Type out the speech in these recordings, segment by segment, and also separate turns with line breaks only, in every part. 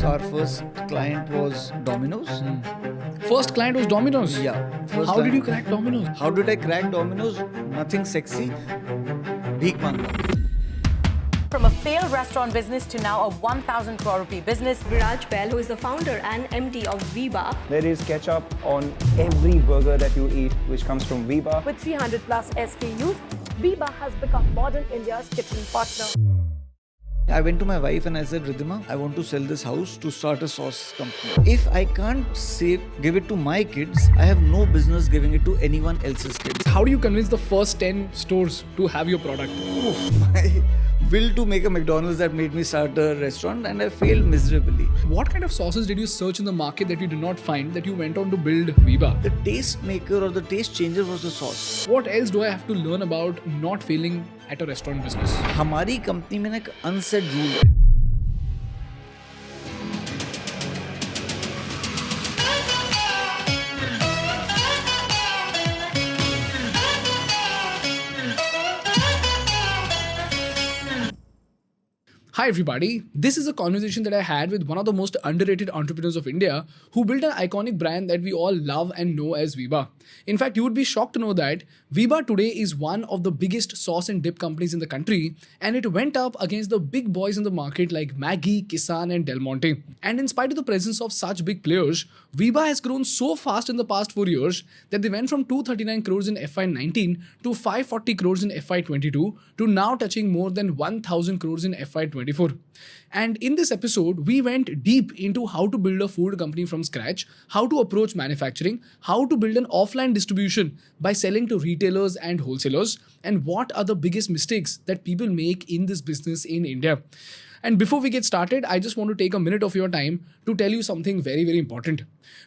Our first client was Domino's.
First client was Domino's.
Yeah. First
How did you
client.
crack Domino's?
How did I crack Domino's? Nothing sexy. Bheek manga.
From a failed restaurant business to now a 1,000 crore rupee business.
Viraj Bahl, who is the founder and MD of Viva.
There is ketchup on every burger that you eat, which comes from Viva.
With 300 plus SKUs, Viva has become modern India's kitchen partner.
I went to my wife and I said, Ridhima, I want to sell this house to start a sauce company. If I can't give it to my kids, I have no business giving it to anyone else's kids.
How do you convince the first 10 stores to have your product?
My will to make a McDonald's that made me start a restaurant, and I failed miserably.
What kind of sauces did you search in the market that you did not find that you went on to build Viva?
The taste maker or the taste changer was the sauce.
What else do I have to learn about not failing at a restaurant business?
हमारी company में ना एक unsaid rule है.
Hi everybody, this is a conversation that I had with one of the most underrated entrepreneurs of India who built an iconic brand that we all love and know as Viva. In fact, you would be shocked to know that Viva today is one of the biggest sauce and dip companies in the country, and it went up against the big boys in the market like Maggi, Kissan and Del Monte. And in spite of the presence of such big players, Viva has grown so fast in the past 4 years that they went from 239 crores in FY19 to 540 crores in FY22 to now touching more than 1000 crores in FY24. And in this episode, we went deep into how to build a food company from scratch, how to approach manufacturing, how to build an offline distribution by selling to retailers and wholesalers, and what are the biggest mistakes that people make in this business in India. And before we get started, I just want to take a minute of your time to tell you something very, very important.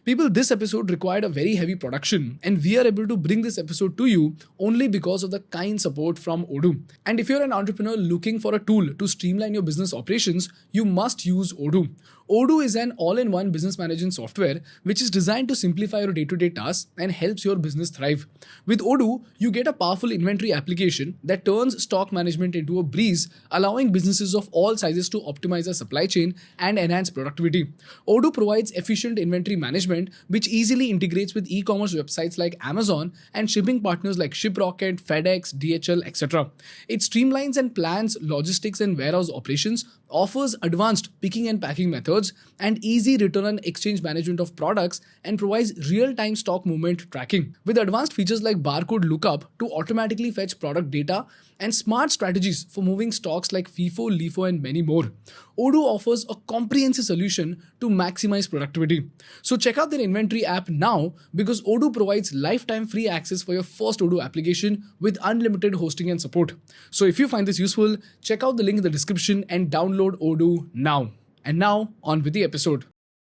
People, this episode required a very heavy production, and we are able to bring this episode to you only because of the kind support from Odoo. And if you're an entrepreneur looking for a tool to streamline your business operations, you must use Odoo. Odoo is an all-in-one business management software which is designed to simplify your day-to-day tasks and helps your business thrive. With Odoo, you get a powerful inventory application that turns stock management into a breeze, allowing businesses of all sizes to optimize their supply chain and enhance productivity. Odoo provides efficient inventory management which easily integrates with e-commerce websites like Amazon and shipping partners like Shiprocket, FedEx, DHL, etc. It streamlines and plans logistics and warehouse operations, offers advanced picking and packing methods, and easy return and exchange management of products, and provides real-time stock movement tracking. With advanced features like barcode lookup to automatically fetch product data and smart strategies for moving stocks like FIFO, LIFO and many more. Odoo offers a comprehensive solution to maximize productivity. So check out their inventory app now because Odoo provides lifetime free access for your first Odoo application with unlimited hosting and support. So if you find this useful, check out the link in the description and download Odoo now. And now, on with the episode.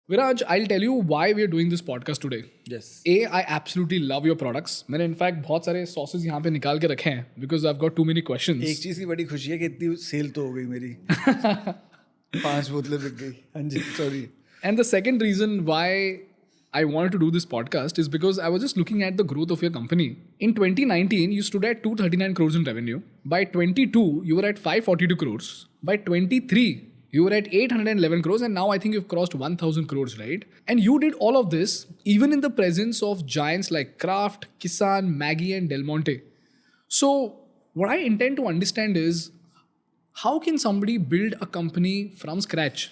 Viraj, I'll tell you why we're doing this podcast today.
Yes.
I absolutely love your products. मैंने in fact बहुत सारे sauces यहाँ पे निकाल के रखे हैं because I've got too many questions.
एक चीज की बड़ी खुशी है कि इतनी सेल तो हो गई मेरी. 5 बोतलें बिक गई. हाँ जी, sorry.
And the second reason why I wanted to do this podcast is because I was just looking at the growth of your company. In 2019, you stood at 239 crores in revenue. By 22, you were at 542 crores. By 23, you were at 811 crores, and now I think you've crossed 1000 crores, right? And you did all of this even in the presence of giants like Kraft, Kissan, Maggi and Del Monte. So what I intend to understand is, how can somebody build a company from scratch,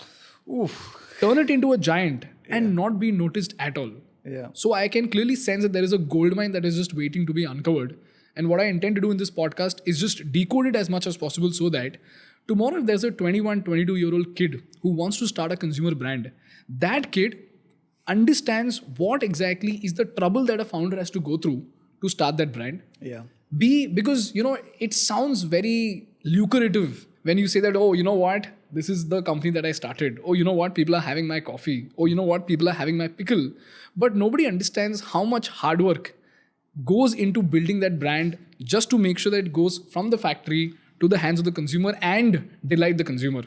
turn it into a giant and not be noticed at all?
Yeah.
So I can clearly sense that there is a gold mine that is just waiting to be uncovered. And what I intend to do in this podcast is just decode it as much as possible so that tomorrow if there's a 21, 22-year-old kid who wants to start a consumer brand, that kid understands what exactly is the trouble that a founder has to go through to start that brand.
Yeah.
Because, it sounds very lucrative when you say that, oh, you know what? This is the company that I started. Oh, you know what? People are having my coffee. Oh, you know what? People are having my pickle. But nobody understands how much hard work goes into building that brand just to make sure that it goes from the factory to the hands of the consumer and delight the consumer.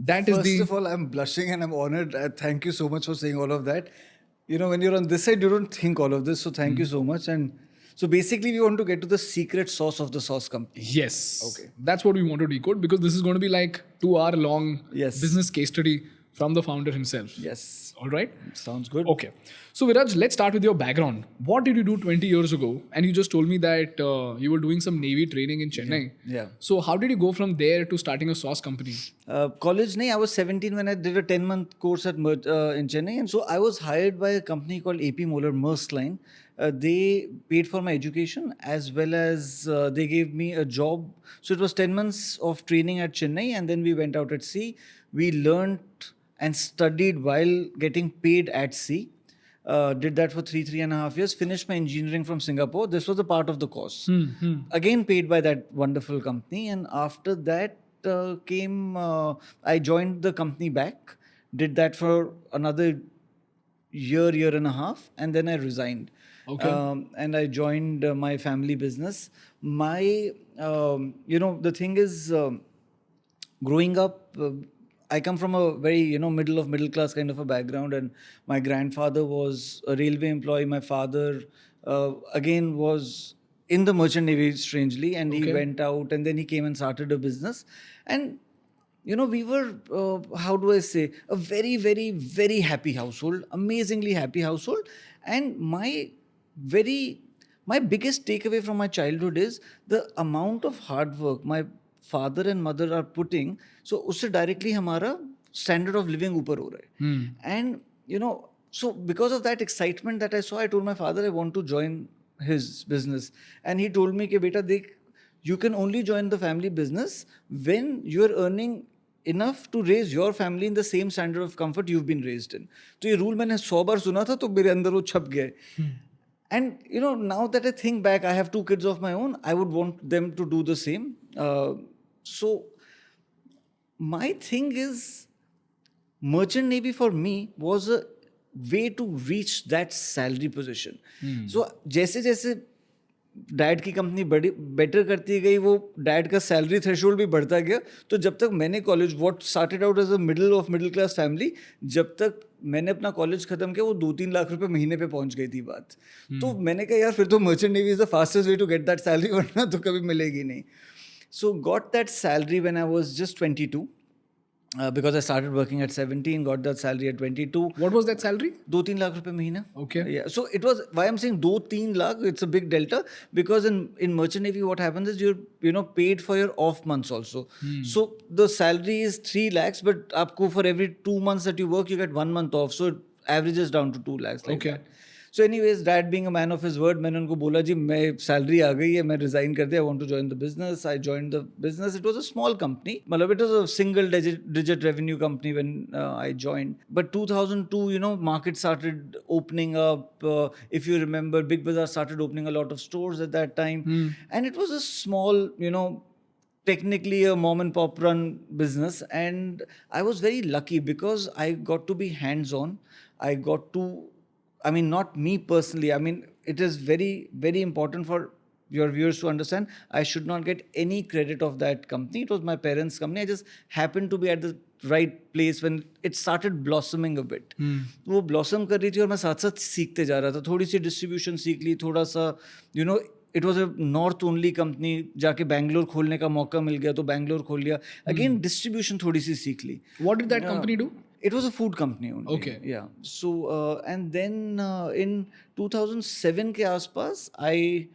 First of all, I'm blushing and I'm honored. Thank you so much for saying all of that. When you're on this side, you don't think all of this. So thank you so much. And so basically, we want to get to the secret sauce of the sauce company.
Yes.
Okay.
That's what we want to decode because this is going to be like 2-hour long
Yes.
business case study from the founder himself.
Yes.
All right.
Sounds good.
Okay. So Viraj, let's start with your background. What did you do 20 years ago? And you just told me that you were doing some Navy training in Chennai.
Yeah.
So how did you go from there to starting a sauce company?
College, I was 17 when I did a 10-month course at in Chennai. And so I was hired by a company called AP Moller Maersk Line. They paid for my education as well as they gave me a job. So it was 10 months of training at Chennai, and then we went out at sea. We learned and studied while getting paid at sea. Did that for 3.5 years. Finished my engineering from Singapore. This was a part of the course. Again paid by that wonderful company. And after that I joined the company back. Did that for another year and a half, and then I resigned.
Okay.
And I joined my family business. My, the thing is, growing up, I come from a very, middle class kind of a background, and my grandfather was a railway employee. My father, again, was in the merchant navy, strangely, and he went out, and then he came and started a business. And we were, how do I say, a very, very, very happy household, amazingly happy household. And my biggest takeaway from my childhood is the amount of hard work my father and mother are putting. So, usse directly hamara standard of living upar ho raha hai. And, so because of that excitement that I saw, I told my father I want to join his business. And he told me, beta, dekh, you can only join the family business when you are earning enough to raise your family in the same standard of comfort you've been raised in. So, ये rule मैंने 100 बार सुना था, तो मेरे अंदर वो छप गए. And now that I think back, I have 2 kids of my own. I would want them to do the same. So my thing is, merchant navy for me was a way to reach that salary position. So जैसे dad की company बड़ी better करती गई, वो dad का salary threshold भी बढ़ता गया. तो जब तक मैंने college, what started out as a middle class family, जब तक मैंने अपना कॉलेज खत्म किया, वो 2-3 लाख रुपए महीने पे पहुंच गई थी बात. तो मैंने कहा यार फिर तो merchant navy is the fastest way to get that salary, वरना तो कभी मिलेगी नहीं. So got that salary when I was just 22. Because I started working at 17, got that salary at 22.
What was that salary?
2-3 lakh रुपए महीना.
Okay.
Yeah. So it was, why I'm saying 2-3 lakh, it's a big delta, because in merchant navy what happens is you're paid for your off months also. So the salary is 3 lakhs, but aapko for every 2 months that you work, you get 1 month off. So it averages down to 2 lakhs. Like that. So anyways, dad being a man of his word, मैंने उनको बोला जी मैं salary आ गई है, मैं resign कर दिया, I want to join the business. I joined the business. It was a small company. मतलब it was a single digit revenue company when I joined. But 2002, market started opening up. If you remember, Big Bazaar started opening a lot of stores at that time. And it was a small, technically a mom and pop run business. And I was very lucky because I got to be hands-on. I got to, not me personally. It is very, very important for your viewers to understand. I should not get any credit of that company. It was my parents' company. I just happened to be at the right place when it started blossoming a bit. वो blossom कर रही थी और मैं साथ साथ सीखते जा रहा था. थोड़ी सी distribution सीख ली, थोड़ा सा, it was a north only company. जाके बैंगलोर खोलने का मौका मिल गया तो बैंगलोर खोल लिया. Again, distribution थोड़ी सी सीख ली.
What did that company do?
It was a food company only.
Okay.
Yeah. So, and then in 2007 के आसपास, I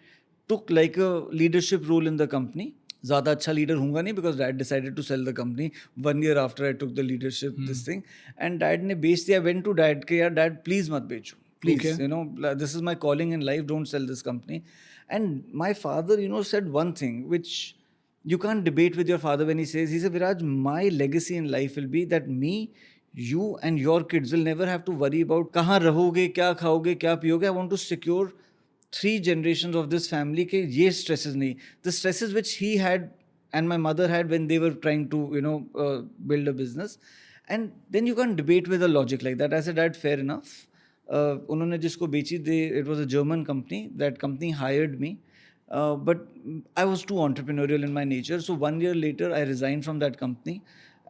took like a leadership role in the company. ज़्यादा अच्छा leader हूँगा नहीं because dad decided to sell the company 1 year after I took the leadership, this thing. And dad ने बेच दिया. I went to dad के यार dad please मत बेचो. Please, this is my calling in life. Don't sell this company. And my father, said one thing which you can't debate with your father when he said, Viraj, my legacy in life will be that me, you and your kids will never have to worry about कहाँ रहोगे, क्या खाओगे, क्या पियोगे. I want to secure 3 generations of this family के ये stresses नहीं. The stresses which he had and my mother had when they were trying to, build a business. And then you can't debate with a logic like that. I said, Dad, fair enough. उन्होंने जिसको बेची, it was a German company. That company hired me. But I was too entrepreneurial in my nature. So 1 year later, I resigned from that company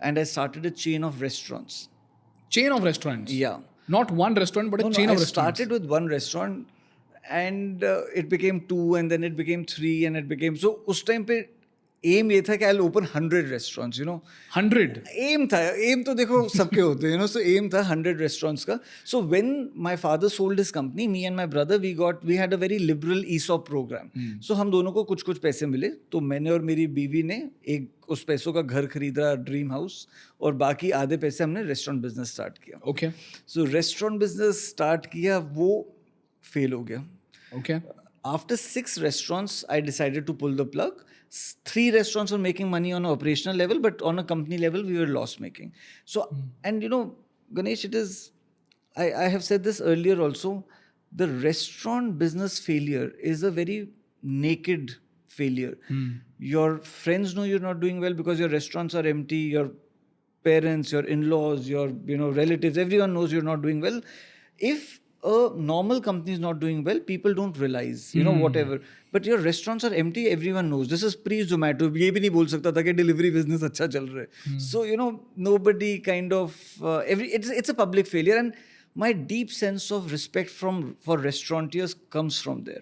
and I started a chain of restaurants.
Chain of restaurants?
Yeah.
Not one restaurant, but a chain of restaurants.
I started with 1 restaurant and it became 2 and then it became 3 and it became... So, उस time पे aim ये था कि I'll open 100 restaurants,
100.
aim तो देखो सबके होते हैं, so aim था 100 restaurants का. So when my father sold his company, me and my brother, we had a very liberal ESOP program. So हम दोनों को कुछ पैसे मिले, तो मैंने और मेरी बीवी ने एक उस पैसों का घर खरीदा, ड्रीम हाउस, और बाकी आधे पैसे हमने रेस्टोरेंट बिजनेस स्टार्ट किया.
Okay.
So restaurant business start किया, वो फेल हो गया.
Okay.
After 6 restaurants, I decided to pull the plug. 3 restaurants were making money on an operational level, but on a company level, we were loss making. So, and Ganesh, it is, I have said this earlier also, the restaurant business failure is a very naked failure. Your friends know you're not doing well because your restaurants are empty, your parents, your in-laws, your relatives, everyone knows you're not doing well. If a normal company is not doing well, people don't realize, whatever. But your restaurants are empty, everyone knows. This is pre-Zomato. ये भी नहीं बोल सकता था कि delivery business अच्छा चल रहा है. So, nobody kind of, it's a public failure. And my deep sense of respect for restaurateurs comes from there.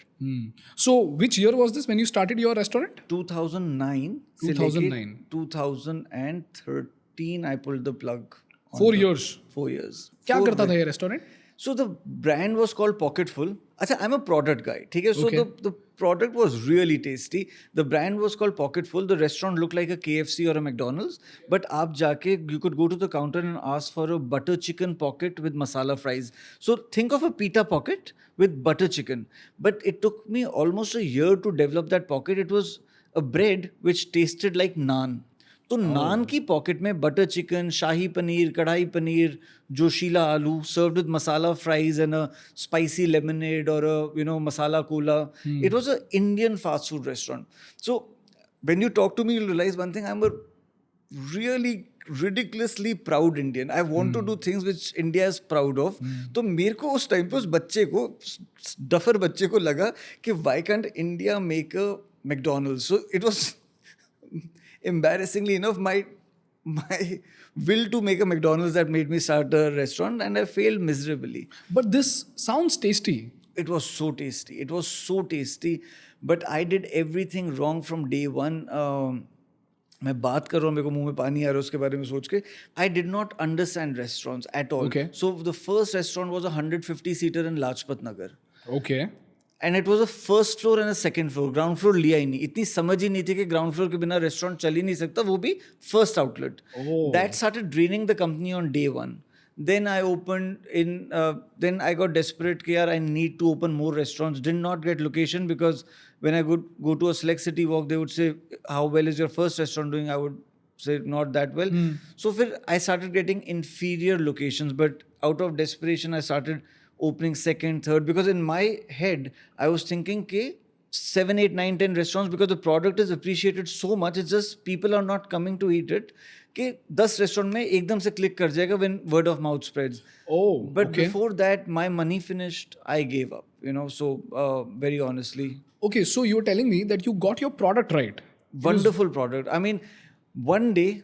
So, which year was this when you started your restaurant?
2009.
2009.
2013, I pulled the plug.
4 years.
4 years.
क्या करता था ये restaurant?
So the brand was called Pocketful. Achha, I'm a product guy. Okay? So the product was really tasty. The brand was called Pocketful. The restaurant looked like a KFC or a McDonald's. But you could go to the counter and ask for a butter chicken pocket with masala fries. So think of a pita pocket with butter chicken. But it took me almost a year to develop that pocket. It was a bread which tasted like naan. तो नान की pocket में butter chicken, शाही पनीर, कढ़ाई paneer, Joshila aloo, served with masala fries and a spicy lemonade और masala cola. It was a Indian fast food restaurant. So when you talk to me, you realise one thing, I am a really ridiculously proud Indian. I want to do things which India is proud of. तो मेरे को उस time पे उस बच्चे को, duffer बच्चे को लगा कि why can't India make a McDonald's? So it was embarrassingly enough my will to make a McDonald's that made me start a restaurant, and I failed miserably.
But this sounds tasty.
It was so tasty. It was so tasty. But I did everything wrong from day one. मैं बात कर रहा हूँ, मेरे को मुंह में पानी आ रहा है उसके बारे में सोच के. I did not understand restaurants at all.
Okay.
So the first restaurant was a 150-seater in Lajpat Nagar.
Okay.
And it was a first floor and a second floor. Ground floor लिया ही नहीं. इतनी समझ ही नहीं थी कि ground floor के बिना restaurant चल ही नहीं सकता, वो भी first outlet. That started draining the company on day one. Then I opened then I got desperate कि यार I need to open more restaurants. Did not get location because when I would go to a Select City Walk, they would say, how well is your first restaurant doing? I would say, not that well. So I started getting inferior locations, but out of desperation, I started opening second, third, because in my head, I was thinking, 7, 8, 9, 10 restaurants, because the product is appreciated so much, it's just people are not coming to eat it. 10 restaurant में एकदम से click कर जाएगा when word of mouth spreads. But before that, my money finished. I gave up. So very honestly.
Okay, so you're telling me that you got your product right.
Wonderful product. I mean, one day,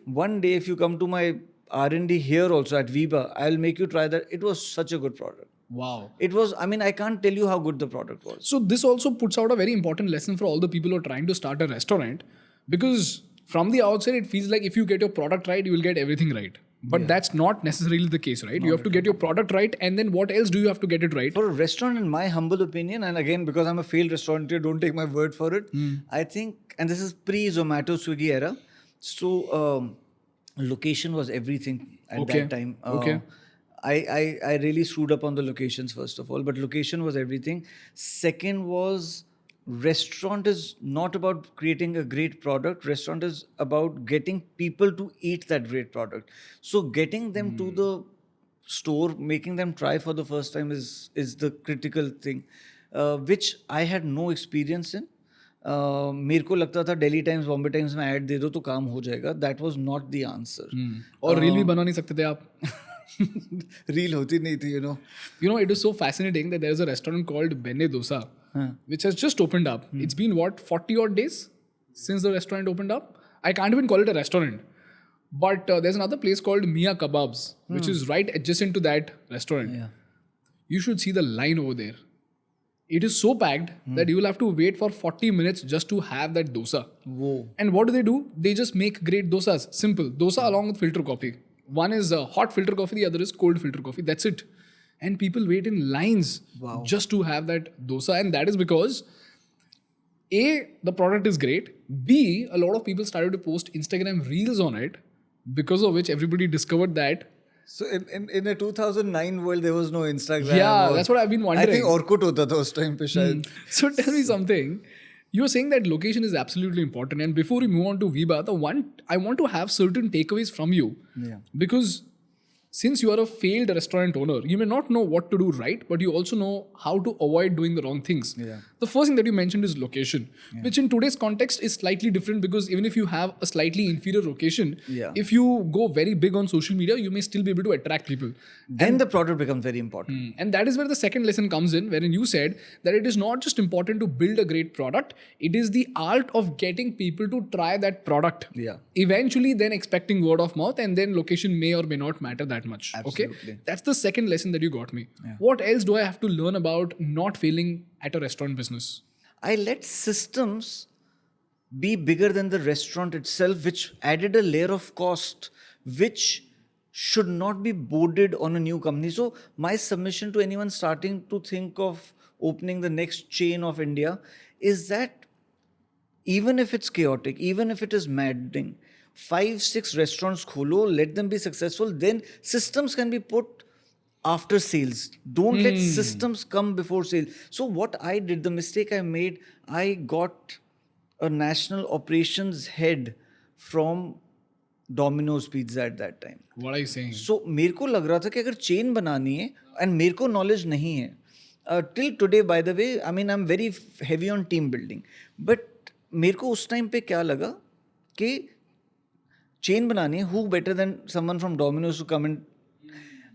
if you come to my R&D here also at Viba, I'll make you try that. It was such a good product.
Wow.
It was, I can't tell you how good the product was.
So this also puts out a very important lesson for all the people who are trying to start a restaurant, because from the outside, it feels like if you get your product right, you will get everything right. But that's not necessarily the case, right? You have to get your product right, and then what else do you have to get it right?
For a restaurant, in my humble opinion, and again, because I'm a failed restaurateur, don't take my word for it, I think, and this is pre-Zomato, Swiggy era, so location was everything at that time. I really screwed up on the locations, first of all, but location was everything. Second was, restaurant is not about creating a great product. Restaurant is about getting people to eat that great product. So getting them to the store, making them try for the first time is the critical thing, which I had no experience in. मेरे को लगता था Delhi Times, Bombay Times में ad दे दो तो काम हो जाएगा. That was not the answer.
और रील भी बना नहीं सकते थे आप.
रील होती नहीं थी,
it is so fascinating that there is a restaurant called Benne Dosa, which has just opened up. It's been 40 odd days since the restaurant opened up. I can't even call it a restaurant. But there's another place called Mia Kebabs, which is right adjacent to that restaurant.
Yeah.
You should see the line over there. It is so packed that you will have to wait for 40 minutes just to have that dosa.
Whoa.
And what do? They just make great dosas. Simple. Dosa along with filter coffee. One is hot filter coffee, the other is cold filter coffee. That's it. And people wait in lines just to have that dosa. And that is because A, the product is great. B, a lot of people started to post Instagram reels on it, because of which everybody discovered that.
So in a 2009 world, there was no Instagram.
Yeah,
or-
that's what I've been wondering.
I think Orkut hota tha us time pe shayad.
So tell me something. You're saying that location is absolutely important. And before we move on to Viba, I want to have certain takeaways from you.
Yeah.
Because since you are a failed restaurant owner, you may not know what to do right, but you also know how to avoid doing the wrong things.
Yeah.
The first thing that you mentioned is location, which in today's context is slightly different, because even if you have a slightly inferior location, if you go very big on social media, you may still be able to attract people.
Then the product becomes very important.
And that is where the second lesson comes in, wherein you said that it is not just important to build a great product, it is the art of getting people to try that product.
Yeah.
Eventually then expecting word of mouth, and then location may or may not matter that much.
Absolutely.
Okay? That's the second lesson that you got me. What else do I have to learn about not failing at a restaurant business?
I let systems be bigger than the restaurant itself, which added a layer of cost, which should not be boarded on a new company. So my submission to anyone starting to think of opening the next chain of India is that even if it's chaotic, even if it is maddening, 5-6 restaurants kholo, let them be successful, then systems can be put after sales. Don't let systems come before sales. So what I did, the mistake I made, I got a national operations head from Domino's Pizza at that time.
What are you saying?
So मेरे को लग रहा था कि अगर chain बनानी है, and मेरे को knowledge नहीं है, till today by the way, I mean I'm very heavy on team building, but मेरे को उस टाइम पे क्या लगा कि chain बनानी है, who better than someone from Domino's to come and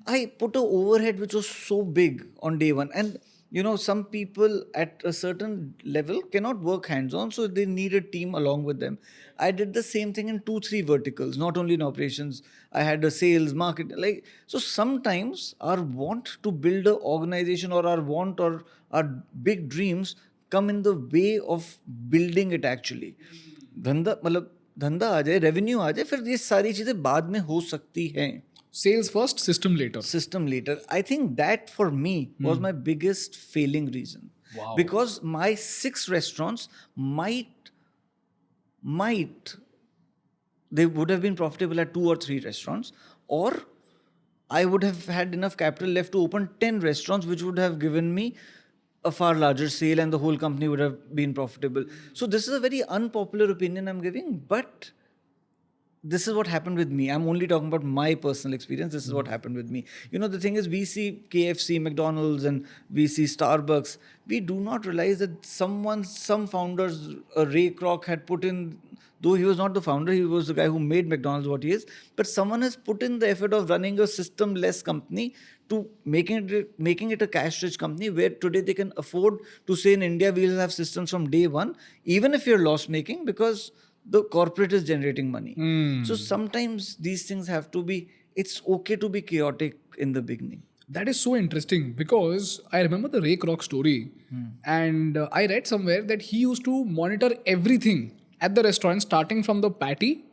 I put an overhead which was so big on day one. And you know, some people at a certain level cannot work hands-on, so they need a team along with them. I did the same thing in 2-3 verticals, not only in operations. I had a sales, market, like, so sometimes our want to build an organization or our want or our big dreams come in the way of building it actually. धंधा आ जाए, revenue आ जाए, फिर ये सारी चीजें बाद में हो सकती हैं.
Sales first, system later.
System later. I think that for me was my biggest failing reason.
Wow.
Because my 6 restaurants might they would have been profitable at 2 or 3 restaurants, or I would have had enough capital left to open 10 restaurants, which would have given me a far larger sale and the whole company would have been profitable. So this is a very unpopular opinion I'm giving, but this is what happened with me. I'm only talking about my personal experience. This is what happened with me. You know, the thing is, we see KFC, McDonald's, and we see Starbucks. We do not realize that some founders, Ray Kroc had put in, though he was not the founder, he was the guy who made McDonald's what he is, but someone has put in the effort of running a system-less company to making it a cash-rich company, where today they can afford to say in India, we'll have systems from day one, even if you're loss-making, because the corporate is generating money. So sometimes these things have to be, it's okay to be chaotic in the beginning.
That is so interesting, because I remember the Ray Kroc story, and I read somewhere that he used to monitor everything at the restaurant, starting from the patty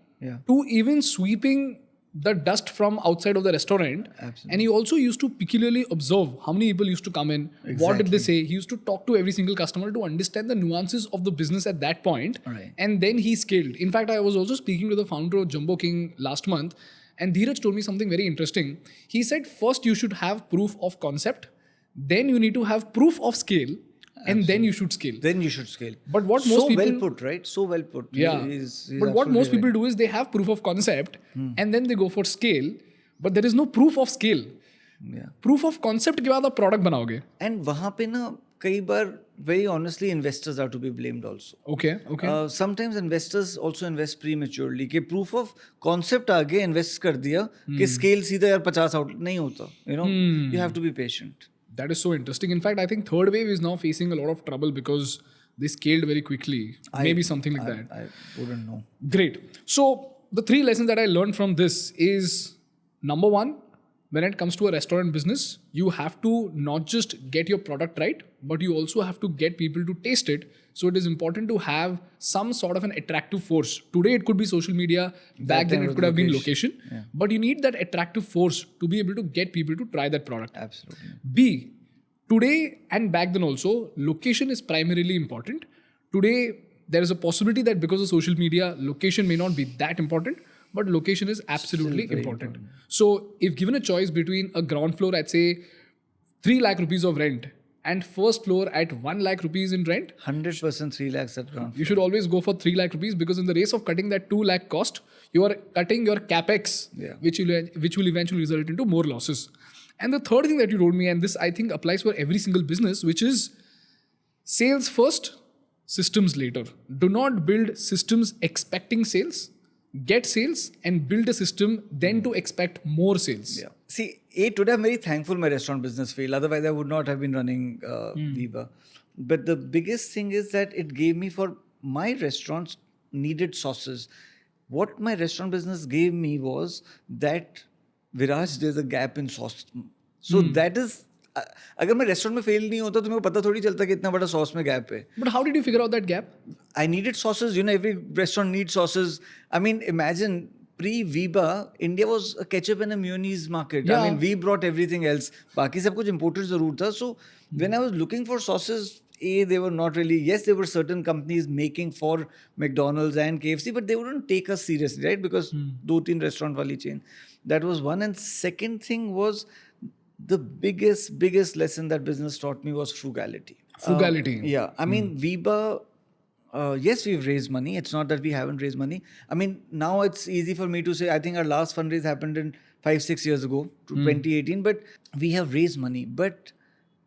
to even sweeping the dust from outside of the restaurant.
Absolutely.
And he also used to peculiarly observe how many people used to come in, what did they say. He used to talk to every single customer to understand the nuances of the business at that point.
Right.
And then he scaled. In fact, I was also speaking to the founder of Jumbo King last month, and Dheeraj told me something very interesting. He said, first you should have proof of concept, then you need to have proof of scale, and then you should scale.
Then you should scale.
But what
so
most people...
well put, right? So well put.
Yeah.
He's
but what most
absolutely
people do is they have proof of concept and then they go for scale, but there is no proof of scale.
Yeah.
Proof of concept के बाद आप product बनाओगे.
And वहाँ पे ना कई बार, very honestly, investors are to be blamed also.
Okay.
Sometimes investors also invest prematurely. कि proof of concept आगे invest कर दिया कि scale सीधा यार 50 out नहीं होता. You know, you have to be patient.
That is so interesting. In fact, I think third wave is now facing a lot of trouble because they scaled very quickly. Maybe something like that.
I wouldn't know.
Great. So the 3 lessons that I learned from this is, number 1, when it comes to a restaurant business, you have to not just get your product right, but you also have to get people to taste it. So it is important to have some sort of an attractive force. Today it could be social media, back then
time
it
was
could have been
location.
location. But you need that attractive force to be able to get people to try that product.
Absolutely.
B, today and back then also, location is primarily important. Today, there is a possibility that because of social media, location may not be that important, but location is absolutely important. So, if given a choice between a ground floor at say 3 lakh rupees of rent and first floor at 1 lakh rupees in rent,
100% 3 lakhs at ground.
you should always go for 3 lakh rupees, because in the race of cutting that 2 lakh cost, you are cutting your capex,
Yeah.
which will eventually result into more losses. And the third thing that you told me, and this I think applies for every single business, which is sales first, systems later. Do not build systems expecting sales. Get sales and build a system then to expect more sales.
Yeah. See, today I'm very thankful my restaurant business failed. Otherwise, I would not have been running Viva. But the biggest thing is that it gave me, for my restaurants, needed sauces. What my restaurant business gave me was that, Viraj, there's a gap in sauce. So that is, अगर मैं restaurant में fail नहीं होता तो मेरे को पता थोड़ी चलता कि इतना बड़ा सॉस में गैप है.
But how did you figure out that gap?
I needed sauces. You know, every restaurant needs sauces. I mean, imagine pre-Viba, India was a ketchup and a mayonnaise market.
Yeah.
I mean, we brought everything else. बाकी सब कुछ imported ज़रूर था. So when I was looking for sauces, they were not really. Yes, there were certain companies making for McDonald's and KFC, but they wouldn't take us seriously, right? Because 2-3 restaurant wali chain. That was one. And second thing was, the biggest lesson that business taught me was frugality.
Frugality.
Yeah. I mean, Viba, yes, we've raised money. It's not that we haven't raised money. I mean, now it's easy for me to say, I think our last fundraise happened in 5-6 years ago, to 2018, but we have raised money. But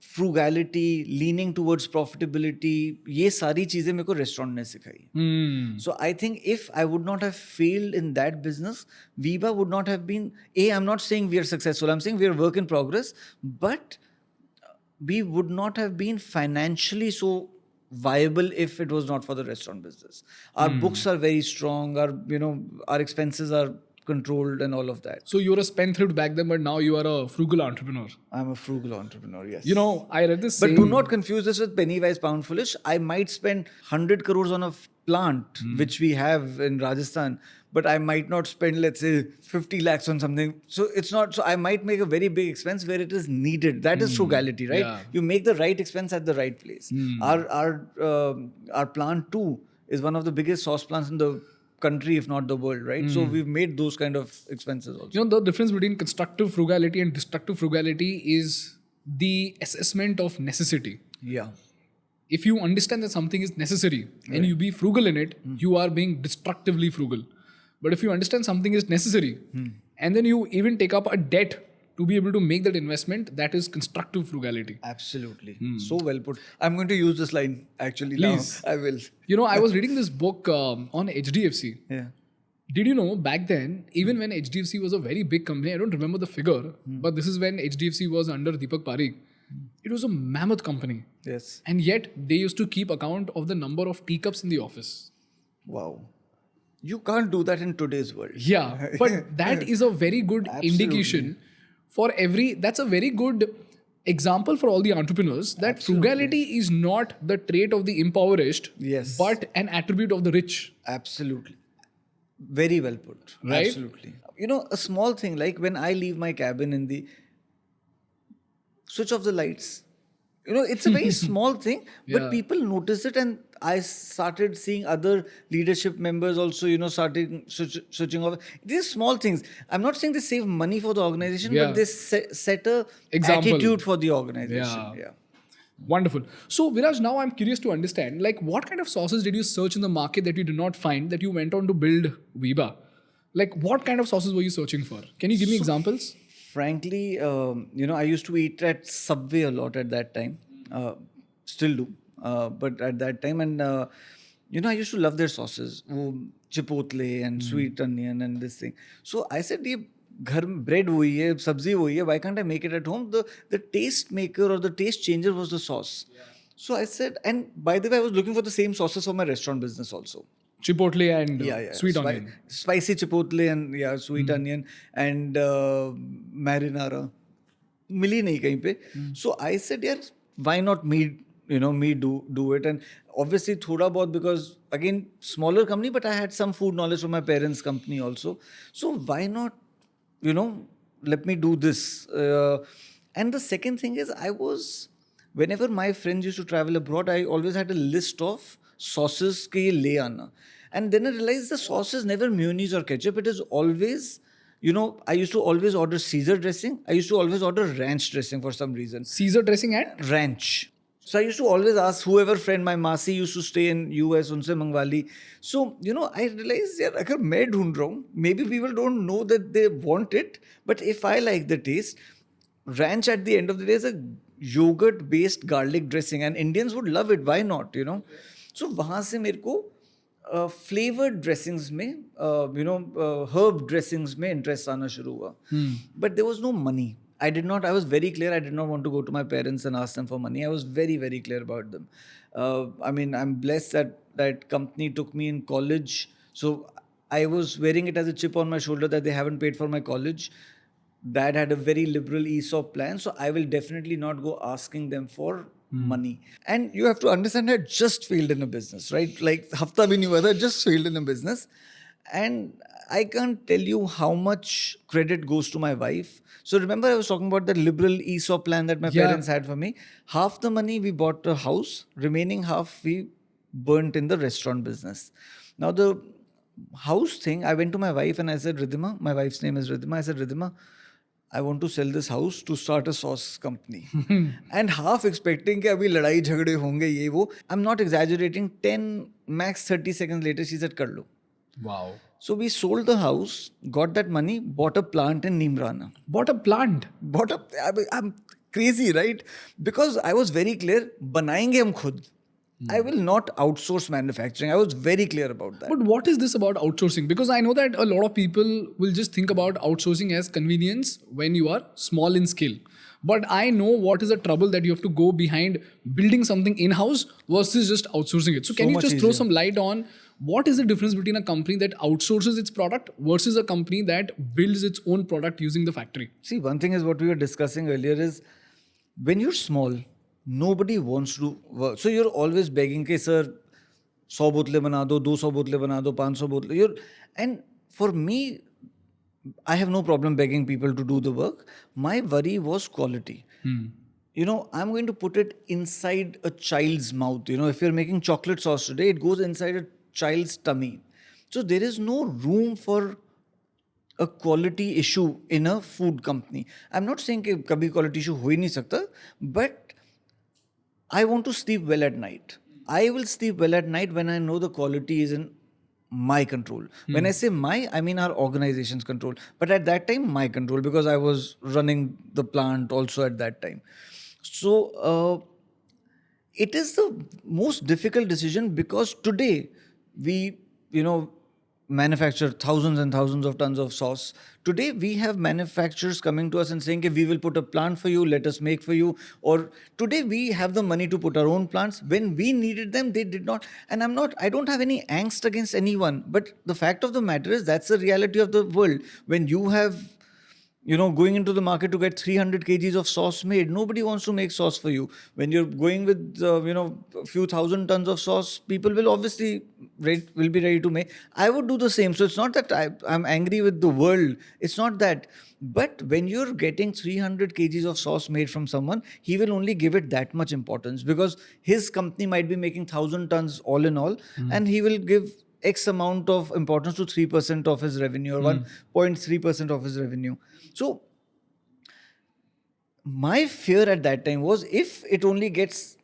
frugality, leaning towards profitability, ये सारी चीजें मेरे को restaurant ने सिखाई. So I think if I would not have failed in that business, Viva would not have been. I'm not saying we are successful. I'm saying we are work in progress, but we would not have been financially so viable if it was not for the restaurant business. Our books are very strong. Our expenses are controlled and all of that.
So you were a spendthrift back then, but now you are a frugal entrepreneur.
I'm a frugal entrepreneur, yes.
You know, I read this
But
saying,
do not confuse this with penny wise pound foolish. I might spend 100 crores on a plant, which we have in Rajasthan, but I might not spend, let's say, 50 lakhs on something. So it's not, so I might make a very big expense where it is needed. That is frugality, right?
Yeah.
You make the right expense at the right place. Our plant too is one of the biggest sauce plants in the country, if not the world, right? So we've made those kind of expenses also.
you know, the difference between constructive frugality and destructive frugality is the assessment of necessity.
Yeah.
If you understand that something is necessary and you be frugal in it, you are being destructively frugal. But if you understand something is necessary and then you even take up a debt to be able to make that investment, that is constructive frugality.
Absolutely. So well put. I'm going to use this line actually
Please.
now. I will.
You know, I was reading this book on HDFC.
Yeah.
Did you know back then, even when HDFC was a very big company, I don't remember the figure, but this is when HDFC was under Deepak Parekh. It was a mammoth company.
Yes.
And yet, they used to keep account of the number of teacups in the office.
Wow. You can't do that in today's world.
Yeah, but that is a very good indication for that's a very good example for all the entrepreneurs that frugality is not the trait of the impoverished,
Yes.
but an attribute of the rich.
Absolutely. Very well put.
Right?
Absolutely. You know, a small thing like when I leave my cabin in the switch off the lights. You know, it's a very small thing, but
Yeah.
people notice it, and I started seeing other leadership members also, starting switching off. These small things. I'm not saying they save money for the organization,
Yeah.
but they set a
Example.
attitude for the organization.
Yeah. Wonderful. So, Viraj, now I'm curious to understand, like, what kind of sauces did you search in the market that you did not find that you went on to build Viva? Like, what kind of sauces were you searching for? Can you give me examples?
Frankly, I used to eat at Subway a lot at that time. Still do. But at that time, and I used to love their sauces. Chipotle and sweet onion and this thing. So I said, घर में bread वही है, सब्जी वही है, why can't I make it at home? The taste maker or the taste changer was the sauce. So I said, and by the way, I was looking for the same sauces for my restaurant business also.
Chipotle and sweet onion.
Spicy chipotle and sweet onion and marinara. Mili nahi kahin pe. So I said, yeah, why not me do it? And obviously thoda bahut, because again smaller company, but I had some food knowledge from my parents' company also. So why not, let me do this. And the second thing is, whenever my friends used to travel abroad, I always had a list of sauces ke ye le aana. And then I realized the sauce is never mayonnaise or ketchup. It is always, I used to always order Caesar dressing. I used to always order ranch dressing for some reason.
Caesar dressing and
Ranch. So I used to always ask whoever friend, my Masi used to stay in US, unse mangwa li. So, I realized, yaar, agar main dhoond raha hoon, maybe people don't know that they want it. But if I like the taste, ranch at the end of the day is a yogurt-based garlic dressing, and Indians would love it. Why not, So, वहाँ से मेरे को flavored dressings में, herb dressings में interest आना शुरू हुआ. But there was no money. I was very clear, I did not want to go to my parents and ask them for money. I was very, very clear about them. I'm blessed that that company took me in college. So I was wearing it as a chip on my shoulder that they haven't paid for my college. Dad had a very liberal ESOP plan. So I will definitely not go asking them for money. And you have to understand, I just failed in a business, right? Like, hafta bhi nahi hua tha, just failed in a business. And I can't tell you how much credit goes to my wife. So remember I was talking about the liberal ESOP plan that my parents had for me. Half the money we bought a house, remaining half we burnt in the restaurant business. Now the house thing, I went to my wife and I said, Ridhima, my wife's name is Ridhima. I said, Ridhima, I want to sell this house to start a sauce company. And half expecting that abhi ladai jhagde honge ye wo. I'm not exaggerating. 10, max 30 seconds later, she said, kar lo.
Wow.
So we sold the house, got that money, bought a plant in Neemrana.
Bought a plant?
I'm crazy, right? Because I was very clear, banayenge hum khud. I will not outsource manufacturing. I was very clear about that.
But what is this about outsourcing? Because I know that a lot of people will just think about outsourcing as convenience when you are small in scale. But I know what is the trouble that you have to go behind building something in-house versus just outsourcing it. So can you just throw some light on what is the difference between a company that outsources its product versus a company that builds its own product using the factory?
See, one thing is what we were discussing earlier is when you're small, nobody wants to work. So you're always begging, okay, sir, 100 botle bana do, 200 botle bana do, 500 botle. And for me, I have no problem begging people to do the work. My worry was quality. I'm going to put it inside a child's mouth. If you're making chocolate sauce today, it goes inside a child's tummy. So there is no room for a quality issue in a food company. I'm not saying that kabhi quality issue ho hi nahi sakta, but I want to sleep well at night. I will sleep well at night when I know the quality is in my control. When I say my, I mean our organization's control. But at that time, my control, because I was running the plant also at that time. So it is the most difficult decision because today we, manufacture thousands and thousands of tons of sauce. Today we have manufacturers coming to us and saying, we will put a plant for you, let us make for you. Or today we have the money to put our own plants. When we needed them, they did not. And I don't have any angst against anyone. But the fact of the matter is that's the reality of the world. When you have, going into the market to get 300 kgs of sauce made, nobody wants to make sauce for you. When you're going with, a few thousand tons of sauce, people will obviously be ready to make. I would do the same. So it's not that I'm angry with the world. It's not that. But when you're getting 300 kgs of sauce made from someone, he will only give it that much importance because his company might be making 1,000 tons all in all, and he will give X amount of importance to 3% of his revenue or 1.3% of his revenue. So my fear at that time was if it only gets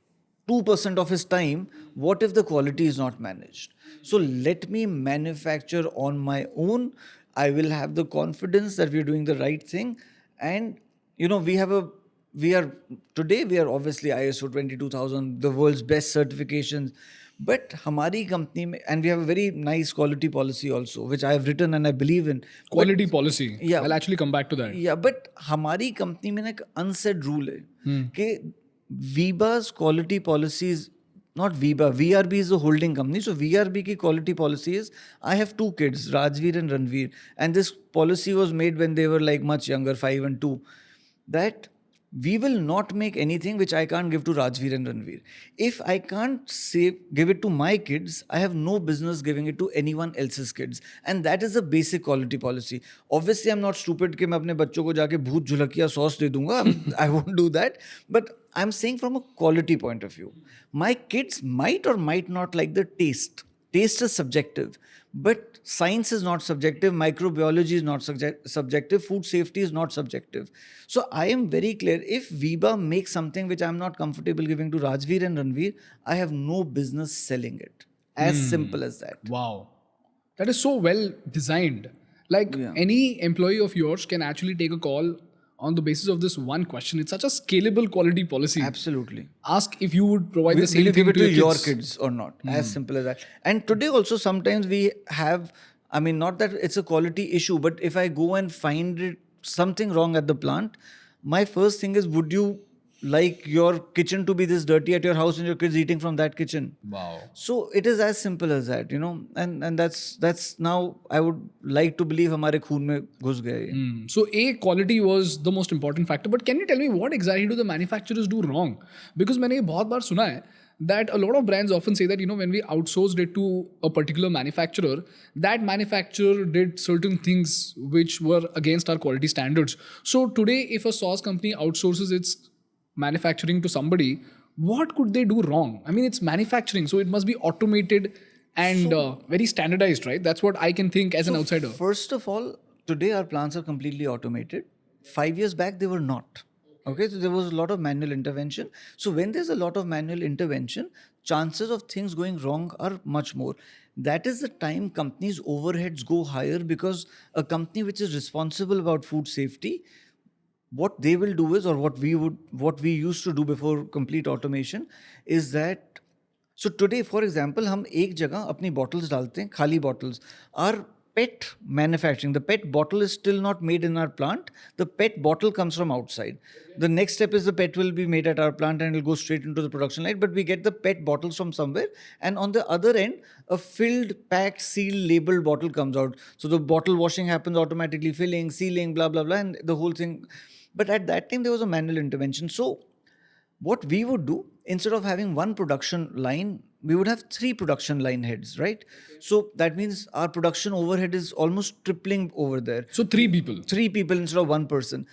2% of his time, what if the quality is not managed? So let me manufacture on my own. I will have the confidence that we're doing the right thing. And, we are obviously ISO 22000, the world's best certifications. But hamari company, and we have a very nice quality policy also, which I have written and I believe in.
Quality policy.
Yeah.
I'll actually come back to that.
Yeah, but hamari company mein ek unsaid rule hai कि Viba's quality policies not Viba. VRB is a holding company. So VRB ki quality policy is, I have 2 kids, Rajveer and Ranveer. And this policy was made when they were like much younger, 5 and 2. That we will not make anything which I can't give to Rajveer and Ranveer. If I can't give it to my kids, I have no business giving it to anyone else's kids. And that is the basic quality policy. Obviously, I'm not stupid कि मैं अपने बच्चों को जाके भूत झुलकिया sauce दे दूंगा. I won't do that. But I'm saying from a quality point of view. My kids might or might not like the taste. Taste is subjective. But science is not subjective, microbiology is not subjective, food safety is not subjective. So I am very clear, if Viba makes something which I'm not comfortable giving to Rajveer and Ranveer, I have no business selling it. As simple as that.
Wow. That is so well designed. Like any employee of yours can actually take a call on the basis of this one question. It's such a scalable quality policy.
Absolutely.
Ask if you would provide the same
Will you
thing
give it to your
kids.
kids or not? As simple as that. And today also sometimes we have, I mean, not that it's a quality issue, but if I go and find something wrong at the plant, my first thing is, would you like your kitchen to be this dirty at your house and your kids eating from that kitchen?
Wow.
So it is as simple as that, you know, and that's now I would like to believe हमारे खून में घुस गए ये.
So quality was the most important factor. But can you tell me what exactly do the manufacturers do wrong? Because मैंने ये बहुत बार सुना है that a lot of brands often say that, you know, when we outsourced it to a particular manufacturer, that manufacturer did certain things which were against our quality standards. So today, if a sauce company outsources its manufacturing to somebody, what could they do wrong? I mean, it's manufacturing, so it must be automated and very standardized, right? That's what I can think as an outsider.
First of all, today our plants are completely automated. 5 years back, they were not. Okay, so there was a lot of manual intervention. So when there's a lot of manual intervention, chances of things going wrong are much more. That is the time companies' overheads go higher, because a company which is responsible about food safety, what they will do is, or what we used to do before complete automation is that, so today, for example, हम एक जगह अपनी bottles डालते हैं, खाली bottles. Our pet manufacturing, the pet bottle is still not made in our plant. The pet bottle comes from outside. The next step is the pet will be made at our plant and it will go straight into the production line. But we get the pet bottles from somewhere, and on the other end, a filled, packed, sealed, labeled bottle comes out. So the bottle washing happens automatically, filling, sealing, blah, blah, blah, and the whole thing. But at that time, there was a manual intervention. So what we would do, instead of having one production line, we would have 3 production line heads, right? So that means our production overhead is almost tripling over there.
So 3 people.
3 people instead of 1 person.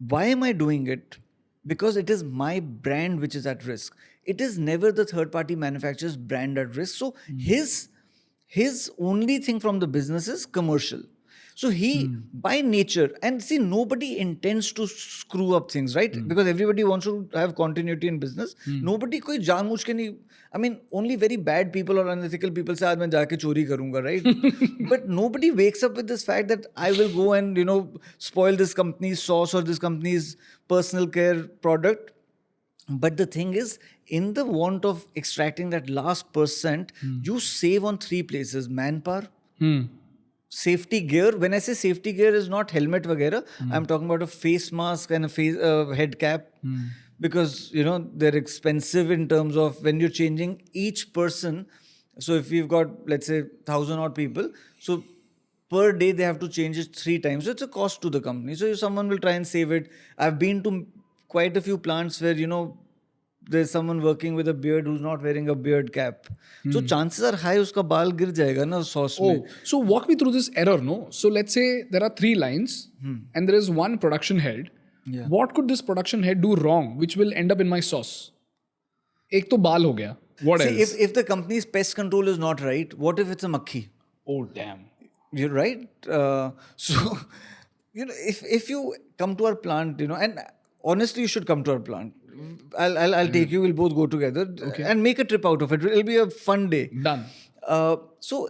Why am I doing it? Because it is my brand which is at risk. It is never the third-party manufacturer's brand at risk. So his only thing from the business is commercial. So he, by nature, and see, nobody intends to screw up things, right? Because everybody wants to have continuity in business. Nobody कोई जानबूझ के नहीं, I mean, only very bad people or unethical people say, आज मैं जाके चोरी करूँगा, right? But nobody wakes up with this fact that I will go and, you know, spoil this company's sauce or this company's personal care product. But the thing is, in the want of extracting that last %, you save on 3 places: manpower, safety gear. When I say safety gear, is not helmet वगैरह. I'm talking about a face mask and a head cap, because you know they're expensive in terms of when you're changing each person. So if you've got, let's say, 1,000 odd people, so per day they have to change it 3 times. So it's a cost to the company. So if someone will try and save it. I've been to quite a few plants where, you know, there's someone working with a beard who's not wearing a beard cap. So chances are high uska baal gir jayega na sauce mein.
So walk me through this error, no? So let's say there are 3 lines and there is 1 production head.
Yeah.
What could this production head do wrong which will end up in my sauce? Ek to baal ho gaya. What
See,
else?
if the company's pest control is not right, what if it's a makhi?
Oh, damn.
You're right. So, you know, if you come to our plant, you know, and honestly, you should come to our plant. I'll take you. We'll both go together and make a trip out of it. It'll be a fun day.
Done.
So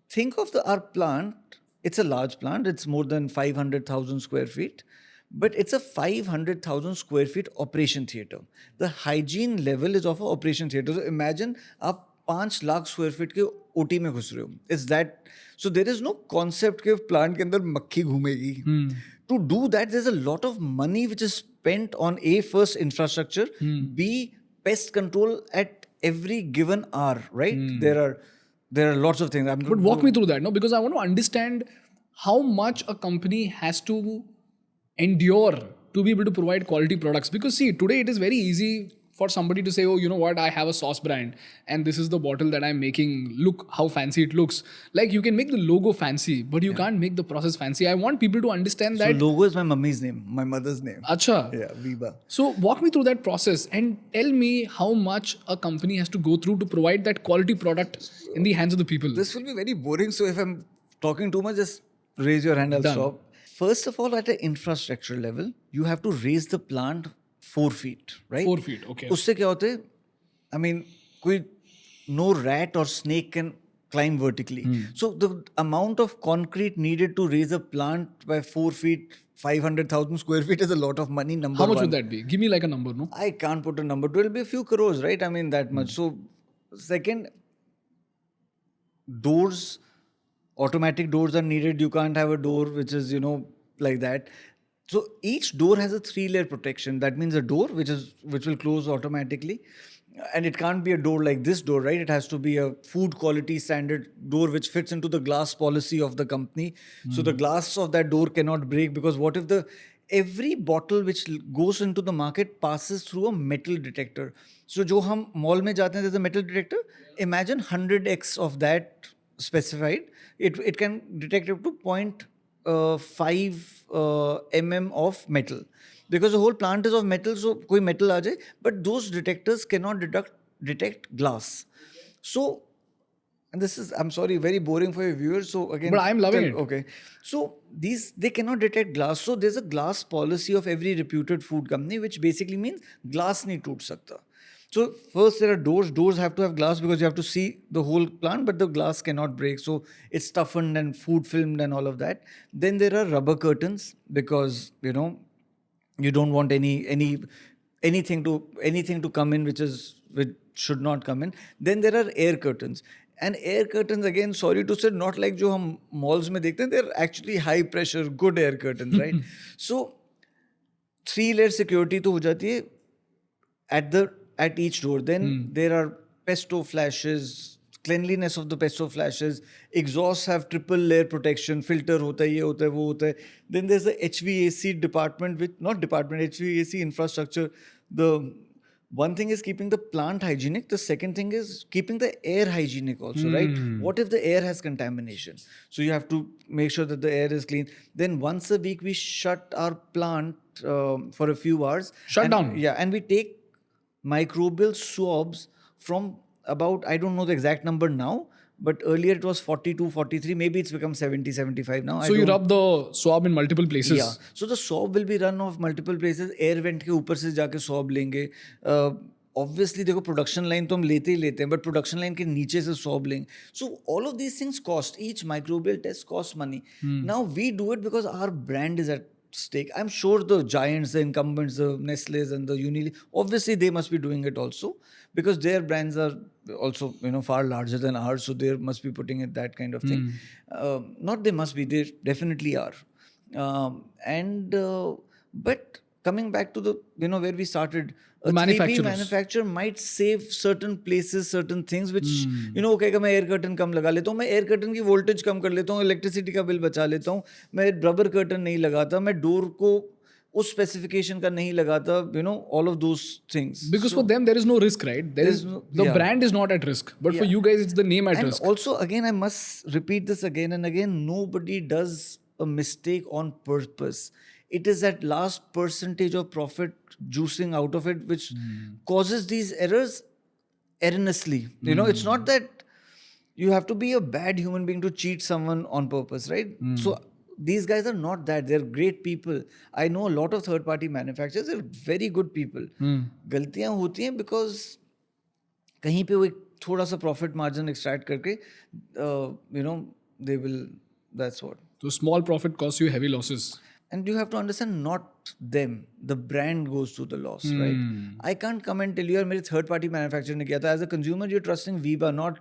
think of our plant. It's a large plant. It's more than 500,000 square feet. But it's a 500,000 square feet operation theatre. The hygiene level is of an operation theatre. So imagine आप 5 lakh square feet के OT में घुस रहे हो. It's that. So there is no concept कि plant के अंदर मक्खी घूमेगी. To do that, there's a lot of money which is spent on A, first infrastructure, B, pest control at every given hour, right? There are lots of things.
But walk me through that, no? Because I want to understand how much a company has to endure to be able to provide quality products. Because see, today it is very easy for somebody to say, oh, you know what, I have a sauce brand and this is the bottle that I'm making. Look how fancy it looks. Like you can make the logo fancy, but you can't make the process fancy. I want people to understand
So
that.
logo is my mummy's name, my mother's name.
Acha.
Yeah, Viba.
So walk me through that process and tell me how much a company has to go through to provide that quality product in the hands of the people.
This will be very boring. So if I'm talking too much, just raise your hand. I'll
Done.
stop. First of all, at an infrastructure level, you have to raise the plant 4 feet, right?
4 feet, okay.
उससे क्या होता है? I mean, no rat or snake can climb vertically. So the amount of concrete needed to raise a plant by 4 feet, 500,000 square feet is a lot of money. Number
How much
one.
would that be? Give me like a number, no?
I can't put a number. It will be a few crores, right? I mean, that much. So, second, doors, automatic doors are needed. You can't have a door which is, like that. So each door has a 3-layer protection. That means a door which will close automatically. And it can't be a door like this door, right? It has to be a food quality standard door which fits into the glass policy of the company. So the glass of that door cannot break, because what if every bottle which goes into the market passes through a metal detector. So जो हम mall में जाते हैं, there's a metal detector. Imagine 100x of that specified. It can detect up to 0.5 mm of metal, because the whole plant is of metal. So कोई metal आ जाए, but those detectors cannot detect glass. So, and this is, I'm sorry, very boring for your viewers. So again,
But I'm loving it.
Okay, so they cannot detect glass. So there's a glass policy of every reputed food company, which basically means glass नहीं टूट सकता. So first there are doors. Doors have to have glass because you have to see the whole plant, but the glass cannot break. So it's toughened and food filmed and all of that. Then there are rubber curtains, because you don't want anything to come in which should not come in. Then there are air curtains. And air curtains, again, sorry to say, not like जो हम malls में देखते हैं. They're actually high pressure, good air curtains, right? So 3-layer security तो हो जाती है at each door. Then there are pesto flashes, cleanliness of the pesto flashes. Exhausts have 3-layer protection, filter hota hai, ye hota hai, wo hota hai. Then there's the HVAC department, HVAC infrastructure. The one thing is keeping the plant hygienic. The second thing is keeping the air hygienic also, right? What if the air has contamination? So you have to make sure that the air is clean. Then once a week we shut our plant for a few hours.
Shut down?
Yeah, and we take microbial swabs from about, I don't know the exact number now, but earlier it was 42, 43, maybe it's become 70, 75 now.
So you rub the swab in multiple places?
Yeah. So the swab will be run off multiple places. Air vent के ऊपर से जाके swab लेंगे. Obviously देखो production line तो हम लेते ही लेते हैं, but production line के नीचे से swab लेंगे. So all of these things cost. Each microbial test costs money. Now we do it because our brand is at stake. I'm sure the giants, the incumbents, the Nestle's and the Unilever, obviously they must be doing it also, because their brands are also far larger than ours, so they must be putting it that kind of thing. Not they must be, they definitely are. But coming back to the where we started, a 3P manufacturer might save certain places, certain things which वो कहेगा मैं air curtain कम लगा लेता हूँ, मैं air curtain की voltage कम कर लेता हूँ, इलेक्ट्रिसिटी का बिल बचा लेता हूँ, मैं रबर कर्टन नहीं लगाता, मैं डोर को उस स्पेसिफिकेशन का नहीं लगाता, all of those things.
Because for them there is no risk, right? The brand is not at risk, but for you guys it's the name at risk.
And also, again, I must repeat this again and again, nobody does a mistake on purpose. It is that last percentage of profit juicing out of it which causes these errors erroneously. It's not that you have to be a bad human being to cheat someone on purpose, right? So these guys are not that. They're great people. I know a lot of third-party manufacturers. They're very good people. गलतियाँ होती हैं because कहीं पे वो एक थोड़ा सा profit margin extract करके, they will. That's what.
So small profit costs you heavy losses.
And you have to understand, not them. The brand goes through the loss, right? I can't come and tell you, मेरे third party manufacturer ने किया था. As a consumer, you're trusting Viba,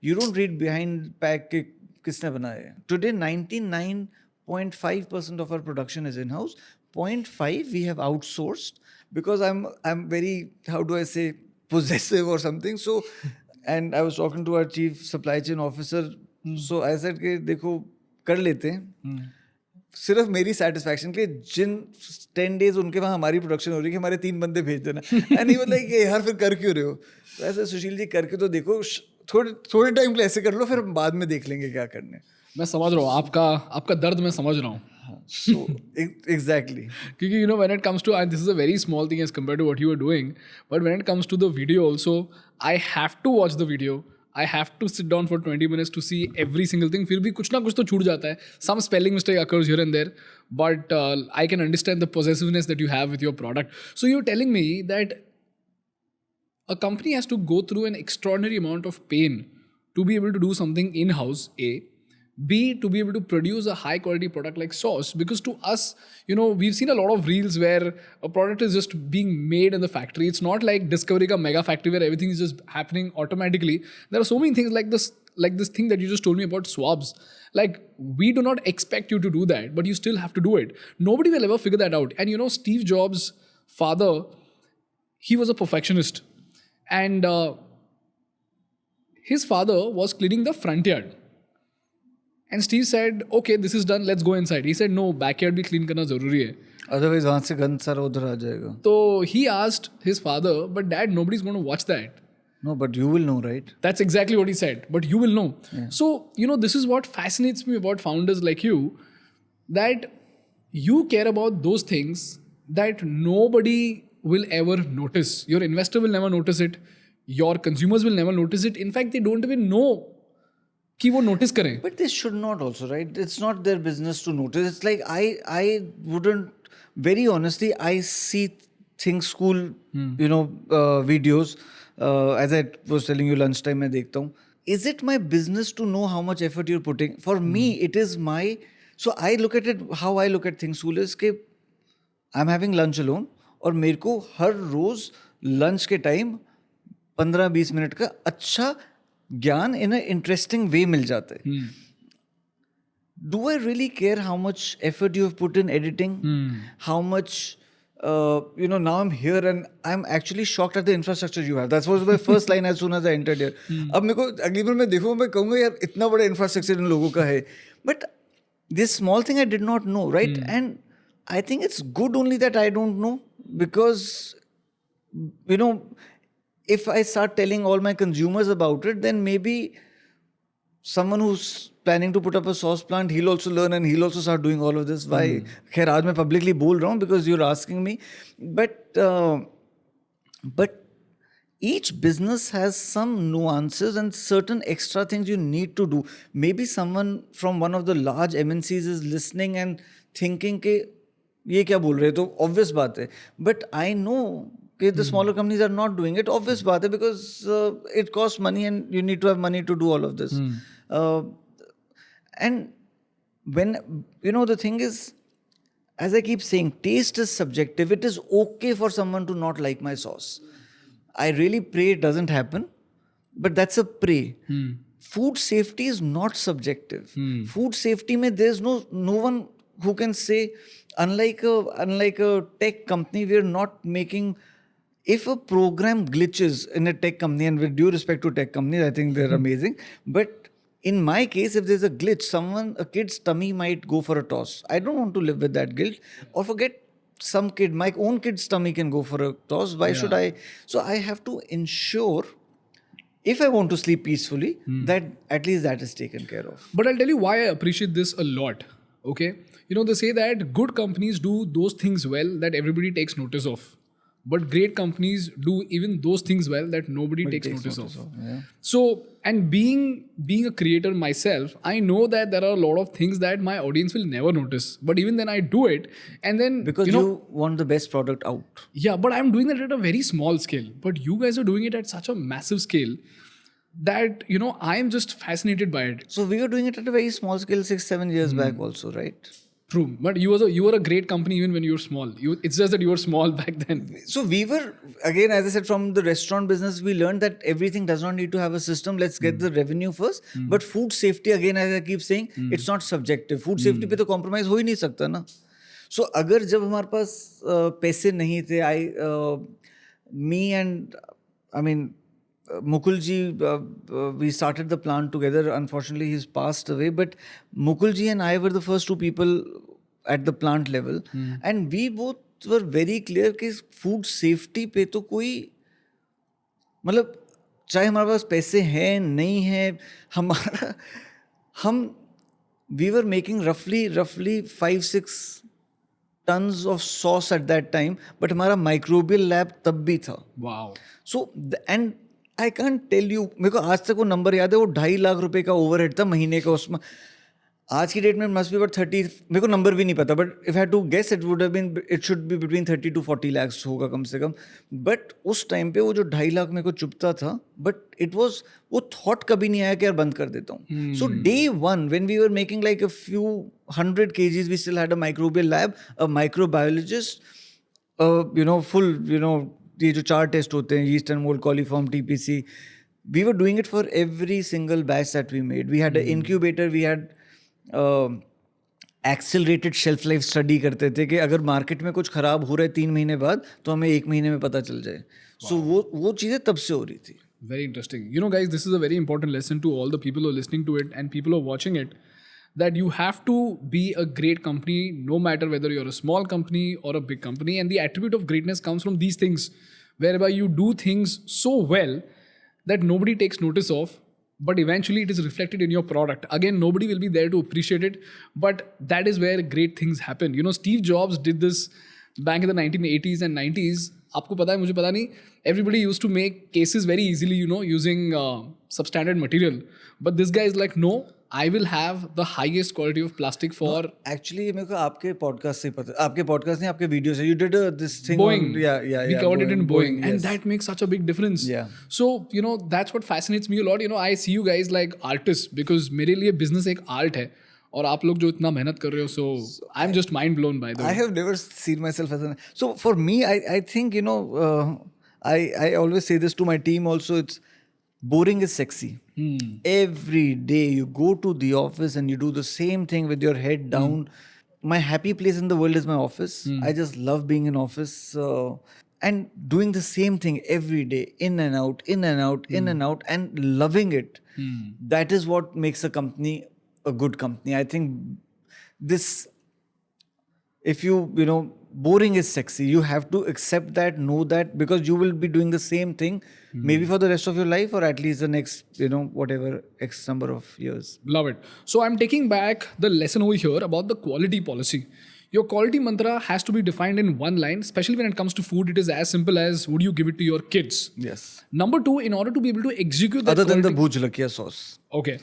you don't read behind pack के किसने बनाया है. Today, 99.5% of our production is in-house. 0.5 we have outsourced because I'm very, how do I say, possessive or something. So, and I was talking to our chief supply chain officer. So I said कि देखो कर लेते हैं सिर्फ मेरी satisfaction के जिन 10 days उनके वहाँ हमारी प्रोडक्शन हो रही है कि हमारे 3 बंदे भेज देना एंड ही वाज लाइक यार फिर कर क्यों रहे हो तो ऐसे सुशील जी करके तो देखो थोड़े टाइम के लिए ऐसे कर लो फिर बाद में देख लेंगे क्या करने
मैं समझ रहा हूँ आपका दर्द मैं समझ रहा हूँ
so exactly
क्योंकि you know when it comes to and this is a very small thing as compared to what you are doing but when it comes to the video also I have to watch the video I have to sit down for 20 minutes to see every single thing फिर भी कुछ ना कुछ तो छूट जाता है some spelling mistake occurs here and there but I can understand the possessiveness that you have with your product so you're telling me that a company has to go through an extraordinary amount of pain to be able to do something in-house A B, to be able to produce a high quality product like sauce because to us, you know, we've seen a lot of reels where a product is just being made in the factory. It's not like Discovery ka mega factory where everything is just happening automatically. There are so many things like this thing that you just told me about swabs. Like we do not expect you to do that, but you still have to do it. Nobody will ever figure that out. And you know, Steve Jobs' father, he was a perfectionist. And his father was cleaning the front yard. And Steve said, okay, this is done, let's go inside. He said, no, backyard bhi clean karna zaruri hai.
otherwise वहाँ से गंद सारा उधर आ जाएगा
So he asked his father, but dad, nobody's going to watch that.
no but you will know right
That's exactly what he said, but you will know. So, you know, this is what fascinates me about founders like you, that you care about those things that nobody will ever notice. Your investor will never notice it. Your consumers will never notice it. In fact, they don't even know कि वो notice करें.
But they should not also, right? It's not their business to notice. It's like I wouldn't, very honestly, I see Think School, you know, videos. As I was telling you, lunchtime मैं देखता हूँ. Is it my business to know how much effort you're putting? For me, it is my. So I look at it, how I look at Think School is कि I'm having lunch alone और मेरे को हर रोज lunch के time 15-20 minute का अच्छा ज्ञान in an interesting way मिल जाता है. Do I really care how much effort you have put in editing? How much, you know, now I'm here and I'm actually shocked at the infrastructure you have. That was my first line as soon as I entered here. अब मेरे को अगली बार मैं देखूँ मैं कहूँगा यार इतना बड़ा infrastructure इन लोगों का है. But this small thing I did not know, right? And I think it's good only that I don't know because, you know, if I start telling all my consumers about it, then maybe someone who's planning to put up a sauce plant, he'll also learn and he'll also start doing all of this. Why? Khair, aaj main publicly bol raha hu because you're asking me. But each business has some nuances and certain extra things you need to do. Maybe someone from one of the large MNCs is listening and thinking कि ये क्या बोल रहे, तो obvious बात है. But I know the smaller companies are not doing it. Obvious baat hai because it costs money and you need to have money to do all of this. And when, you know, the thing is, as I keep saying, taste is subjective. It is okay for someone to not like my sauce. I really pray it doesn't happen, but that's a pray. Food safety is not subjective. Food safety mein there's no one who can say, unlike a tech company, we're not making. If a program glitches in a tech company, and with due respect to tech companies, I think they're amazing. But in my case, if there's a glitch, a kid's tummy might go for a toss. I don't want to live with that guilt. Or forget some kid, my own kid's tummy can go for a toss. Why should I? So I have to ensure, if I want to sleep peacefully, that at least that is taken care of.
But I'll tell you why I appreciate this a lot. Okay? You know, they say that good companies do those things well that everybody takes notice of. But great companies do even those things well that nobody takes notice of.
Yeah.
So, and being a creator myself, I know that there are a lot of things that my audience will never notice. But even then I do it. And then,
because you want the best product out.
Yeah, but I'm doing that at a very small scale. But you guys are doing it at such a massive scale that, you know, I'm just fascinated by it.
So we were doing it at a very small scale 6-7 years back also, right?
True, but you were a great company even when you were small. It's just that you were small back then.
So we were, again, as I said, from the restaurant business, we learned that everything does not need to have a system. Let's get the revenue first. But food safety, again, as I keep saying, it's not subjective. Food safety पे तो compromise हो ही नहीं सकता ना. So अगर जब हमारे पास पैसे नहीं थे, me and I mean, Mukulji, we started the plant together. Unfortunately, he's passed away. But Mukulji and I were the first two people at the plant level. And we both were very clear कि food safety पे तो कोई मतलब चाहे हमारे पास पैसे हैं नहीं हैं हमारा हम we were making roughly 5-6 tons of sauce at that time, but हमारा microbial lab तब भी था.
Wow.
So and I can't tell you, मेरे को आज तक वो नंबर याद है, वो 2.5 लाख रुपए का ओवरहेड था महीने का उसमें. आज की डेट में मस्ट बी अबाउट 30, मेरे को नंबर भी नहीं पता, but if I had to guess it would have been, it should be between 30 to 40 lakhs होगा कम से कम. बट उस टाइम पे वो जो 2.5 लाख मेरे को चुभता था, बट इट वाज, वो थॉट कभी नहीं आया कि यार बंद कर देता हूँ. So day one when we were making like a few 100 kgs, we still had a microbial lab, a microbiologist, full, ये जो 4 टेस्ट होते हैं, yeast and mold, coliform, TPC, we were doing it for every single batch that we made. We had an incubator, we had accelerated shelf life study करते थे कि अगर market में कुछ ख़राब हो रहा है 3 महीने बाद तो हमें 1 महीने में पता चल जाए. सो वो चीज़ें तब से हो रही थी.
Very interesting. You know, guys, this is a very important lesson to all the people who are listening to it and people who are watching it, that you have to be a great company no matter whether you're a small company or a big company. And the attribute of greatness comes from these things, whereby you do things so well that nobody takes notice of, but eventually it is reflected in your product. Again, nobody will be there to appreciate it, but that is where great things happen. You know, Steve Jobs did this back in the 1980s and 90s. आपको पता है, मुझे पता नहीं. Everybody used to make cases very easily, using substandard material. But this guy is like, no, I will have the highest quality of plastic for...
Actually, मेरे को आपके podcast से पता, आपके podcast नहीं, आपके video से, you did this thing
Boeing.
Yeah.
We covered it in Boeing. And
yes.
that makes such a big difference.
Yeah.
So, that's what fascinates me a lot. I see you guys like artists because मेरे लिए business एक art है. और आप लोग जो इतना मेहनत कर रहे हो, so I'm just mind blown by the way.
I have never seen myself as an... So for me, I think, I always say this to my team also, it's boring is sexy. Every day you go to the office and you do the same thing with your head down. My happy place in the world is my office. I just love being in office and doing the same thing every day, in and out, in and out, in and out, and loving it. That is what makes a company a good company. I think this, if boring is sexy, you have to accept that, know that, because you will be doing the same thing maybe for the rest of your life, or at least the next, whatever X number of years.
Love it. So I'm taking back the lesson over here about the quality policy. Your quality mantra has to be defined in one line, especially when it comes to food. It is as simple as, would you give it to your kids?
Yes.
Number 2, in order to be able to execute that
other than the
quality...
Bhooj Lakia sauce.
Okay.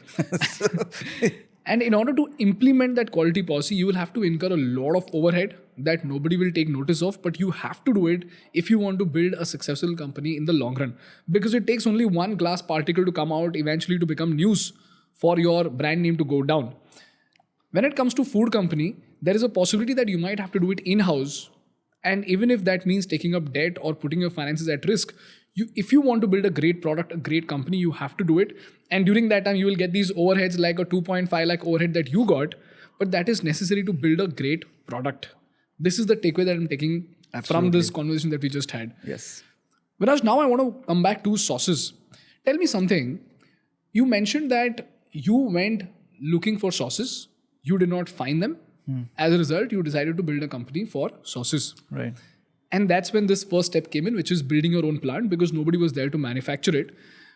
And in order to implement that quality policy, you will have to incur a lot of overhead that nobody will take notice of, but you have to do it if you want to build a successful company in the long run. Because it takes only one glass particle to come out eventually to become news for your brand name to go down. When it comes to food company, there is a possibility that you might have to do it in-house. And even if that means taking up debt or putting your finances at risk, if you want to build a great product, a great company, you have to do it. And during that time, you will get these overheads like a 2.5 lakh overhead that you got, but that is necessary to build a great product. This is the takeaway that I'm taking from this conversation that we just had.
Yes.
Viraj, now I want to come back to sauces. Tell me something. You mentioned that you went looking for sauces. You did not find them. As a result, you decided to build a company for sauces.
Right.
And that's when this first step came in, which is building your own plant, because nobody was there to manufacture it.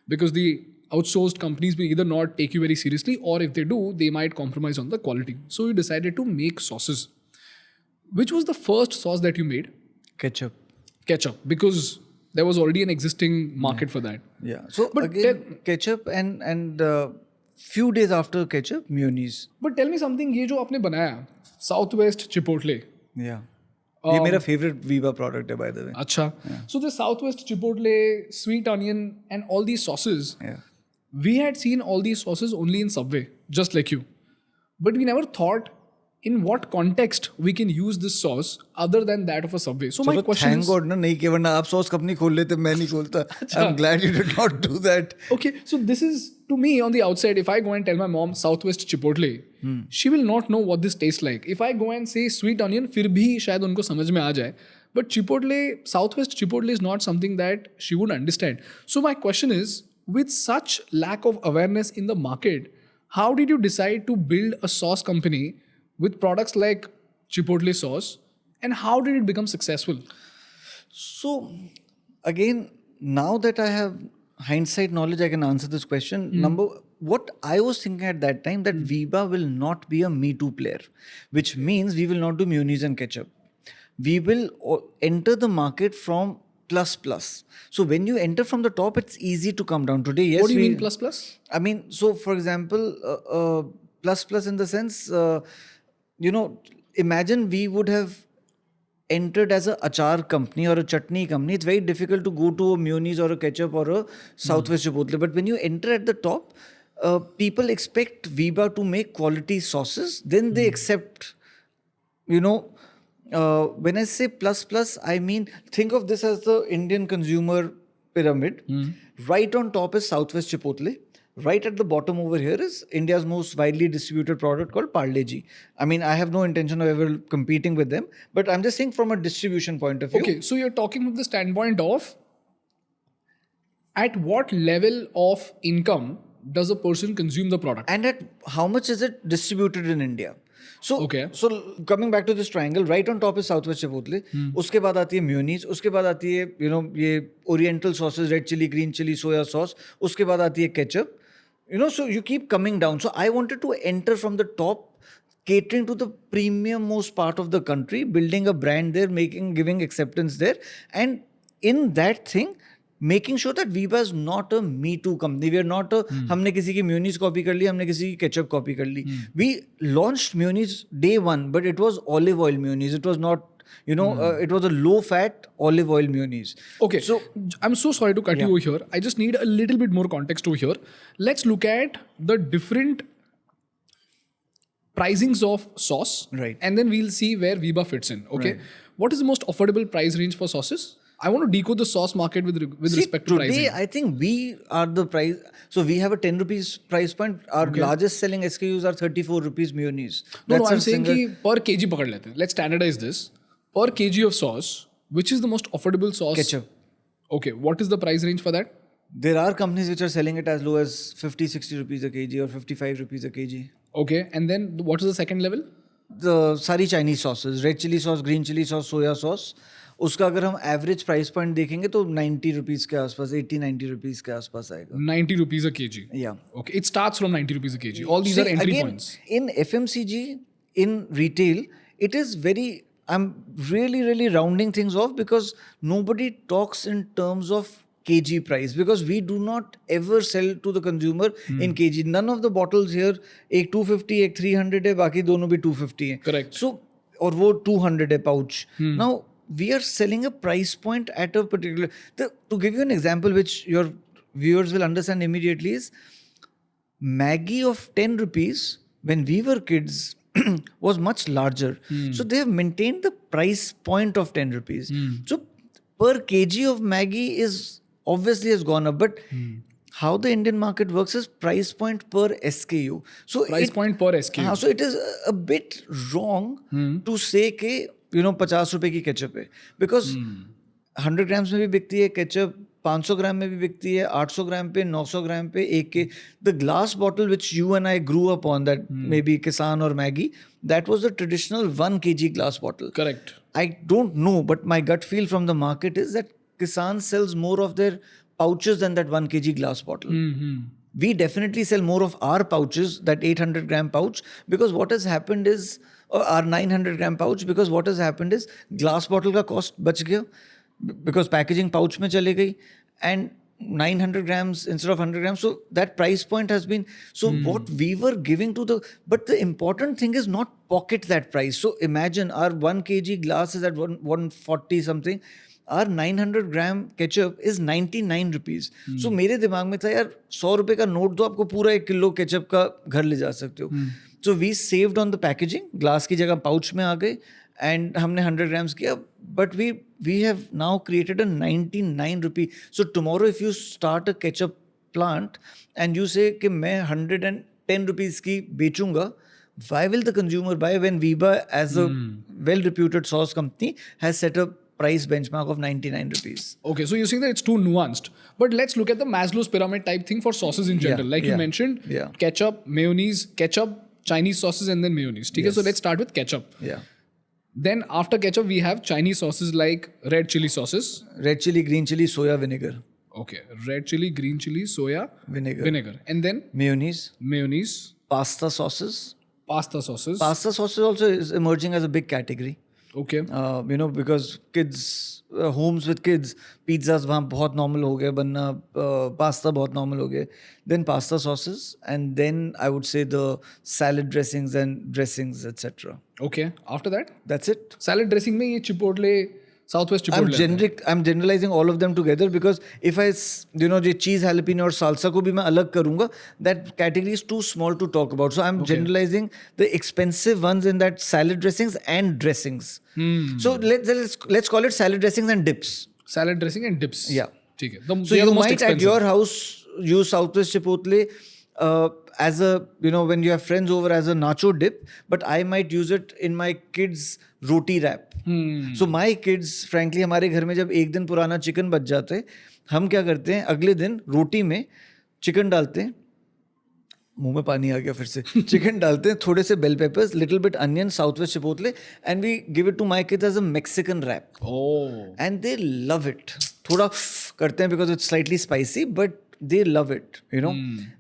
Because the outsourced companies will either not take you very seriously, or if they do, they might compromise on the quality. So you decided to make sauces. Which was the first sauce that you made?
Ketchup.
Ketchup, because there was already an existing market for that.
Yeah. So
But
again, ketchup and few days after ketchup, mayonnaise.
But tell me something, ये जो आपने बनाया, Southwest Chipotle.
Yeah. ये मेरा favorite Viva product है, by the way.
Acha. So the Southwest Chipotle, sweet onion, and all these sauces.
Yeah.
We had seen all these sauces only in Subway, just like you. But we never thought in what context we can use this sauce other than that of a Subway. So my question
thank
is...
God ना नहीं किया, वरना आप sauce company खोल लेते, मैं नहीं खोलता. I'm glad you did not do that.
Okay, so this is, to me, on the outside, if I go and tell my mom Southwest Chipotle, she will not know what this tastes like. If I go and say sweet onion, फिर भी शायद उनको समझ में आ जाए. But Chipotle, Southwest Chipotle is not something that she would understand. So my question is, with such lack of awareness in the market, how did you decide to build a sauce company with products like Chipotle sauce, and how did it become successful?
So, again, now that I have hindsight knowledge, I can answer this question. What I was thinking at that time that Viva will not be a Me Too player, which means we will not do mayonnaise and ketchup. We will enter the market from plus. So when you enter from the top, it's easy to come down. Today, yes.
What do you mean plus plus?
I mean, so for example, plus in the sense, imagine we would have entered as a achar company or a chutney company. It's very difficult to go to a mayonnaise or a ketchup or a Southwest Chipotle. But when you enter at the top, people expect Viva to make quality sauces. Then they accept, when I say plus, I mean, think of this as the Indian consumer pyramid. Right on top is Southwest Chipotle. Right at the bottom over here is India's most widely distributed product called Parle G. I mean, I have no intention of ever competing with them, but I'm just saying from a distribution point of view.
Okay, so you're talking from the standpoint of at what level of income does a person consume the product?
And at how much is it distributed in India? So, so coming back to this triangle, right on top is Southwest Chipotle. उसके बाद आती है mayonnaise, उसके बाद आती है ये oriental sauces, red chili, green chili, soya sauce. उसके बाद आती है ketchup. So you keep coming down. So I wanted to enter from the top, catering to the premium most part of the country, building a brand there, giving acceptance there, and in that thing, making sure that Viva is not a Me Too company. We are not a हमने किसी की mayonnaise copy कर ली, हमने किसी की ketchup copy कर ली. We launched mayonnaise day one, but it was olive oil mayonnaise. It was not, it was a low-fat olive oil mayonnaise.
Okay, so I'm so sorry to cut you over here. I just need a little bit more context over here. Let's look at the different pricings of sauce,
right?
And then we'll see where Viva fits in. Okay, what is the most affordable price range for sauces? I want to decode the sauce market with respect to pricing.
Today, I think we are the price. So we have a 10 rupees price point. Our largest selling SKUs are 34 rupees mayonnaise.
No, I'm saying कि per kg पकड़ लेते हैं. Let's standardize this. Per kg of sauce, which is the most affordable sauce?
Ketchup.
Okay, what is the price range for that?
There are companies which are selling it as low as 50, 60 rupees a kg or 55 rupees a kg.
Okay, and then what is the second level?
The सारी Chinese sauces, red chili sauce, green chili sauce, soya sauce. उसका अगर हम average price point देखेंगे तो 90 rupees के आसपास 80-90 rupees के आसपास आएगा
90 rupees a kg.
Yeah.
Okay, it starts from 90 rupees a kg. All these are entry points.
In FMCG, in retail, it is very, I'm really rounding things off because nobody talks in terms of kg price because we do not ever sell to the consumer in kg. None of the bottles here, एक 250, एक 300 है, बाकी दोनों भी 250 है.
Correct.
So, और वो 200 है pouch. Now, we are selling a price point at a particular... to give you an example which your viewers will understand immediately is Maggi of 10 rupees when we were kids was much larger. So they have maintained the price point of 10 rupees. So per kg of Maggi is obviously has gone up. But how the Indian market works is price point per SKU. So
price point per SKU.
So it is a bit wrong to say कि 50 रुपए की ketchup है because 100 grams में भी बिकती है ketchup 500 ग्राम में भी बिकती है 800 ग्राम पे 900 ग्राम पे एक के the glass bottle which you and I grew up on that maybe Kissan और Maggi that was the traditional 1 kg glass bottle
correct
I don't know but my gut feel from the market is that Kissan sells more of their pouches than that 1 kg glass bottle. We definitely sell more of our pouches, that 800 gram pouch, because what has happened is, or our 900 gram pouch, because what has happened is glass bottle का cost बच गया because packaging pouch में चले गई and 900 grams instead of 100 grams. So that price point has been, so what we were giving to the, but the important thing is not pocket that price. So imagine our 1 kg glass is at 140 something. Our 900 gram ketchup is 99 rupees. So मेरे दिमाग में था यार 100 रुपए का note दो आपको पूरा 1 किलो केचप का घर ले जा सकते हो. So we saved on the packaging. Glass की जगह पाउच में आ गए and हमने 100 grams किया. But we have now created a 99 rupee. So tomorrow if you start a ketchup plant and you say कि मैं 110 rupees की बेचूंगा, why will the consumer buy when Viva as a well-reputed sauce company has set up price benchmark of 99 rupees.
Okay, so you're saying that it's too nuanced. But let's look at the Maslow's pyramid type thing for sauces in general. Like you mentioned, ketchup, mayonnaise, ketchup, Chinese sauces, and then mayonnaise. Okay, so let's start with ketchup.
Yeah.
Then after ketchup, we have Chinese sauces like red chili sauces.
Red chili, green chili, soya vinegar.
Okay, red chili, green chili, soya,
Vinegar.
And then
Mayonnaise. Pasta sauces.
Pasta sauces.
Pasta sauces also is emerging as a big category.
Okay.
Because kids, homes with kids, pizzas वहाँ बहुत normal हो गए बनना, pasta बहुत normal हो गए. Then pasta sauces, and then I would say the salad dressings and dressings, etc.
Okay. After that?
That's it.
Salad dressing में ये chipotle, Southwest chipotle.
I'm generalizing all of them together because if I, the cheese jalapeno or salsa को भी मैं अलग करूँगा, that category is too small to talk about. So I'm generalizing the expensive ones in that salad dressings and dressings. So let's call it salad dressings and dips.
Salad dressing and dips.
Yeah.
Okay.
So you might at your house use Southwest chipotle as a, when you have friends over, as a nacho dip, but I might use it in my kids' roti wrap. So my kids, frankly, हमारे घर में जब एक दिन पुराना chicken बच जाते हैं, हम क्या करते हैं, अगले दिन रोटी में चिकन डालते हैं, मुंह में पानी आ गया फिर से, चिकन डालते हैं, थोड़े से bell peppers, little bit onion, southwest chipotle, and we give it to my kids as a Mexican wrap. And they love it. थोड़ा करते हैं because it's slightly spicy, but they love it,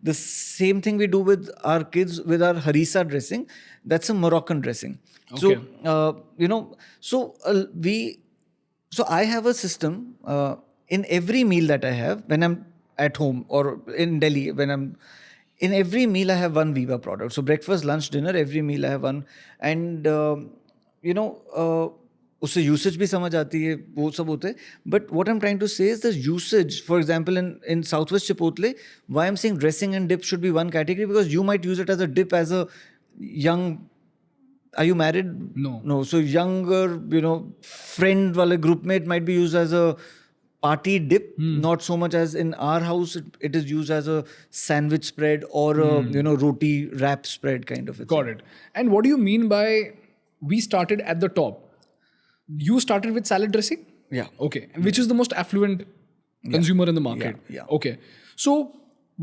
The same thing we do with our kids with our harissa dressing. That's a Moroccan dressing. Okay. So, so I have a system in every meal that I have when I'm at home or in Delhi, in every meal I have one Viva product. So breakfast, lunch, dinner, every meal I have one. And, उससे usage भी समझ आती है, वो सब होते हैं. But what I am trying to say is the usage. For example in southwest Chipotle, why I am saying dressing and dip should be one category, because you might use it as a dip as a young. Are you married? No. So younger, friend wale group में it might be used as a party dip, not so much as in our house. It is used as a sandwich spread or a roti wrap spread kind of a thing.
Got it. And what do you mean by we started at the top? You started with salad dressing?
Yeah.
Okay. Which is the most affluent consumer in the market?
Yeah.
Okay. So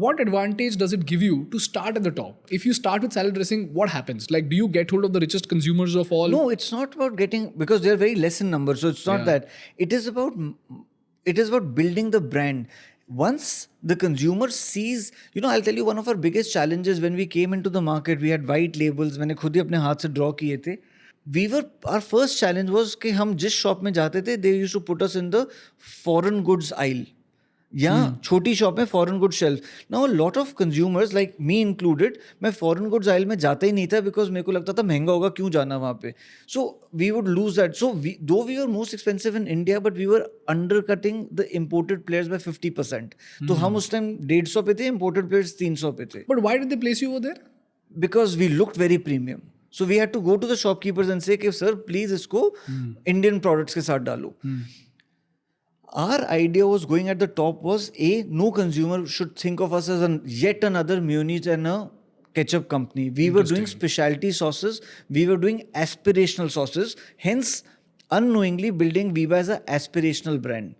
what advantage does it give you to start at the top? If you start with salad dressing, what happens? Like, do you get hold of the richest consumers of all?
No, it's not about getting, because they're very less in number. So it's not that. It is about building the brand. Once the consumer sees, I'll tell you one of our biggest challenges when we came into the market, we had white labels. मैंने खुद ही अपने हाथ से draw किए थे. Our first challenge was कि हम जिस shop में जाते थे, they used to put us in the foreign goods aisle. यहाँ छोटी शॉप में foreign good shelf. Now a lot of consumers like me included, मैं फॉरेन गुड्स आइल में जाता ही नहीं था बिकॉज मेरे को लगता था महंगा होगा, क्यों जाना वहाँ पे. So we would lose that. So though we were most expensive in India, but we were undercutting the imported players by 50%. तो हम उस टाइम 150 पे थे, इम्पोर्टेड प्लेयर्स 300 पे थे.
But why did they place you over there?
Because we looked very premium. So we had to go to the shopkeepers and say, कि sir, please इसको Indian products के साथ डालो. Our idea was going at the top was, no consumer should think of us as yet another mayonnaise and a ketchup company. We were doing specialty sauces. We were doing aspirational sauces. Hence, unknowingly building Viva as an aspirational brand.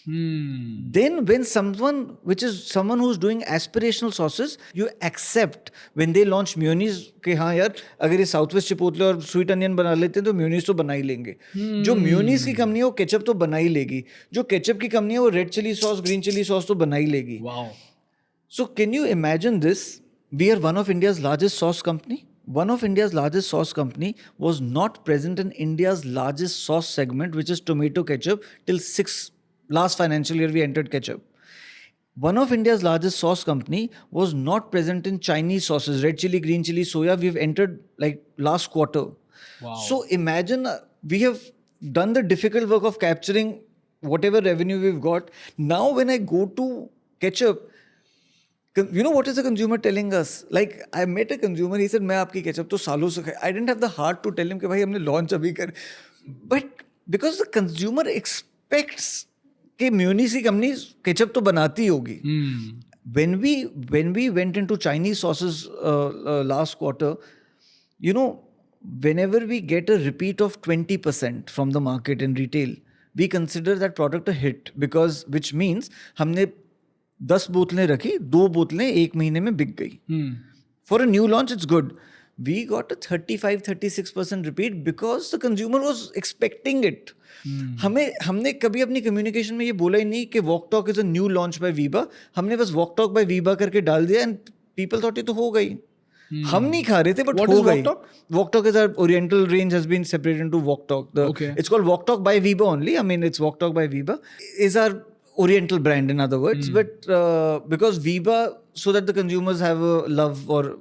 Then when someone who's doing aspirational sauces, you accept when they launch mayonnaise कि हाँ यार, अगर ये southwest chipotle और sweet onion बना लेते हैं तो मेयोनीज तो बना ही लेंगे. जो मेयोनीज की कंपनी है वो केचप तो बना ही लेगी. जो केचप की कंपनी है वो red chili sauce, green chili sauce तो बना ही लेगी.
Wow.
So can you imagine this? We are one of India's largest sauce company. One of India's largest sauce company was not present in India's largest sauce segment, which is tomato ketchup, till last financial year we entered ketchup. One of India's largest sauce company was not present in Chinese sauces, red chili, green chili, soya. We've entered like last quarter.
Wow.
So imagine we have done the difficult work of capturing whatever revenue we've got. Now when I go to ketchup, what is the consumer telling us? Like, I met a consumer, he said, मैं आपकी ketchup तो सालों से खाई. I didn't have the heart to tell him कि भाई हमने launch अभी कर. But because the consumer expects कि मेयोनीज की कंपनी केचप तो बनाती होगी. When we went into Chinese sauces last quarter, whenever we get a repeat of 20% from the market in retail, we consider that product a hit, because which means हमने 10 बोतलें रखी, 2 बोतलें 1 महीने में बिक गई. For a new launch, it's good. We got a 35-36% repeat because the consumer was expecting it. हमने कभी अपनी कम्युनिकेशन में ये बोला ही नहीं कि Walk Talk is a new launch by Viva. हमने बस Walk Talk by Viva करके डाल दिया and people thought ये तो हो गई. हम नहीं खा रहे थे, but हो गई. Walk Talk is our Oriental range has been separated into Walk Talk. It's called Walk Talk by Viva only. I mean, it's Walk Talk by Viva. Is our Oriental brand, in other words. But because Viva, so that the consumers have a love or,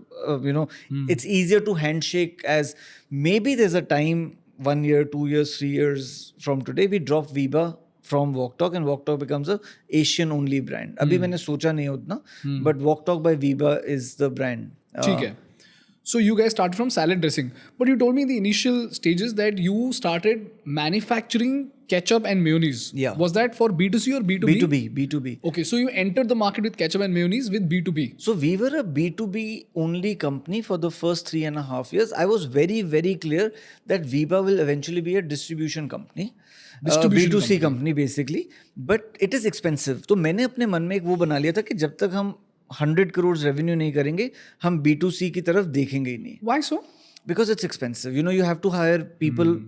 it's easier to handshake, as maybe there's a time 1 year, 2 years, 3 years from today, we drop Viva from Walk Talk and Walk Talk becomes a Asian only brand. अभी मैंने सोचा नहीं उतना, but Walk Talk by Viva is the brand.
ठीक है. So you guys started from salad dressing, but you told me in the initial stages that you started manufacturing ketchup and mayonnaise.
Yeah.
Was that for B2C or B2B?
B2B.
Okay, so you entered the market with ketchup and mayonnaise with B2B.
So we were a B2B only company for the first 3.5 years. I was very, very clear that Viva will eventually be a distribution company. B2C company basically. But it is expensive. तो मैंने अपने मन में एक वो बना लिया था कि जब तक हम 100 crores revenue नहीं करेंगे, हम B2C की तरफ देखेंगे ही नहीं.
Why so?
Because it's expensive. You have to hire people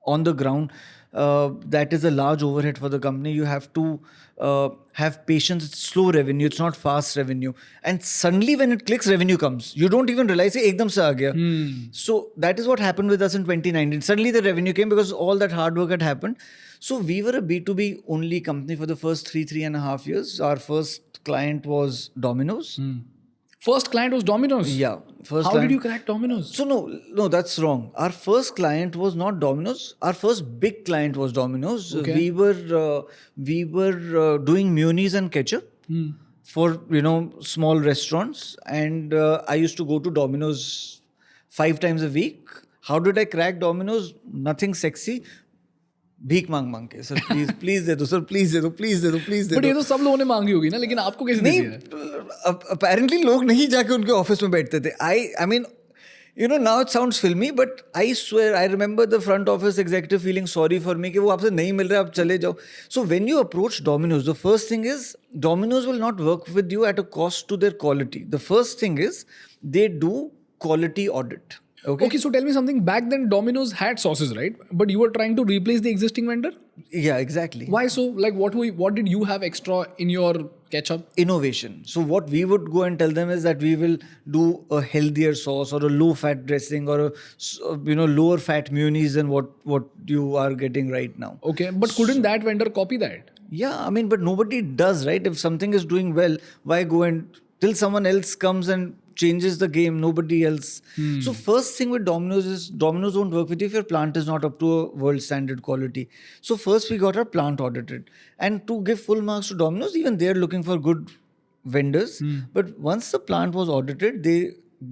on the ground. That is a large overhead for the company. You have to have patience. It's slow revenue. It's not fast revenue. And suddenly when it clicks, revenue comes. You don't even realize it ekdam se aa gaya. So that is what happened with us in 2019. Suddenly the revenue came because all that hard work had happened. So we were a B2B only company for the first 3.5 years. Our first client was Domino's.
First client was Domino's?
Yeah.
How did you crack Domino's?
So no, that's wrong. Our first client was not Domino's. Our first big client was Domino's.
Okay.
We were doing mayonnaise and ketchup for small restaurants, and I used to go to Domino's 5 times a week. How did I crack Domino's? Nothing sexy. भीख मांग के sir please दे दो sir please दे दो
but ये तो सब लोगों ने मांगी होगी ना, लेकिन आपको कैसे दे दिया?
अपेरेंटली लोग नहीं जाके उनके ऑफिस में बैठते थे. I mean now it sounds filmy, but I swear I remember the front office executive feeling sorry for me कि वो आपसे नहीं मिल रहा है, आप चले जाओ. So when you approach Domino's, the first thing is Domino's will not work with you at a cost to their quality. The first thing is they do quality audit. Okay,
so tell me something. Back then, Domino's had sauces, right? But you were trying to replace the existing vendor?
Yeah, exactly.
Why so? Like, what did you have extra in your ketchup?
Innovation. So what we would go and tell them is that we will do a healthier sauce or a low-fat dressing or a lower-fat mayonnaise than what you are getting right now.
Okay, but couldn't that vendor copy that?
Yeah, I mean, but nobody does, right? If something is doing well, why go and till someone else comes and changes the game, nobody else. So first thing with Domino's is Domino's won't work with you if your plant is not up to a world standard quality. So first we got our plant audited, and to give full marks to Domino's, even they're looking for good vendors. But once the plant was audited, they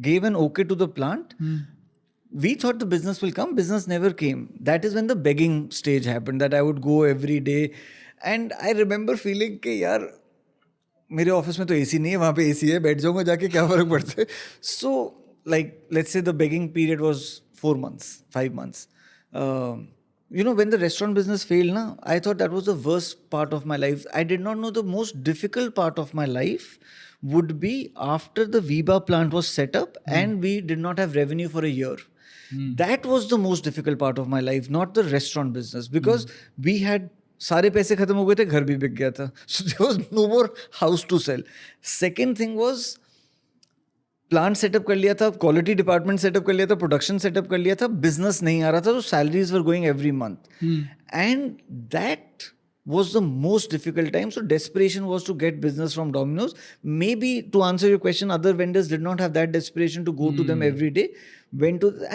gave an okay to the plant. We thought the business will come. Business never came. That is when the begging stage happened, that I would go every day. And I remember feeling कि यार मेरे office में तो AC नहीं है, वहाँ पे AC है, बैठ जाऊँगा जाके, क्या फ़र्क पड़ता है. So like let's say the begging period was 4 months, 5 months. When the restaurant business failed, I thought that was the worst part of my life. I did not know the most difficult part of my life would be after the Viva plant was set up and we did not have revenue for a year. That was the most difficult part of my life, not the restaurant business, because we had सारे पैसे खत्म हो गए थे, घर भी बिक गया था. So there was no more house to sell. Second thing was plant setup कर लिया था, क्वालिटी डिपार्टमेंट सेटअप कर लिया था, प्रोडक्शन सेटअप कर लिया था, बिजनेस नहीं आ रहा था, तो salaries were going every month. And that was the most difficult time. So desperation was to get business from Domino's. Maybe to answer your question, other vendors did not have that desperation to go to them every day.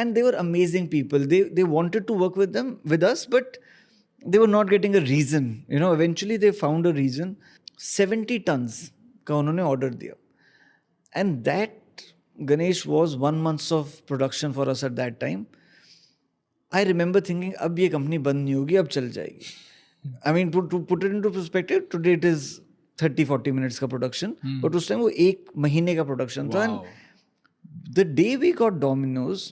And they were amazing people. They wanted to work with us, but they were not getting a reason. Eventually they found a reason. 70 tons का उन्होंने order दिया. And that, Ganesh, was 1 month of production for us at that time. I remember thinking, अब ये company बंद नहीं होगी, अब चल जाएगी. I mean, to put it into perspective, today it is 30-40 minutes का production. But उस time वो 1 महीने का production था. And the day we got Domino's,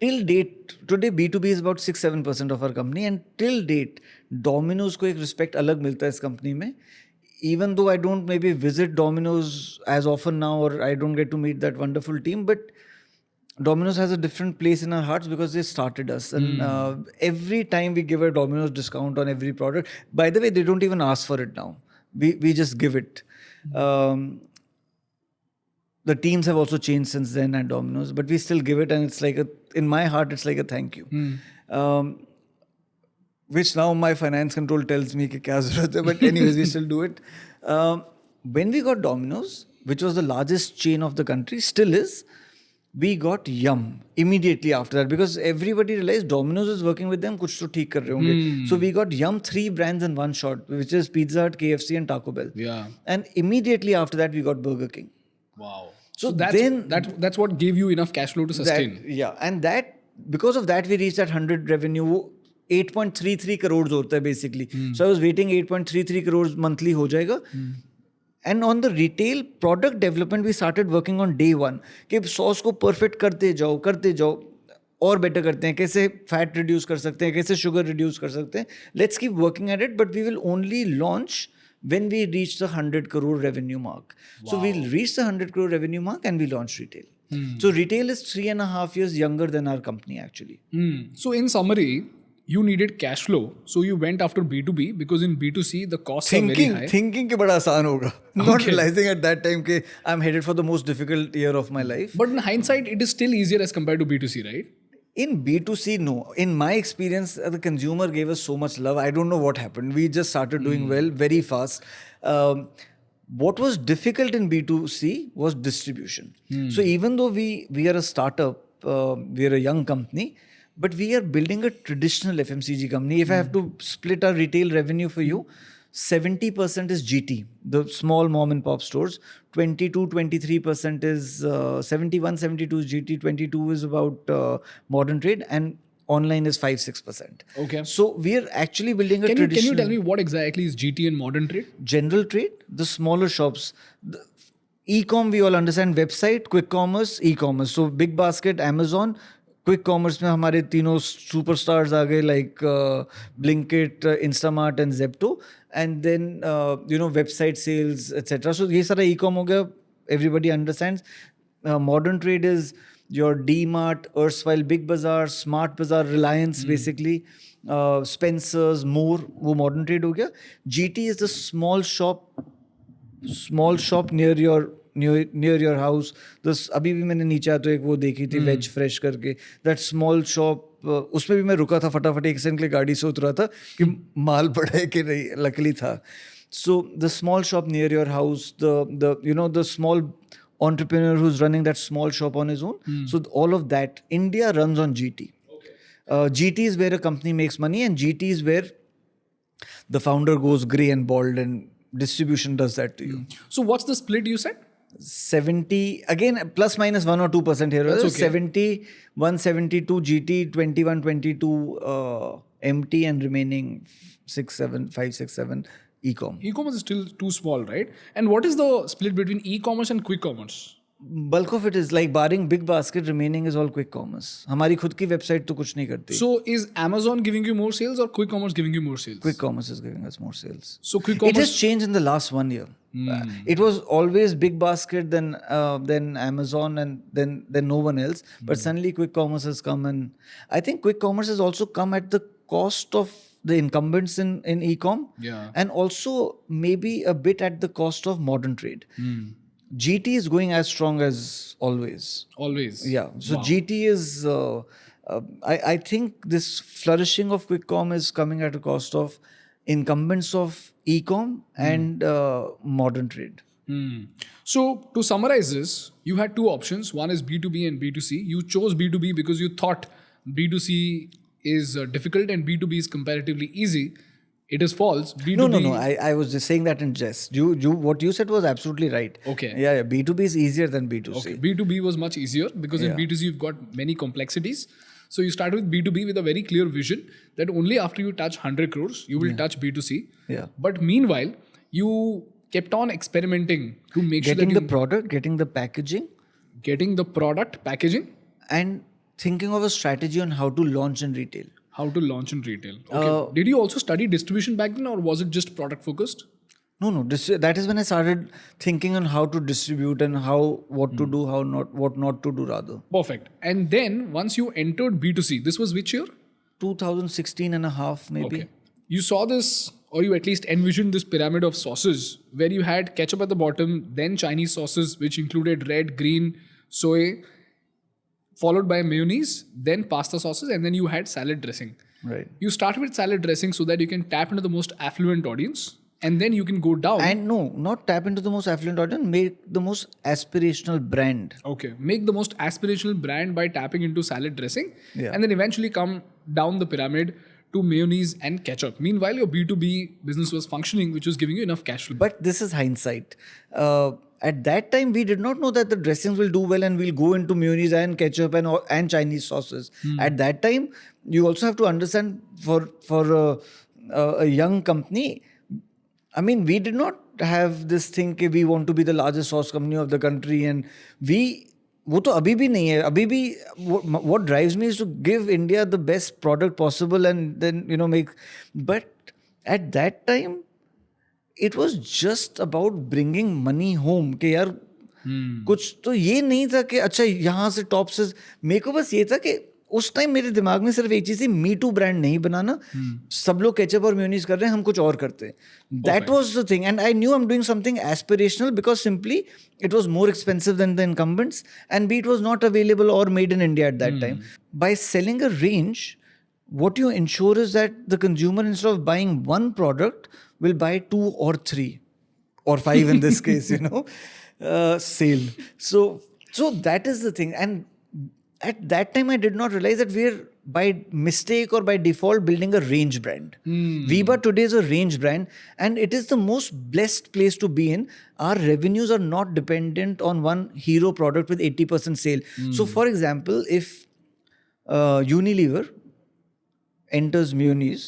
till date, today B2B is about 6-7% of our company, and till date, Domino's को एक respect अलग मिलता है इस company में. Even though I don't maybe visit Domino's as often now, or I don't get to meet that wonderful team, but Domino's has a different place in our hearts because they started us. And every time we give a Domino's discount on every product, by the way, they don't even ask for it now. We just give it. The teams have also changed since then at Domino's, but we still give it, and it's like in my heart, it's like a thank you. Which now my finance control tells me कि क्या ज़रूरत है, but anyways, we still do it. When we got Domino's, which was the largest chain of the country, still is, we got Yum immediately after that because everybody realized Domino's is working with them, कुछ तो ठीक कर रहे होंगे. So we got Yum, 3 brands in one shot, which is Pizza Hut, KFC and Taco Bell.
Yeah.
And immediately after that, we got Burger King.
Wow.
So
that's what gave you enough cash flow to sustain.
And that because of that we reached that 100 revenue. 8.33 crores होता है basically. So I was waiting 8.33 crores monthly हो जाएगा. And on the retail product development, we started working on day one. कि sauce को perfect करते जाओ और better करते हैं, कैसे fat reduce कर सकते हैं, कैसे sugar reduce कर सकते हैं. Let's keep working at it, but we will only launch when we reach the 100 crore revenue mark. Wow. So we'll reach the 100 crore revenue mark and we launch retail. So retail is 3.5 years younger than our company actually.
So in summary, you needed cash flow, so you went after B2B because in B2C the costs are very high.
Thinking कि बड़ा आसान होगा. Not realizing at that time कि I'm headed for the most difficult year of my life.
But in hindsight, it is still easier as compared to B2C, right?
In B2C, no. In my experience, the consumer gave us so much love. I don't know what happened. We just started doing well very fast. What was difficult in B2C was distribution. So even though we are a startup, we are a young company, but we are building a traditional FMCG company. If I have to split our retail revenue for you, 70% is GT, the small mom and pop stores. 23% is 72 is GT, 22 is about modern trade, and online is 5-6%.
Okay.
So we are actually building a traditional.
Can you tell me what exactly is GT and modern trade?
General trade, the smaller shops. E-com, we all understand. Website, quick commerce, e-commerce. So Big Basket, Amazon. Quick commerce में हमारे तीनों superstars आ गए like Blinkit, Instamart and Zepto, and then website sales etc. So ये सारा e-com हो गया. Everybody understands. Modern trade is your D-Mart, erstwhile Big Bazaar, Smart Bazaar, Reliance basically, Spencer's, More, वो modern trade हो गया. GT is the small shop near your house. this अभी भी मैंने नीचे तो एक वो देखी थी वेज फ्रेश करके, that small shop. उसमें भी मैं रुका था फटाफट 1 सेकंड के लिए गाड़ी से उतरा था कि माल पड़ा है कि नहीं, लकली था. So the small shop near your house, the small entrepreneur who's running that small shop on his own. So all of that, India runs on GT. GT is where a company makes money, and GT is where the founder goes grey and bald, and distribution does that to you.
So what's the split you said?
70, again plus minus 1 or 2% here.
That's okay.
70, 172 GT, 21, 22 MT, and remaining 5, 6, 7 e-com.
E-commerce is still too small, right? And what is the split between e-commerce and quick commerce?
Bulk of it is like barring Big Basket, remaining is all quick commerce. हमारी खुद की website तो कुछ नहीं करती.
So is Amazon giving you more sales or quick commerce giving you more sales?
Quick commerce is giving us more sales.
So quick commerce.
It has changed in the last 1 year. It was always Big Basket, then Amazon, and then no one else. But suddenly quick commerce has come, and I think quick commerce has also come at the cost of the incumbents in e-com.
Yeah.
And also maybe a bit at the cost of modern trade. GT is going as strong as always.
Always.
Yeah. So
Wow.
GT is, I think this flourishing of quick com is coming at a cost of incumbents of e-com and modern trade.
So to summarize this, you had two options. One is B2B and B2C. You chose B2B because you thought B2C is difficult and B2B is comparatively easy. It is false. B2B.
No. I was just saying that in jest. What you said was absolutely right.
Okay.
Yeah. B2B is easier than B2C.
Okay. B2B was much easier because in B2C you've got many complexities. So you start with B2B with a very clear vision that only after you touch 100 crores, you will touch B2C.
Yeah.
But meanwhile, you kept on experimenting to make sure that
Getting the product, getting the packaging.
getting the product, packaging.
And thinking of a strategy on how to launch in retail.
How to launch in retail. Okay. Did you also study distribution back then, or was it just product focused?
No. That is when I started thinking on how to distribute and what to do, what not to do rather.
Perfect. And then once you entered B2C, this was which year?
2016 and a half maybe.
Okay. You saw this, or you at least envisioned this pyramid of sauces where you had ketchup at the bottom, then Chinese sauces, which included red, green, soy, followed by mayonnaise, then pasta sauces, and then you had salad dressing.
Right.
You start with salad dressing so that you can tap into the most affluent audience, and then you can go down.
And no, not tap into the most affluent audience, make the most aspirational brand.
Okay. Make the most aspirational brand by tapping into salad dressing,
Yeah.
and then eventually come down the pyramid to mayonnaise and ketchup. Meanwhile, your B2B business was functioning, which was giving you enough cash flow.
But this is hindsight. At that time, we did not know that the dressings will do well and we'll go into mayonnaise and ketchup and Chinese sauces. At that time, you also have to understand for a young company, I mean, we did not have this thing that we want to be the largest sauce company of the country, and वो तो अभी भी नहीं है. अभी भी what drives me is to give India the best product possible and then make. But at that time, it was just about bringing money home. कि यार कुछ तो ये नहीं था कि अच्छा यहाँ से टॉप से. मेरे को बस ये था कि उस टाइम मेरे दिमाग में सिर्फ एक चीज थी, मी टू ब्रांड नहीं बनाना. सब लोग केचप और मेयोनीज कर रहे हैं, हम कुछ और करते हैं. That was the thing, and I knew I am doing something aspirational because simply it was more expensive than the incumbents and B it was not available और made in India at that time. By selling a range, what you ensure is that the consumer, instead of buying one product, will buy 2 or 3 or 5 in this case, sale. So that is the thing. And at that time, I did not realize that we're by mistake or by default building a range brand. Viba today is a range brand, and it is the most blessed place to be in. Our revenues are not dependent on one hero product with 80% sale. So for example, if Unilever enters mayonnaise,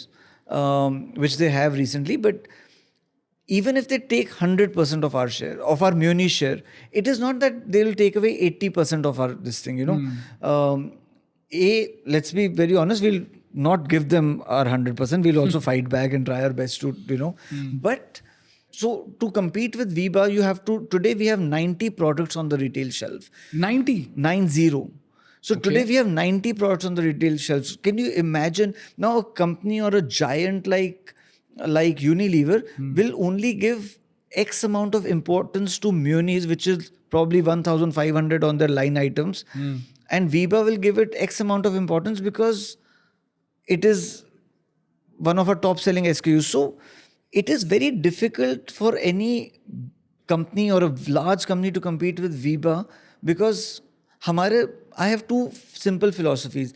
which they have recently, but even if they take 100% of our share, of our mayonnaise share, it is not that they will take away 80% of our this thing, let's be very honest, we'll not give them our 100%. We'll also fight back and try our best to, But so to compete with Viba, you have to, today we have 90 products on the retail shelf. 90. So today we have 90 products on the retail shelves. Can you imagine now a company or a giant like Unilever will only give X amount of importance to mayonnaise, which is probably 1,500 on their line items. And Viba will give it X amount of importance because it is one of our top selling SKUs. So it is very difficult for any company or a large company to compete with Viba because I have 2 simple philosophies.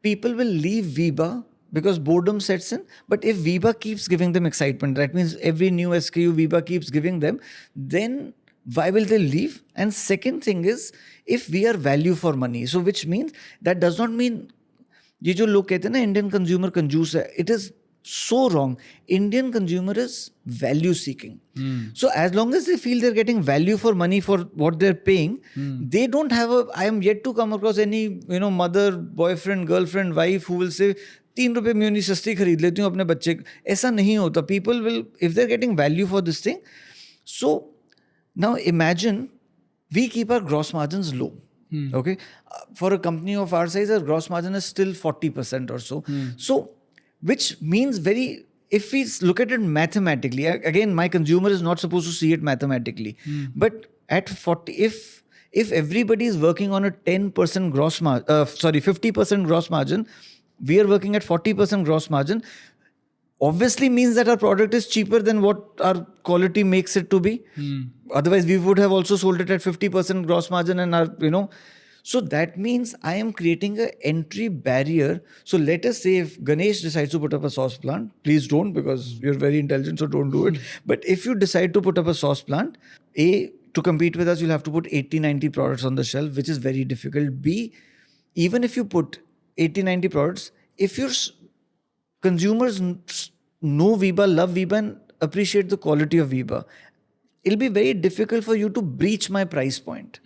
People will leave Viba because boredom sets in. But if Viba keeps giving them excitement, that means every new SKU Viba keeps giving them, then why will they leave? And second thing is, if we are value for money, so which means, that does not mean, ये जो लोग कहते हैं ना Indian consumer कंजूस है, it is so wrong. Indian consumer is value seeking. So as long as they feel they're getting value for money for what they're paying, they don't have I am yet to come across any, mother, boyfriend, girlfriend, wife who will say, 3 रुपए म्यूनी सस्ती खरीद लेती हूँ अपने बच्चे. ऐसा नहीं होता. People will, if they're getting value for this thing. So now imagine we keep our gross margins low. Okay. For a company of our size, our gross margin is still 40% or so. So which means if we look at it mathematically, again, my consumer is not supposed to see it mathematically. But at 40, if everybody is working on a 10% gross margin, 50% gross margin, we are working at 40% gross margin, obviously means that our product is cheaper than what our quality makes it to be. Otherwise, we would have also sold it at 50% gross margin and our, So that means I am creating an entry barrier. So let us say if Ganesh decides to put up a sauce plant, please don't, because you're very intelligent, so don't do it. But if you decide to put up a sauce plant, A, to compete with us, you'll have to put 80, 90 products on the shelf, which is very difficult. B, even if you put 80, 90 products, if your consumers know Viba, love Viba and appreciate the quality of Viba, it'll be very difficult for you to breach my price point.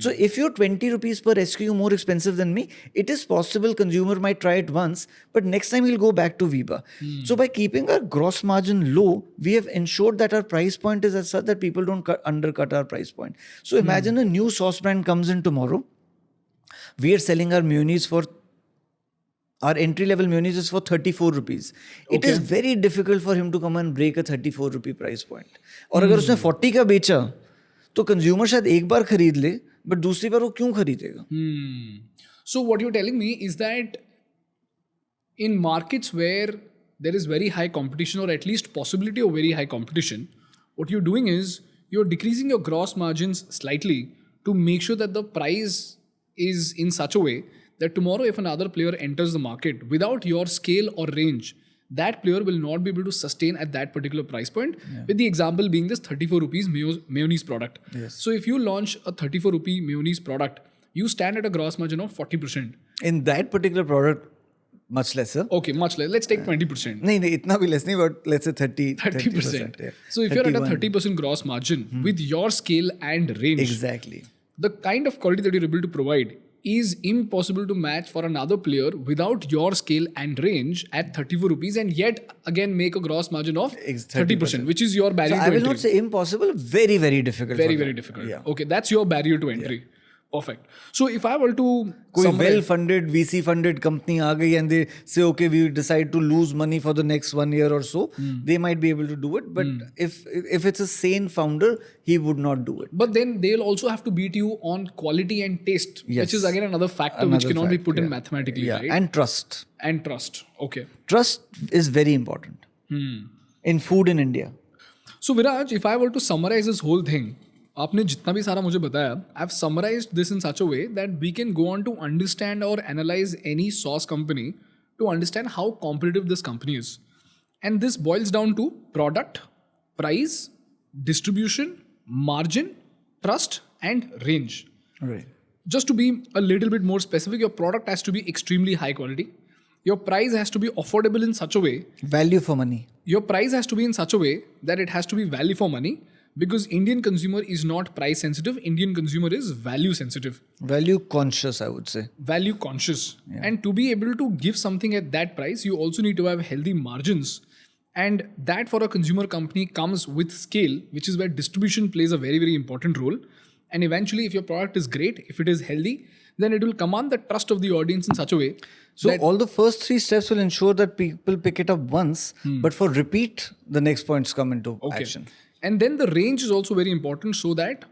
So if you're 20 rupees per SKU more expensive than me, it is possible consumer might try it once, but next time he'll go back to Viva. So by keeping our gross margin low, we have ensured that our price point is as such that people don't undercut our price point. So imagine a new sauce brand comes in tomorrow. We are selling our mayonnaise for our entry-level mayonnaise is for 34 rupees. It is very difficult for him to come and break a 34 rupee price point. और अगर उसने 40 का बेचा, तो consumer शायद एक बार खरीद ले, but दूसरी बार वो क्यों खरीदेगा?
So what you're telling me is that in markets where there is very high competition or at least possibility of very high competition, what you're doing is you're decreasing your gross margins slightly to make sure that the price is in such a way that tomorrow if another player enters the market without your scale or range, that player will not be able to sustain at that particular price point. With the example being this 34 rupees mayonnaise product. So if you launch a 34 rupee mayonnaise product, you stand at a gross margin of 40%.
In that particular product, much lesser.
Okay, much less. Let's take 20%.
No, itna bhi less nahi, but let's say
30%.
Yeah.
So if you're at a 30% gross margin with your scale and range,
Exactly.
the kind of quality that you're able to provide is impossible to match for another player without your scale and range at 34 rupees and yet again make a gross margin of 30%, which is your barrier
So
to
I will
entry.
not say impossible, very, very difficult.
Very,
for
very
that.
difficult.
Yeah.
Okay, that's your barrier to entry. Perfect. So if I were to
कोई
summarize-
well-funded, VC-funded company आ गई and they say, okay, we decide to lose money for the next 1 year or so, they might be able to do it. But if it's a sane founder, he would not do it.
But then they'll also have to beat you on quality and taste,
Yes.
which is again another factor which
Another
cannot be
fact,
put in
yeah.
mathematically,
Yeah,
right?
and trust.
And trust. Okay.
Trust is very important in food in India.
So Viraj, if I were to summarize this whole thing, आपने जितना भी सारा मुझे बताया, I've summarized this in such a way that we can go on to understand or analyze any sauce company to understand how competitive this company is. And this boils down to product, price, distribution, margin, trust, and range.
Right.
Just to be a little bit more specific, your product has to be extremely high quality. Your price has to be affordable in such a way.
Value for money.
Your price has to be in such a way that it has to be value for money, because Indian consumer is not price sensitive. Indian consumer is value sensitive,
Value conscious, I would say.
value conscious. And to be able to give something at that price, you also need to have healthy margins. And that for a consumer company comes with scale, which is where distribution plays a very, very important role. And eventually, if your product is great, if it is healthy, then it will command the trust of the audience in such a way.
So
that
all the first 3 steps will ensure that people pick it up once, but for repeat, the next points come into action.
And then the range is also very important so that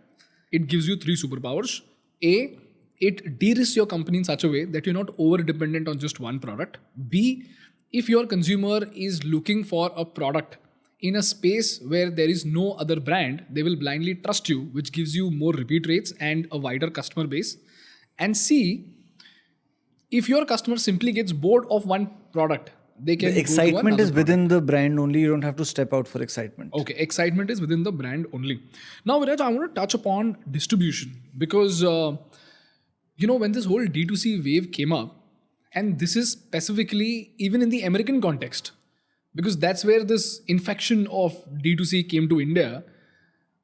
it gives you 3 superpowers. A, it de-risks your company in such a way that you're not over-dependent on just one product. B, if your consumer is looking for a product in a space where there is no other brand, they will blindly trust you, which gives you more repeat rates and a wider customer base. And C, if your customer simply gets bored of one product, they can
The
go to
excitement
another
is
product.
within the brand only. You don't have to step out for excitement.
Okay, excitement is within the brand only. Now, Viraj, I want to touch upon distribution because, when this whole D2C wave came up, and this is specifically even in the American context, because that's where this infection of D2C came to India.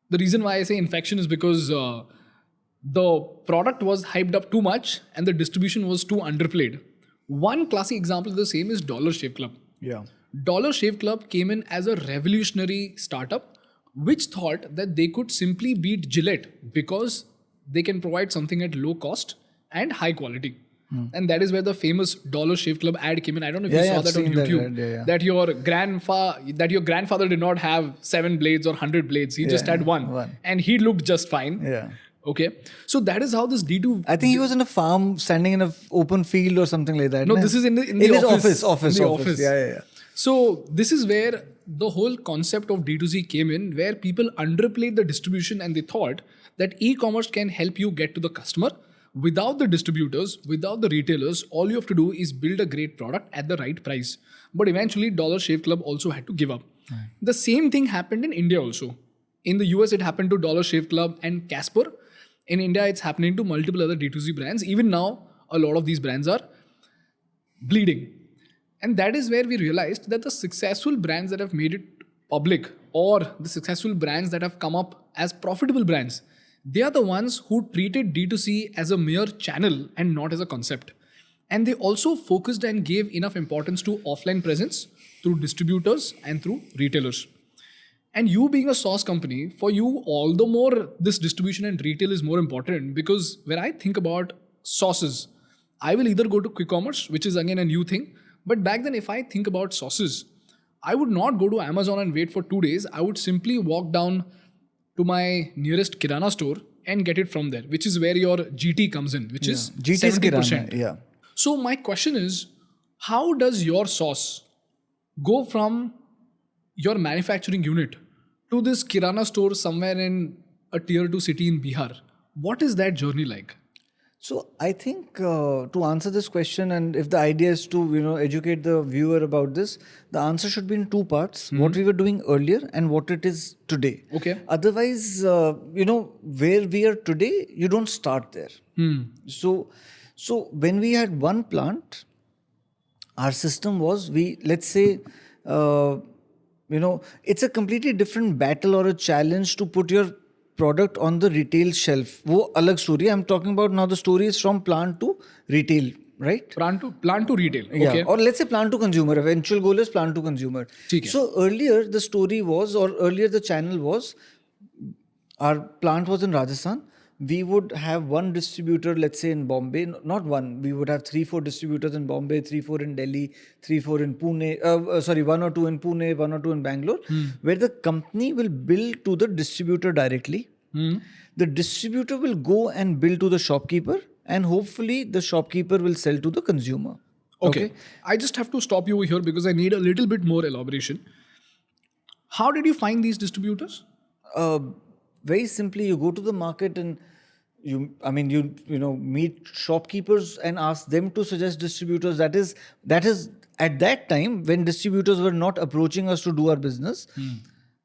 The reason why I say infection is because the product was hyped up too much and the distribution was too underplayed. One classic example of the same is Dollar Shave Club.
Yeah.
Dollar Shave Club came in as a revolutionary startup which thought that they could simply beat Gillette because they can provide something at low cost and high quality. And that is where the famous Dollar Shave Club ad came in. I don't know if you saw
I've
that on
seen that
YouTube.
ad, yeah.
That your grandfather did not have 7 blades or 100 blades. He just had one. And he looked just fine.
Yeah.
Okay. So that is how this D2...
I think he was in a farm, standing in an open field or something like that.
No, this is in
his
the
office.
In the office.
Yeah.
So this is where the whole concept of D2C came in, where people underplayed the distribution and they thought that e-commerce can help you get to the customer. Without the distributors, without the retailers, all you have to do is build a great product at the right price. But eventually, Dollar Shave Club also had to give up. The same thing happened in India also. In the US, it happened to Dollar Shave Club and Casper. In India, it's happening to multiple other D2C brands. Even now, a lot of these brands are bleeding. And that is where we realized that the successful brands that have made it public or the successful brands that have come up as profitable brands, they are the ones who treated D2C as a mere channel and not as a concept. And they also focused and gave enough importance to offline presence through distributors and through retailers. And you being a sauce company, for you, all the more this distribution and retail is more important, because when I think about sauces, I will either go to quick commerce, which is again a new thing. But back then, if I think about sauces, I would not go to Amazon and wait for 2 days. I would simply walk down to my nearest Kirana store and get it from there, which is where your GT comes in, which is
GT is
70%.
Kirana, yeah.
So my question is, how does your sauce go from your manufacturing unit to this Kirana store somewhere in a tier 2 city in Bihar? What is that journey like?
So I think to answer this question, and if the idea is to educate the viewer about this, the answer should be in two parts: what we were doing earlier and what it is today.
Okay.
Otherwise, where we are today, you don't start there. So when we had one plant, our system was let's say it's a completely different battle or a challenge to put your product on the retail shelf. वो अलग story. I'm talking about now the story is from plant to retail, right?
Plant to retail.
Yeah.
Okay.
Or let's say plant to consumer. Eventual goal is plant to consumer.
ठीक है.
So earlier the story was, or earlier the channel was, our plant was in Rajasthan. We would have one distributor, let's say in Bombay, not one, we would have 3-4 distributors in Bombay, 3-4 in Delhi, 3-4 in Pune, 1 or 2 in Pune, 1 or 2 in Bangalore, where the company will bill to the distributor directly. The distributor will go and bill to the shopkeeper, and hopefully the shopkeeper will sell to the consumer.
Okay. I just have to stop you over here because I need a little bit more elaboration. How did you find these distributors?
Very simply, you go to the market and you meet shopkeepers and ask them to suggest distributors. That is at that time when distributors were not approaching us to do our business.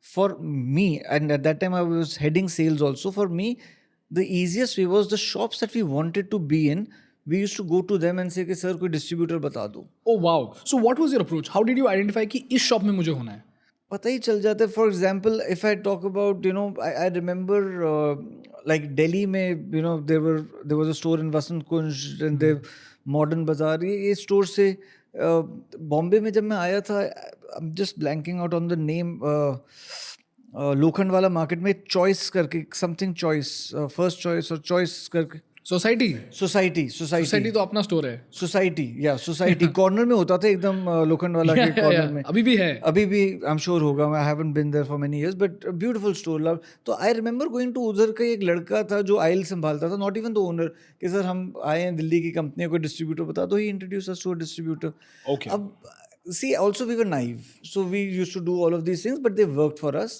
For me, and at that time I was heading sales also. For me, the easiest way was the shops that we wanted to be in. We used to go to them and say, "Sir, कोई distributor बता दो."
Oh wow. So what was your approach? How did you identify कि इस shop में मुझे होना है?
पता ही चल जाता है. For example, if I talk about, I remember like Delhi में, there was a store in Vasant Kunj and the Modern Bazaar. ये store से Bombay में जब मैं आया था, I'm just blanking out on the name. लोखंड वाला मार्केट में choice करके something choice, first choice or choice करके.
सोसाइटी तो अपना स्टोर है.
सोसाइटी कॉर्नर में होता था एकदम लोखंड वाला के कॉर्नर में.
अभी भी है.
अभी भी आई एम श्योर होगा. I haven't been there for many years but beautiful store. Love. तो आई रिमेंबर गोइंग टू, उधर का एक लड़का था जो आइल संभालता था, नॉट इवन द ओनर, कि सर हम आए हैं दिल्ली की कंपनी को डिस्ट्रीब्यूटर बता दो. He introduce us to a distributor.
Okay.
अब see, also we were naive, so we used to do all of these things, but they worked for us.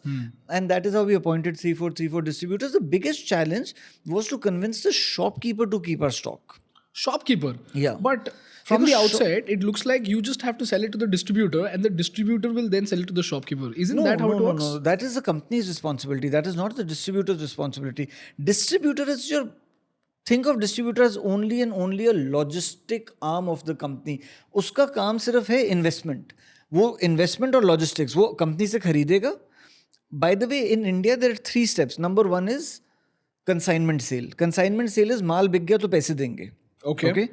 And that is how we appointed 3-4 distributors. The biggest challenge was to convince the shopkeeper to keep our stock.
Shopkeeper?
Yeah.
But from
Because
the outside, it looks like you just have to sell it to the distributor and the distributor will then sell it to the shopkeeper. Isn't that how it works?
No. That is the company's responsibility. That is not the distributor's responsibility. Distributor is your... Think of distributor as only and only a logistic arm of the company. उसका काम सिर्फ है investment. वो investment और logistics वो company से खरीदेगा. By the way, in India there are 3 steps. Number 1 is consignment sale. Consignment sale is माल बिक गया तो पैसे देंगे. Okay.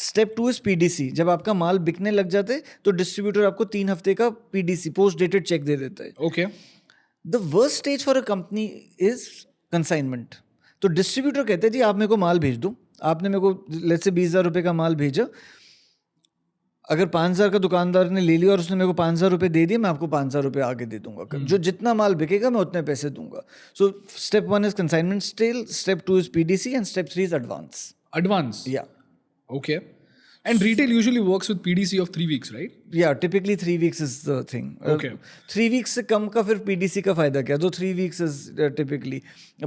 Step 2 is PDC. जब आपका माल बिकने लग जाते हैं तो distributor आपको 3 हफ्ते का PDC post dated check दे देता है.
Okay.
The worst stage for a company is consignment. तो डिस्ट्रीब्यूटर कहते हैं जी आप मेरे को माल भेज दो. आपने मेरे को लेट्स से 20,000 रुपये का माल भेजा. अगर 5,000 का दुकानदार ने ले लिया और उसने मेरे को 5,000 रुपये दे दिए, मैं आपको 5,000 रुपये आगे दे दूंगा. जो जितना माल बिकेगा मैं उतने पैसे दूंगा. So step 1 is consignment sale, step 2 is PDC and step 3 is advance.
Advance?
Yeah.
Okay. And retail usually works with PDC of 3 weeks, right?
Yeah, typically 3 weeks is the thing.
Okay.
3 weeks से कम का फिर PDC का फायदा क्या? तो 3 weeks is typically.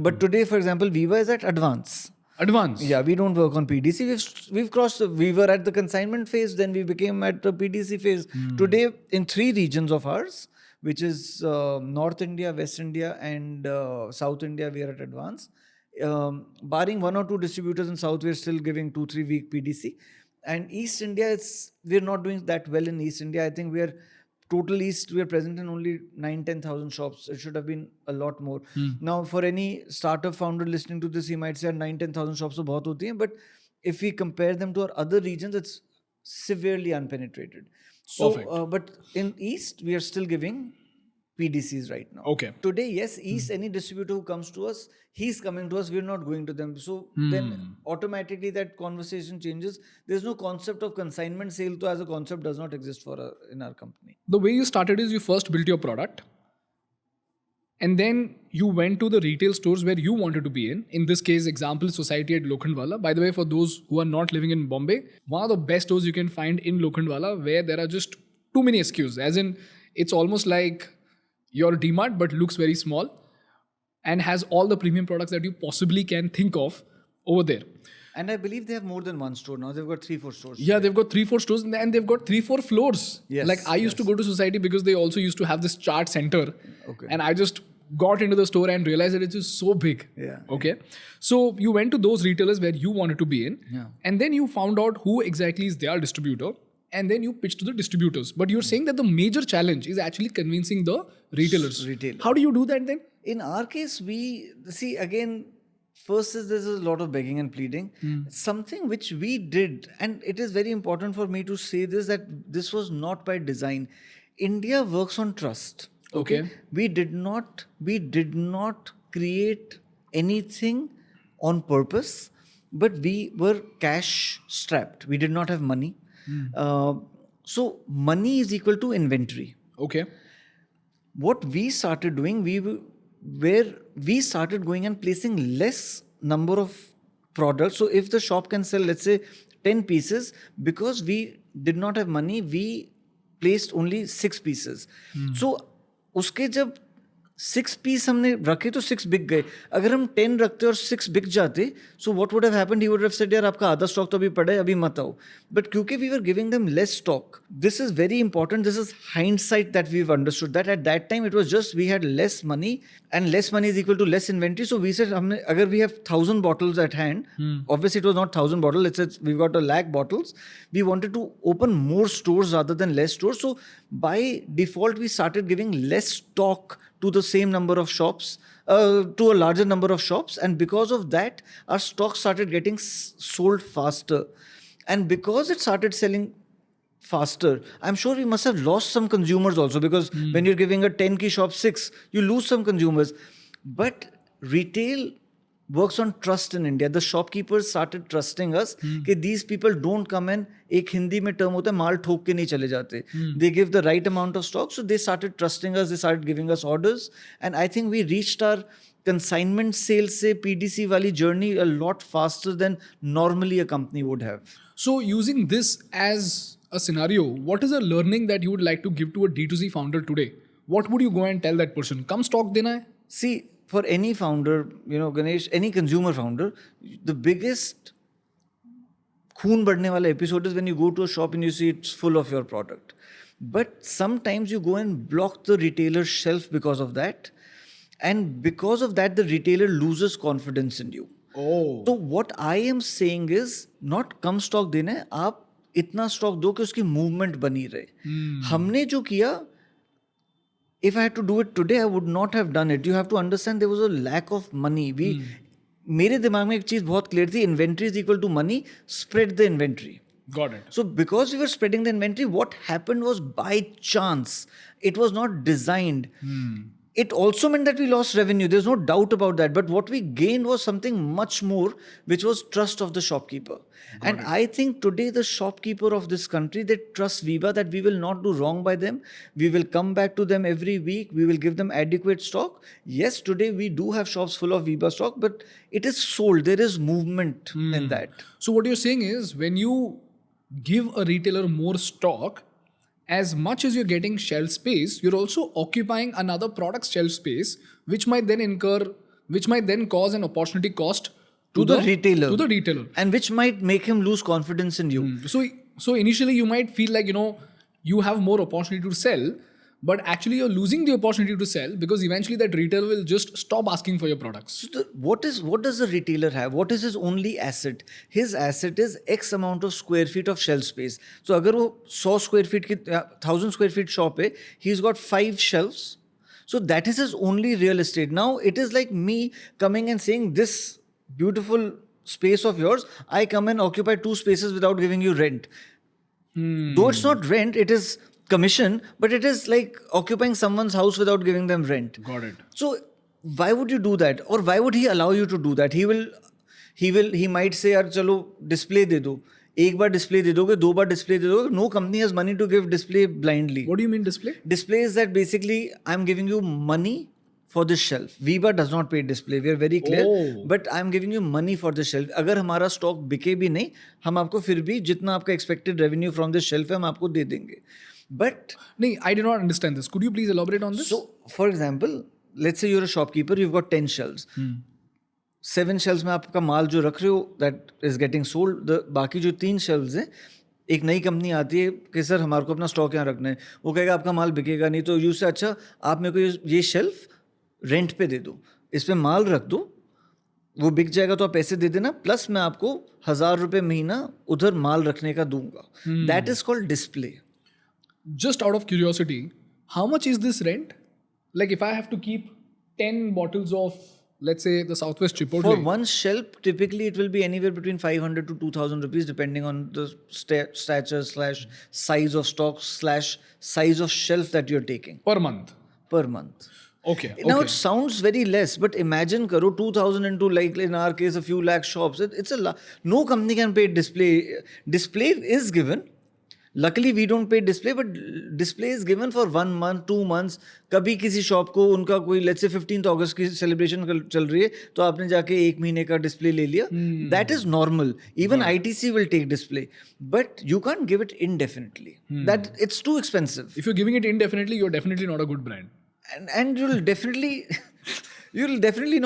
But today, for example, Viva is at advance.
Advance?
Yeah, we don't work on PDC. We've crossed. We were at the consignment phase, then we became at the PDC phase. Today, in 3 regions of ours, which is North India, West India, and South India, we are at advance. Barring 1 or 2 distributors in South, we're still giving 2-3 week PDC. And East India, we're not doing that well in East India. I think we're total East, we are present in only 9,000-10,000 shops. It should have been a lot more. Now, for any startup founder listening to this, he might say 9,000-10,000 shops are bahut hoti hain. But if we compare them to our other regions, it's severely unpenetrated. So, but in East, we are still giving PDCs right now.
Okay.
Today, yes, East, any distributor who comes to us, he's coming to us, we're not going to them. So then automatically that conversation changes. There's no concept of consignment sale as a concept does not exist in our company.
The way you started is you first built your product and then you went to the retail stores where you wanted to be in. In this case, example, Society at Lokhandwala. By the way, for those who are not living in Bombay, one of the best stores you can find in Lokhandwala where there are just too many SKUs. As in, it's almost like your DMart but looks very small and has all the premium products that you possibly can think of over there.
And I believe they have more than one store now. They've got 3-4 stores.
Yeah, they've got 3-4 stores and they've got 3-4 floors.
Yes,
like I used to go to Society because they also used to have this chart center.
Okay.
And I just got into the store and realized that it's just so big.
Yeah.
Okay. So you went to those retailers where you wanted to be in.
Yeah.
And then you found out who exactly is their distributor. And then you pitch to the distributors. But you're saying that the major challenge is actually convincing the retailers. How do you do that then?
In our case, we see again, first is there's a lot of begging and pleading. Something which we did, and it is very important for me to say this, that this was not by design. India works on trust.
Okay.
We did not create anything on purpose, but we were cash strapped. We did not have money. So money is equal to inventory.
Okay.
What we started doing, we started going and placing less number of products. So if the shop can sell, let's say 10 pieces, because we did not have money, we placed only 6 pieces. So उसके जब 6 piece हमने रखे तो 6 बिक गए. अगर हम 10 रखते और 6 बिक जाते, so what would have happened? He would have said, यार आपका आधा स्टॉक तो अभी पड़ा है, अभी मत आओ. But क्योंकि we were giving them less stock, this is very important. This is hindsight that we've understood that at that time it was just we had less money and less money is equal to less inventory. So we said, हमने अगर we have 1,000 bottles at hand, obviously it was not 1,000 bottles. Let's say we've got 100,000 bottles. We wanted to open more stores rather than less stores. So by default we started giving less stock to the same number of shops, to a larger number of shops, and because of that our stock started getting sold faster. And because it started selling faster, I'm sure we must have lost some consumers also, because when you're giving a 10 key shop 6, you lose some consumers. But retail works on trust in India. The shopkeepers started trusting us that these people don't come in, एक हिंदी में term होता है, माल ठोक के नहीं चले जाते. They give the right amount of stock. So they started trusting us, they started giving us orders. And I think we reached our consignment sales से PDC वाली journey a lot faster than normally a company would have.
So using this as a scenario, what is a learning that you would like to give to a D2C founder today? What would you go and tell that person? Come stock देना है?
See, for any founder, Ganesh, any consumer founder, the biggest खून बढ़ने वाला episode is when you go to a shop and you see it's full of your product. But sometimes you go and block the retailer's shelf because of that. And because of that, the retailer loses confidence in you.
Oh.
So what I am saying is, not come stock देना है, आप इतना stock दो कि उसकी movement बनी रहे. हमने जो किया, if I had to do it today, I would not have done it. You have to understand there was a lack of money. मेरे दिमाग में एक चीज बहुत clear थी, inventory is equal to money, spread the inventory.
Got it.
So because we were spreading the inventory, what happened was by chance. It was not designed. It also meant that we lost revenue. There's no doubt about that. But what we gained was something much more, which was trust of the shopkeeper. And I think today the shopkeeper of this country, they trust Veeba that we will not do wrong by them. We will come back to them every week. We will give them adequate stock. Yes, today we do have shops full of Veeba stock, but it is sold. There is movement in that.
So what you're saying is, when you give a retailer more stock, as much as you're getting shelf space, you're also occupying another product's shelf space, which might then cause an opportunity cost
to the retailer.
To the retailer.
And which might make him lose confidence in you.
So initially you might feel like, you have more opportunity to sell, but actually you're losing the opportunity to sell because eventually that retailer will just stop asking for your products.
So what does the retailer have? What is his only asset? His asset is X amount of square feet of shelf space. So अगर वो 100 square feet की 1000 square feet shop है, he's got 5 shelves. So that is his only real estate. Now it is like me coming and saying, this beautiful space of yours, I come and occupy 2 spaces without giving you rent. Though it's not rent, it is commission, but it is like occupying someone's house without giving them rent.
Got it.
So why would you do that? Or why would he allow you to do that? He might say, यार चलो display दे दो. एक बार display दे दोगे, 2 बार display दे दोगे. No company has money to give display blindly.
What do you mean display?
Display is that basically I'm giving you money for this shelf. Viva does not pay display. We are very clear.
Oh.
But I'm giving you money for this shelf. अगर हमारा stock बिके भी नहीं, हम आपको फिर भी जितना आपका expected revenue from this shelf है, हम आपको दे देंगे. But
No, I did not understand this. Could you please elaborate on this?
so, for example, let's say you're a shopkeeper, you've got 10 shelves. 7 shelves में आपका माल जो रख रहे हो, that is getting sold. बाकी जो 3 shelves हैं, एक नई कंपनी आती है कि सर हमारे को अपना स्टॉक यहाँ रखना है. वो कहेगा आपका माल बिकेगा नहीं, तो यू से अच्छा आप मेरे को ये शेल्फ रेंट पे दे दो, इस पे माल रख दो, वो बिक जाएगा तो आप पैसे दे देना, प्लस मैं आपको 1000 रुपये महीना उधर माल रखने का दूंगा. That is called display.
Just out of curiosity, how much is this rent? Like if I have to keep 10 bottles of, let's say, the Southwest Chipotle.
For one shelf, typically it will be anywhere between 500 to 2000 rupees depending on the stature / size of stock / size of shelf that you're taking
Per month.
per month.
Okay.
Now
okay.
it sounds very less, but imagine karo 2000 into, like in our case, a few lakh shops. It's a lot. No company can pay display. Display is given. Luckily we don't pay display, but display is given for 1 month, 2 months. कभी किसी shop को उनका कोई let's say 15th August की celebration चल रही है, तो आपने जाके 1 महीने का display ले लिया. That is normal. Even ITC will take display, but you can't give it indefinitely. That it's too expensive.
If you're giving it indefinitely, you're definitely not a good brand.
And you'll definitely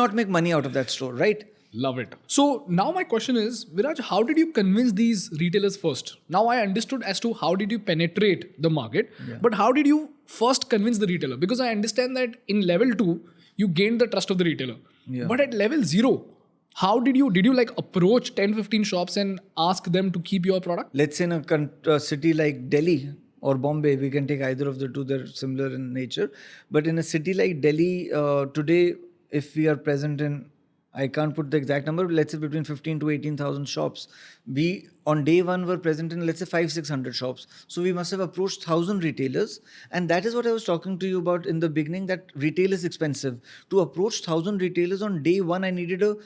not make money out of that store, right?
Love it. So now my question is, Viraj, how did you convince these retailers first? Now I understood as to how did you penetrate the market, but how did you first convince the retailer? Because I understand that in level 2, you gained the trust of the retailer.
Yeah.
But at level 0, how did you like approach 10-15 shops and ask them to keep your product?
Let's say in a city like Delhi or Bombay, we can take either of the two, they're similar in nature. But in a city like Delhi, today, if we are present in, I can't put the exact number, but let's say between 15 to 18,000 shops. We, on day 1, were present in, let's say, 500-600 shops. So we must have approached 1,000 retailers. And that is what I was talking to you about in the beginning, that retail is expensive. To approach 1,000 retailers on day 1, I needed a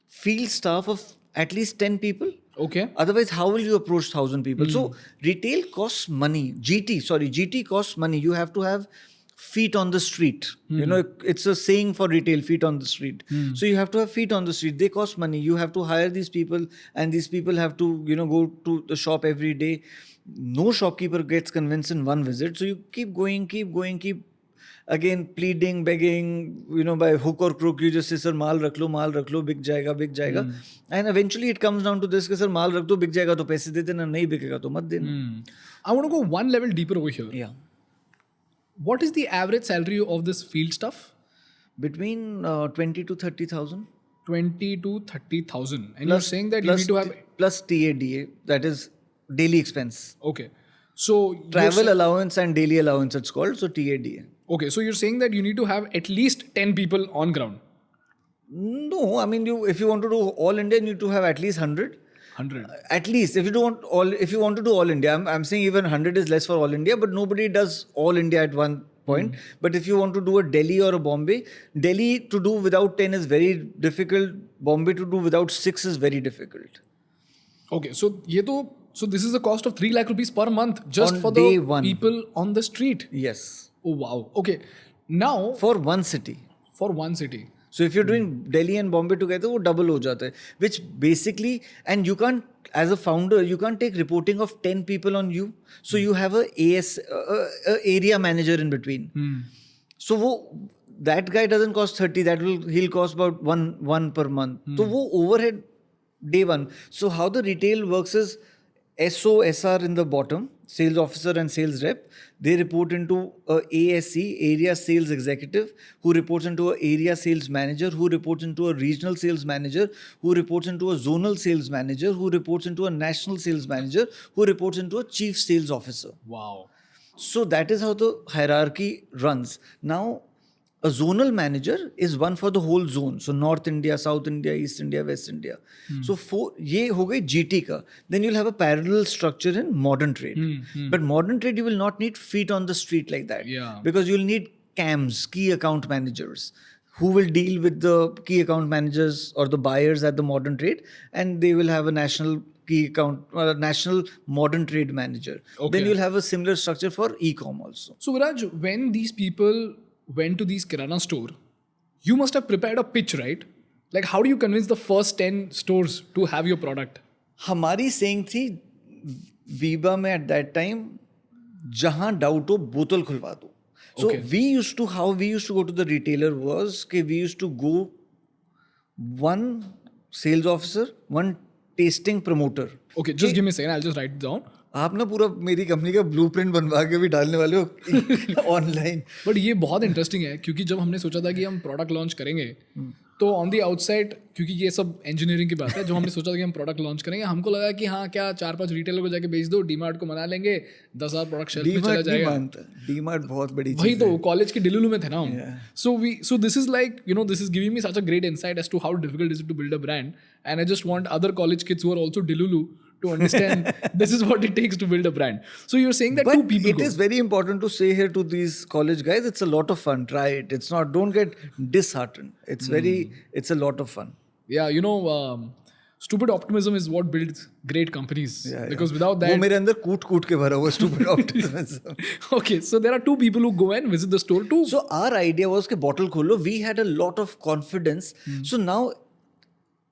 field staff of at least 10 people.
Okay.
Otherwise, how will you approach 1,000 people? So retail costs money. GT costs money. You have to have feet on the street. You know, it's a saying for retail, feet on the street. So you have to have feet on the street. They cost money. You have to hire these people, and these people have to, go to the shop every day. No shopkeeper gets convinced in one visit. So you keep going, again pleading, begging, by hook or crook. You just say, sir, maal rakh lo, bik jayega. And eventually it comes down to this, sir, maal rakh do, bik jayega to paise de dena, nahi bikega to mat dena.
I want to go one level deeper over here.
Yeah.
What is the average salary of this field staff?
Between 20 to 30,000.
20 to 30,000. And you're saying that you need to have...
Plus TADA, that is daily expense.
Okay. So...
Travel allowance and daily allowance it's called, so TADA.
Okay, so you're saying that you need to have at least 10 people on ground.
No, I mean, if you want to do all India, you need to have at least 100.
100.
At least, if you want to do all India, I'm saying even 100 is less for all India, but nobody does all India at one point. But if you want to do a Delhi or a Bombay, Delhi to do without 10 is very difficult. Bombay to do without 6 is very difficult.
Okay, so this is the cost of 3 lakh rupees per month just
On
for
day
the
one.
people on the street.
Yes.
Oh wow. Okay. Now
For one city.
for one city.
So if you're doing Delhi and Bombay together, वो double हो जाता है. Which basically, and you can't, as a founder, you can't take reporting of 10 people on you. So you have a area manager in between. So that guy doesn't cost 30. He'll cost about one per month. So वो overhead day 1. So how the retail works is, SO, SR in the bottom, sales officer and sales rep. They report into a ASE, area sales executive, who reports into a area sales manager, who reports into a regional sales manager, who reports into a zonal sales manager, who reports into a national sales manager, who reports into a chief sales officer.
Wow.
So that is how the hierarchy runs. Now, a zonal manager is one for the whole zone. So North India, South India, East India, West India. So ये हो गई GT का. Then you'll have a parallel structure in modern trade. But modern trade, you will not need feet on the street like that.
Yeah.
Because you'll need CAMs, key account managers, who will deal with the key account managers or the buyers at the modern trade, and they will have a national key account, national modern trade manager.
Okay.
Then you'll have a similar structure for e-com also.
So Viraj, when these people went to these Kirana store, you must have prepared a pitch, right? Like, how do you convince the first 10 stores to have your product?
हमारी saying थी वीबा में at that time जहाँ doubt हो बोतल खुलवा दो. So
Okay.
how we used to go to the retailer was कि we used to go one sales officer, one tasting promoter.
Okay, just give me a second. I'll just write it down.
आप ना पूरा मेरी company का blueprint बनवा के भी डालने वाले हो ऑनलाइन.
बट ये बहुत इंटरेस्टिंग है क्योंकि जब हमने सोचा था कि हम प्रोडक्ट लॉन्च करेंगे तो ऑन द आउटसाइड, क्योंकि ये सब इंजीनियरिंग की बात है, जब हमने सोचा था कि हम प्रोडक्ट लॉन्च करेंगे, हमको लगा कि हाँ क्या 4-5 रिटेलर को जाके बेच दो, डीमार्ट को मना लेंगे, 10,000 प्रोडक्ट शेल्फ में चला जाएगा.
डीमार्ट बहुत बड़ी
वही
चीज
तो कॉलेज के डिलुलु में थे ना हम. So this is like this is giving me such a great insight as to how difficult is it to build a brand, and I just want other college kids who are also delulu to understand this is what it takes to build a brand. So you're saying that
But
two people
it is very important to say here to these college guys, it's a lot of fun. Try it. It's not, don't get disheartened. It's a lot of fun.
Yeah, stupid optimism is what builds great companies. Because without
वो
that,
मेरे अंदर कूट के भरा हुआ stupid optimism.
okay, so there are two people who go and visit the store too.
So our idea was कि bottle खोलो. We had a lot of confidence. So now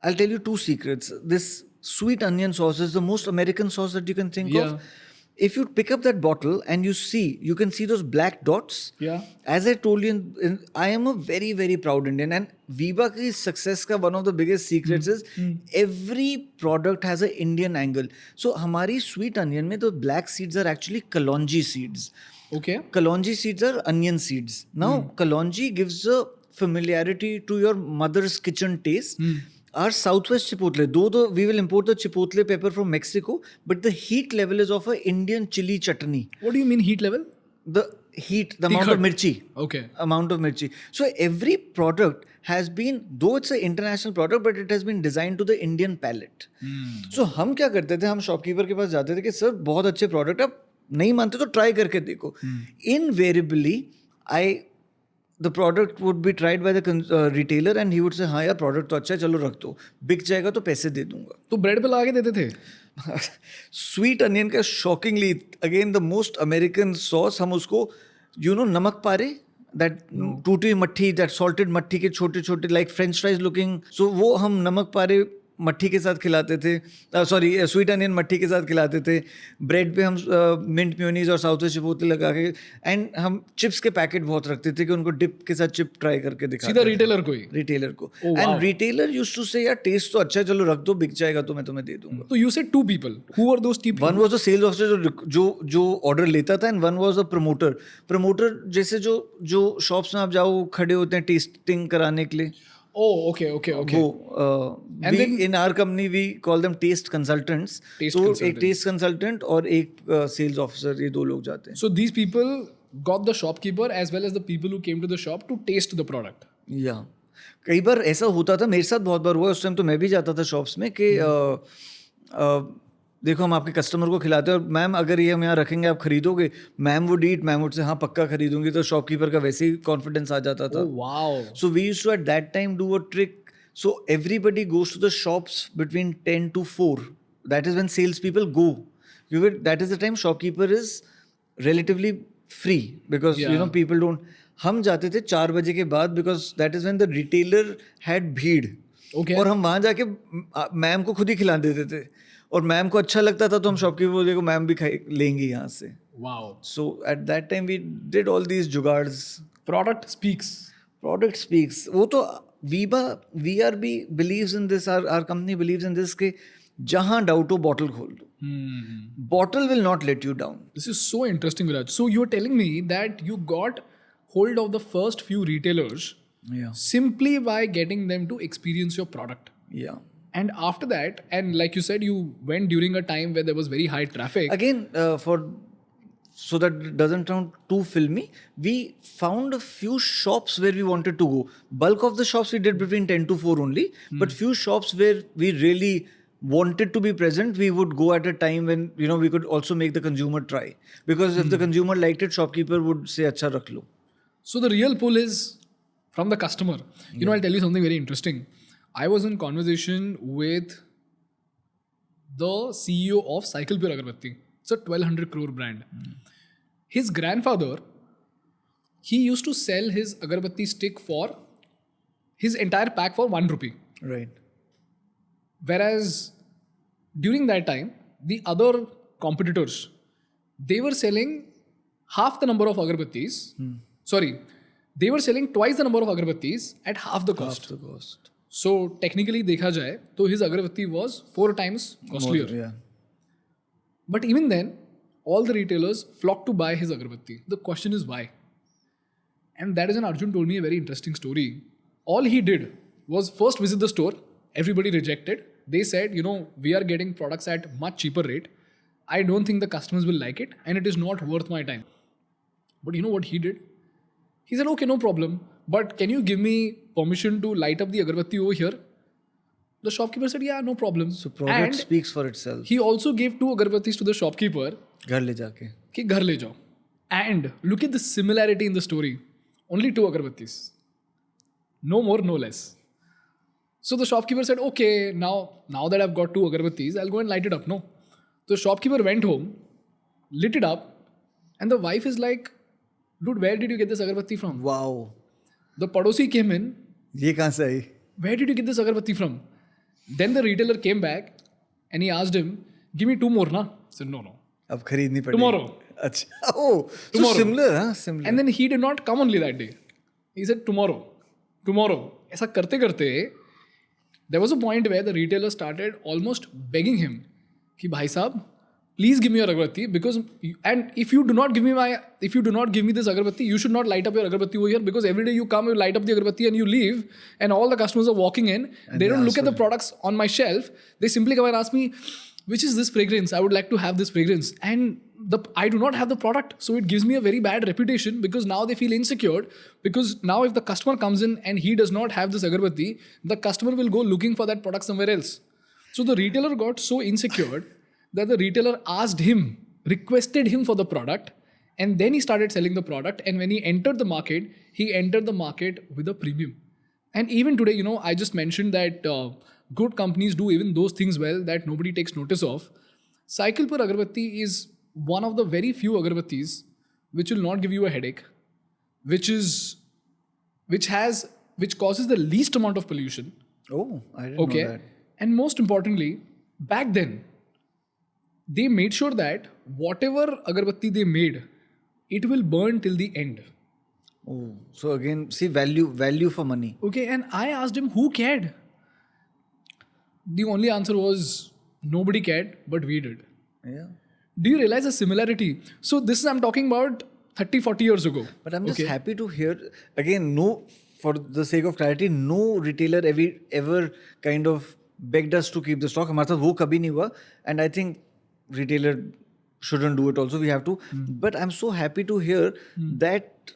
I'll tell you two secrets. This sweet onion sauce is the most American sauce that you can think
Yeah.
of. If you pick up that bottle and you can see those black dots.
Yeah.
As I told you, I am a very, very proud Indian, and Viva ki success ka one of the biggest secrets is every product has an Indian angle. So hamari sweet onion mein the black seeds are actually kalonji seeds.
Okay.
Kalonji seeds are onion seeds. Now, kalonji gives a familiarity to your mother's kitchen taste. Our Southwest Chipotle, though we will import the Chipotle pepper from Mexico, but the heat level is of a Indian chili chutney.
What do you mean heat level?
The heat, the amount of mirchi.
Okay.
Amount of mirchi. So every product has been, though it's an international product, but it has been designed to the Indian palate. So हम क्या करते थे, हम shopkeeper के पास जाते थे कि sir बहुत अच्छे प्रोडक्ट, आप नहीं मानते तो ट्राई करके देखो. Invariably, the product would be tried by the retailer and he would say हाँ यार प्रोडक्ट तो अच्छा है, चलो रख दो, बिक जाएगा तो पैसे दे दूंगा.
तो ब्रेड पे लगा के देते थे.
स्वीट अनियन का shockingly again the most American sauce, हम उसको नमक पारे, दैट टूटी मट्ठी, दैट सॉल्टेड मट्ठी के छोटे छोटे लाइक फ्रेंच फ्राइज लुकिंग, सो वो हम नमक पारे मट्ठी के साथ खिलाते थे, सॉरी स्वीट अनियन मट्ठी के साथ खिलाते थे. ब्रेड पे हम मिंट म्योनीज और साउथ वेस्ट चिपोtle लगा के, एंड हम चिप्स के पैकेट बहुत रखते थे कि उनको डिप के साथ चिप ट्राई करके दिखाते
सीधा
थे.
रिटेलर को ही.
रिटेलर को.
Oh, wow.
And retailer used to say यार टेस्ट तो अच्छा है, चलो रख दो, बिक जाएगा तो मैं तुम्हें दे दूंगा.
तो you said two people. Who were those people?
One was the sales officer जो ऑर्डर लेता था, and one was a promoter. Promoter जैसे जो शॉप्स में आप जाओ खड़े होते हैं टेस्टिंग कराने के लिए.
Oh, okay.
वो
And then-
in our company we call them taste consultants.
Taste
तो एक
consultants.
टेस्ट कंसल्टेंट और एक सेल्स ऑफिसर, ये दो लोग जाते हैं.
So these people got the shopkeeper as well as the people who came to the shop to taste the product.
या कई बार ऐसा होता था, मेरे साथ बहुत बार हुआ. उस टाइम तो मैं भी जाता था शॉप्स में कि देखो हम आपके कस्टमर को खिलाते हैं और मैम अगर ये हम यहाँ रखेंगे आप खरीदोगे. Ma'am would eat, ma'am would say हाँ पक्का खरीदूंगी. तो शॉपकीपर का वैसे ही कॉन्फिडेंस आ जाता था.
Oh, wow.
So we used to at that time do a trick. So everybody goes to the shops between 10 to 4. That is when salespeople go. That is the time shopkeeper is relatively free because
Yeah.
people don't. हम जाते थे 4 बजे के बाद because that is when the retailer had भीड़.
Okay.
और हम वहाँ जाके मैम को खुद ही खिला देते थे और मैम को अच्छा लगता था तो हम शॉपकीपर बोले को मैम भी लेंगी यहाँ से.
Wow.
So at that time we did all these जुगाड़्स.
Product speaks.
Product speaks. वो तो VRB believes in this, our company believes in this कि जहाँ डाउट हो बॉटल खोल दो. Bottle will not let you down.
This is so interesting, Viraj. So you're telling me that you got hold of the first few retailers
Yeah.
simply by getting them to experience your product.
Yeah.
And after that, and like you said, you went during a time where there was very high traffic.
Again, so that it doesn't sound too filmy, we found a few shops where we wanted to go. Bulk of the shops we did between 10 to 4 only, but few shops where we really wanted to be present, we would go at a time when, we could also make the consumer try. Because if the consumer liked it, shopkeeper would say, "Acha rakh lo."
So the real pull is from the customer. I'll tell you something very interesting. I was in conversation with the CEO of Cycle Pure Agarbatti. It's a 1200 crore brand. His grandfather, he used to sell his agarbatti stick for his entire pack for 1 rupee.
Right.
Whereas during that time, the other competitors, they were selling half the number of agarbattis. Sorry, they were selling twice the number of agarbattis at half the cost.
Half the cost.
So technically देखा जाए तो his agarbatti was 4 times costlier.
Yeah.
But even then, all the retailers flocked to buy his agarbatti. The question is why? And that is when Arjun told me a very interesting story. All he did was first visit the store. Everybody rejected. They said, we are getting products at much cheaper rate. I don't think the customers will like it and it is not worth my time. But you know what he did? He said, okay, no problem. But can you give me permission to light up the agarbatti over here? The shopkeeper said, yeah, no problem.
So product speaks for itself.
He also gave 2 agarbattis to the shopkeeper.
Ghar le jaake.
कि घर ले जाओ. And look at the similarity in the story. Only 2 agarbattis. No more, no less. So the shopkeeper said, okay, now that I've got 2 agarbattis, I'll go and light it up. No. The shopkeeper went home, lit it up, and the wife is like, dude, where did you get this agarbatti from?
Wow.
The padosi came in.
Ye kahan se aayi?
Where did you get this agarbatti from? Then the retailer came back and he asked him, give me 2 more, na? He said, no.
Ab kharidni padegi.
Tomorrow.
Achha. Oh,
Tomorrow.
So similar, huh? Similar.
And then he did not come only that day. He said, tomorrow. ऐसा करते there was a point where the retailer started almost begging him कि भाई साहब, please give me your agarbatti because and if you do not give me this agarbatti, you should not light up your agarbatti over here because every day you come, you light up the agarbatti and you leave and all the customers are walking in. And they don't look at the products on my shelf. They simply come and ask me, which is this fragrance? I would like to have this fragrance. And I do not have the product. So it gives me a very bad reputation because now they feel insecure because now if the customer comes in and he does not have this agarbatti, the customer will go looking for that product somewhere else. So the retailer got so insecure that the retailer requested him for the product, and then he started selling the product. And when he entered the market with a premium. And even today, I just mentioned that good companies do even those things well that nobody takes notice of. Cycle Pure Agarbatti is one of the very few agarbattis which will not give you a headache, which causes the least amount of pollution.
Oh, I didn't know that.
And most importantly, back then, they made sure that whatever agarbatti they made, it will burn till the end.
Oh, so again, see value for money.
Okay, and I asked him who cared. The only answer was nobody cared, but we did.
Yeah.
Do you realize the similarity? So this is, I'm talking about 30, 40 years ago.
But I'm just happy to hear, again, for the sake of clarity, no retailer ever kind of begged us to keep the stock. Hamare saath wo kabhi nahi hua. And I think retailer shouldn't do it also. We have to. But I'm so happy to hear that,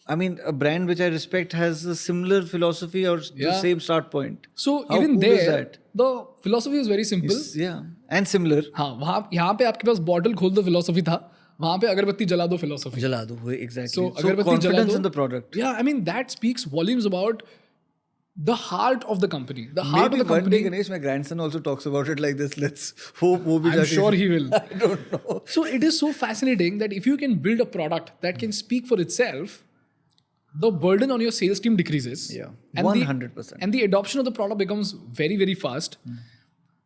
I mean, a brand which I respect has a similar philosophy or the same start point.
So
How
even
cool is
there,
that?
the philosophy is very simple.
Yeah. And similar.
हाँ, यहाँ पे आपके पास bottle खोल दो philosophy था, वहाँ पे अगरबत्ती जला दो philosophy.
Jala do, exactly.
So
So confidence in the product.
Yeah, I mean that speaks volumes about the heart of the company. The heart
Maybe
of the
one day,
company.
Ganesh, my grandson also talks about it like this. Let's hope wo bhi
I'm
jaake-
sure he will.
I don't know.
So it is so fascinating that if you can build a product that can speak for itself, the burden on your sales team decreases.
Yeah,
And
100%.
And the adoption of the product becomes very, very fast.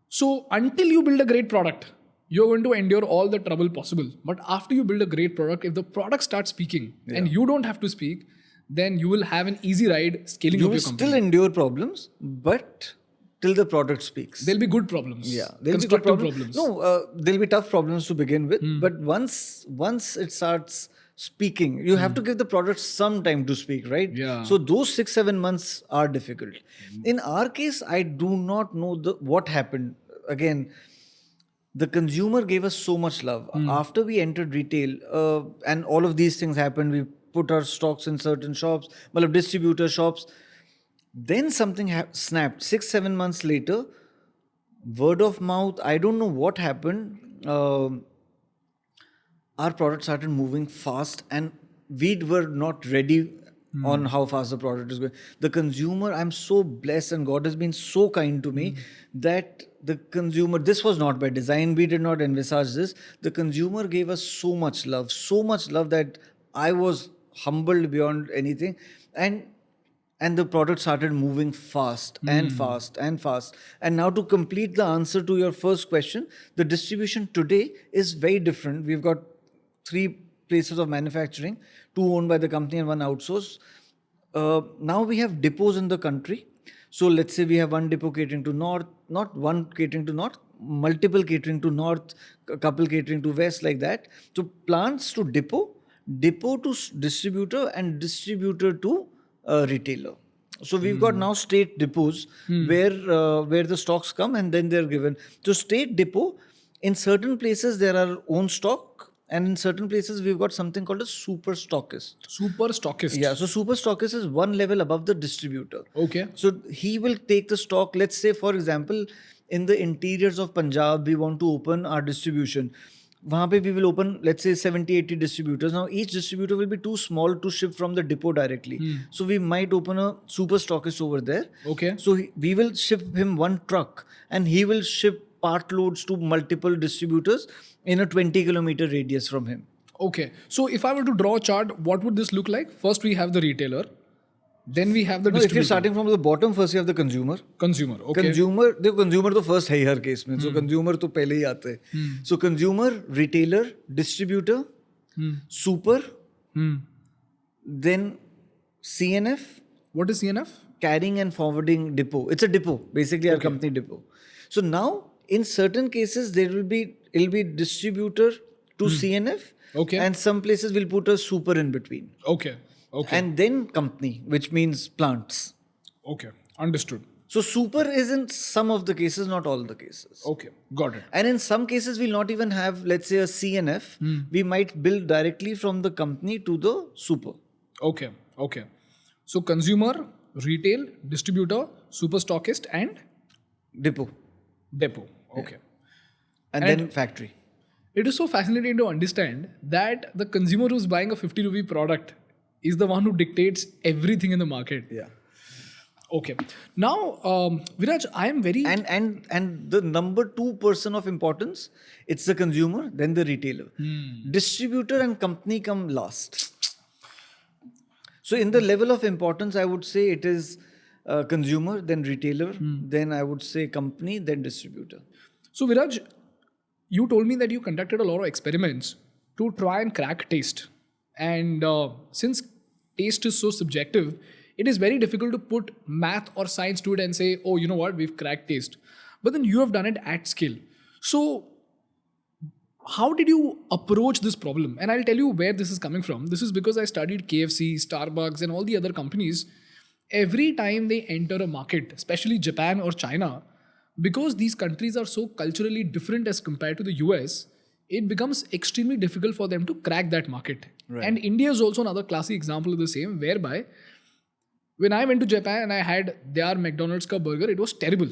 So until you build a great product, you're going to endure all the trouble possible. But after you build a great product, if the product starts speaking and you don't have to speak, then you will have an easy ride scaling
You
up
will
your company.
still endure problems, but till the product speaks.
There'll be good problems.
Yeah, there'll be good
Constructive
problems.
problems.
No, there'll be tough problems to begin with, but once it starts speaking, you have to give the product some time to speak, right?
Yeah.
So those 6-7 months are difficult. In our case, I do not know what happened. Again, the consumer gave us so much love. After we entered retail, and all of these things happened, we put our stocks in certain shops, well, distributor shops. Then something snapped. 6-7 months later, word of mouth, I don't know what happened. Our product started moving fast and we were not ready on how fast the product is going. The consumer, I'm so blessed and God has been so kind to me that the consumer, this was not by design, we did not envisage this. The consumer gave us so much love that I was humbled beyond anything. And the product started moving fast and fast and fast. And now to complete the answer to your first question, the distribution today is very different. We've got 3 places of manufacturing, 2 owned by the company and 1 outsourced. Now we have depots in the country. So let's say we have 1 depot catering to north, not 1 catering to north, multiple catering to north, a couple catering to west, like that. So plants to depot to distributor, and distributor to retailer. So we've got now state depots where the stocks come and then they're given. So state depot, in certain places there are own stock, and in certain places we've got something called a super stockist.
Super stockist.
Yeah, so super stockist is 1 level above the distributor.
Okay.
So he will take the stock. Let's say, for example, in the interiors of Punjab, we want to open our distribution. Wahan pe we will open, let's say, 70-80 distributors. Now, each distributor will be too small to ship from the depot directly. So we might open a super stockist over there.
Okay.
So we will ship him 1 truck and he will ship part loads to multiple distributors in a 20-kilometer radius from him.
Okay. So if I were to draw a chart, what would this look like? First we have the retailer. Then we have the
No, if
distributor.
you're starting from the bottom, first you have the consumer.
Consumer. Okay.
Consumer तो first है ही हर case में. So consumer तो पहले ही आते हैं. So consumer, retailer, distributor, super, then CNF.
What is CNF?
Carrying and forwarding depot. It's a depot, basically our company depot. So now, in certain cases, it'll be distributor to CNF.
Okay.
And some places we'll put a super in between.
Okay. Okay.
And then company, which means plants.
Okay. Understood.
So super is in some of the cases, not all the cases.
Okay. Got it.
And in some cases, we'll not even have, let's say, a CNF. We might build directly from the company to the super.
Okay. Okay. So consumer, retail, distributor, super stockist and
Depot.
depot. Okay.
And then factory.
It is so fascinating to understand that the consumer who's buying a 50 rupee product is the one who dictates everything in the market.
Yeah.
Okay. Now, Viraj, I am very...
And the number 2 person of importance, it's the consumer, then the retailer. Distributor and company come last. So in the level of importance, I would say it is consumer, then retailer, then I would say company, then distributor.
So Viraj, you told me that you conducted a lot of experiments to try and crack taste. And since taste is so subjective, it is very difficult to put math or science to it and say, oh, you know what, we've cracked taste. But then you have done it at scale. So how did you approach this problem? And I'll tell you where this is coming from. This is because I studied KFC, Starbucks, and all the other companies. Every time they enter a market, especially Japan or China, because these countries are so culturally different as compared to the US, it becomes extremely difficult for them to crack that market.
Right.
And India is also another classic example of the same, whereby when I went to Japan and I had their McDonald's ka burger, it was terrible.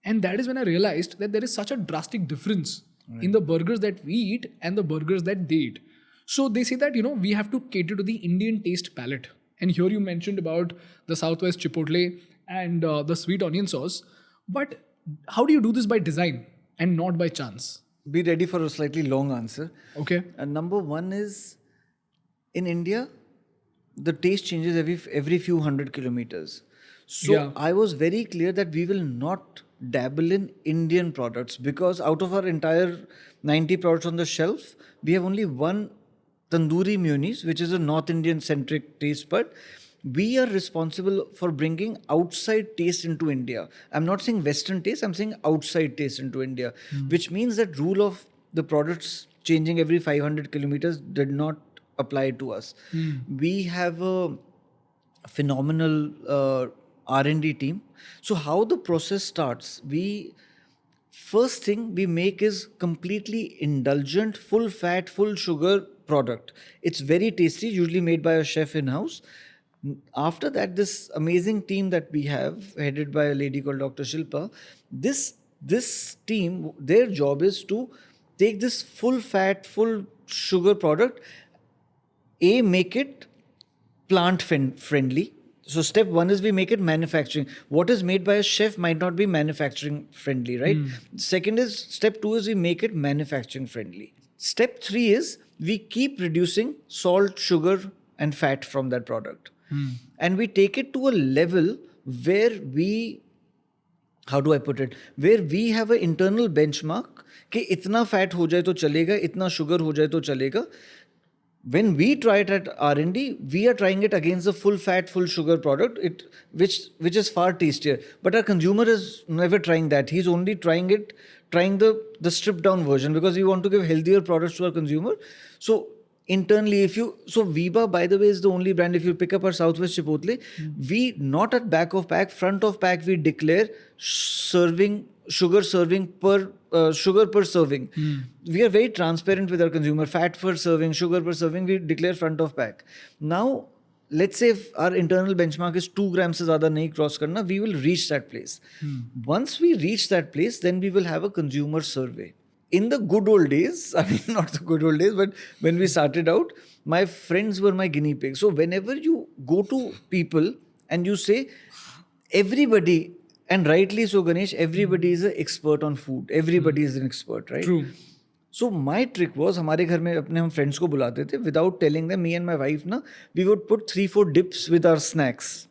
And that is when I realized that there is such a drastic difference in the burgers that we eat and the burgers that they eat. So they say that, we have to cater to the Indian taste palette. And here you mentioned about the Southwest Chipotle and the sweet onion sauce. But how do you do this by design and not by chance?
Be ready for a slightly long answer.
Okay.
And number 1 is, in India, the taste changes every few 100 kilometers. So
Yeah.
I was very clear that we will not dabble in Indian products, because out of our entire 90 products on the shelf, we have only one tandoori mayonnaise, which is a North Indian centric taste bud. we are responsible for bringing outside taste into India. I'm not saying Western taste, I'm saying outside taste into India, which means that rule of the products changing every 500 kilometers did not apply to us. We have a phenomenal R&D team. So how the process starts, first thing we make is completely indulgent, full fat, full sugar product. It's very tasty, usually made by a chef in-house. After that, this amazing team that we have, headed by a lady called Dr. Shilpa, this team, their job is to take this full fat, full sugar product, make it plant friendly. So step one is we make it manufacturing. What is made by a chef might not be manufacturing friendly, right? Second is, step two is we make it manufacturing friendly. Step three is we keep reducing salt, sugar and fat from that product. And we take it to a level where how do I put it? Where we have an internal benchmark कि इतना fat हो जाए तो चलेगा, इतना sugar हो जाए तो चलेगा. When we try it at R&D, we are trying it against the full fat, full sugar product, which is far tastier. But our consumer is never trying that. He's only trying the stripped down version, because we want to give healthier products to our consumer. So internally, Veeba, by the way, is the only brand. If you pick up our Southwest Chipotle, we not at back of pack, front of pack, we declare sugar per serving. We are very transparent with our consumer. Fat per serving, sugar per serving, we declare front of pack. Now, let's say if our internal benchmark is 2 grams se zyada nahi cross karna, we will reach that place. Once we reach that place, then we will have a consumer survey. In the good old days, I mean, not the good old days, but when we started out, my friends were my guinea pigs. So whenever you go to people and you say, everybody, and rightly so, Ganesh, everybody is an expert on food. Everybody is an expert, right?
True.
So my trick was, हमारे घर में अपने हम friends को बुलाते थे, without telling them, me and my wife na, we would put 3-4 dips with our snacks.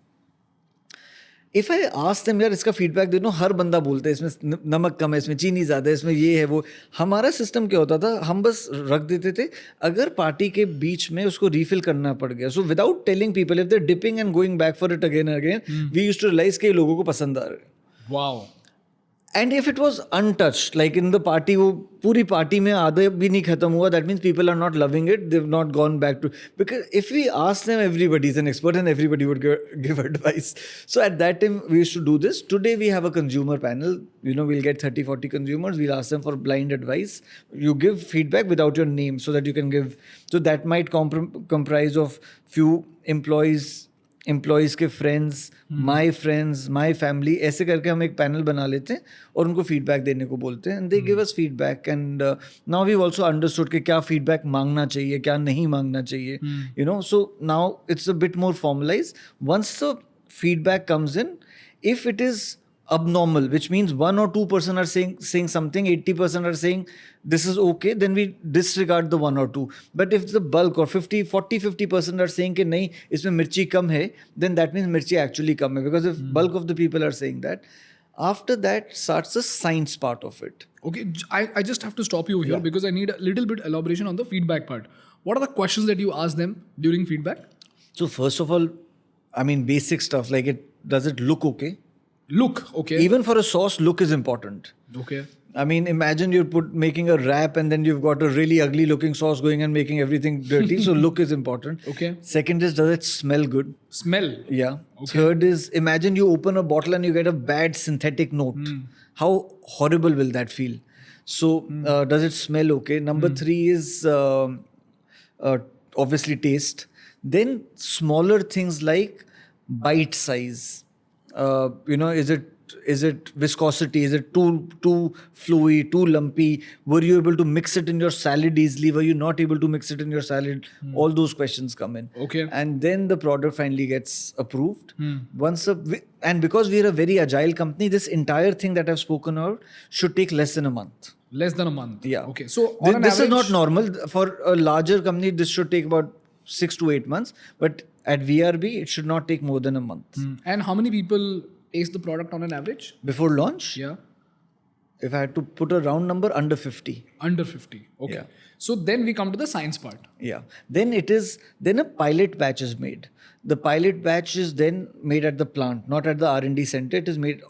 If I ask them, यार इसका feedback दे दो, हर बंदा बोलता है इसमें नमक कम है, इसमें चीनी ज़्यादा है, इसमें ये है वो. हमारा सिस्टम क्या होता था, हम बस रख देते थे. अगर पार्टी के बीच में उसको refill करना पड़ गया, so without telling people, if they're dipping and going back for it again and again, we used to realize कि लोगों को पसंद आ रहा है.
Wow.
And if it was untouched, like in the party, वो पूरी party में आधा भी नहीं खत्म हुआ, that means people are not loving it, they've not gone back to, because if we ask them, everybody is an expert and everybody would give advice. So at that time, we used to do this. Today we have a consumer panel, we'll get 30-40 consumers, we'll ask them for blind advice. You give feedback without your name so that you can give, so that might comprise of few employees के friends, my friends, my family, ऐसे करके हम एक panel बना लेते हैं और उनको फीडबैक देने को बोलते हैं. And they give us feedback. And now we also understood कि क्या फीडबैक मांगना चाहिए, क्या नहीं मांगना चाहिए. So now it's a bit more formalized. Once the feedback comes in, if it is abnormal, which means 1 or 2% are saying something, 80% are saying this is okay, then we disregard the 1 or 2. But if the bulk or 50% are saying कि नहीं इसमें मिर्ची कम है, then that means मिर्ची actually कम है, because if bulk of the people are saying that, after that starts the science part of it.
Okay, I just have to stop you here because I need a little bit elaboration on the feedback part. What are the questions that you ask them during feedback?
So first of all, I mean basic stuff like does it look okay?
Look, okay.
Even for a sauce, look is important.
Okay.
I mean, imagine you're making a wrap and then you've got a really ugly looking sauce going and making everything dirty. So look is important.
Okay.
Second is, does it smell good?
Smell.
Yeah.
Okay.
Third is, imagine you open a bottle and you get a bad synthetic note. How horrible will that feel? So does it smell okay? Number 3 is obviously taste. Then smaller things like bite size. Is it viscosity? Is it too fluey, too lumpy? Were you able to mix it in your salad easily? Were you not able to mix it in your salad? All those questions come in.
Okay.
And then the product finally gets approved. And because we are a very agile company, this entire thing that I've spoken about should take less than a month.
Less than a month.
Yeah.
Okay. So on an
this
average,
is not normal. For a larger company, this should take about 6 to 8 months. But at VRB, it should not take more than a month.
And how many people taste the product on an average?
Before launch?
Yeah.
If I had to put a round number, under 50.
Under 50. Okay.
Yeah.
So then we come to the science part.
Yeah. Then a pilot batch is made. The pilot batch is then made at the plant, not at the R&D center. It is made.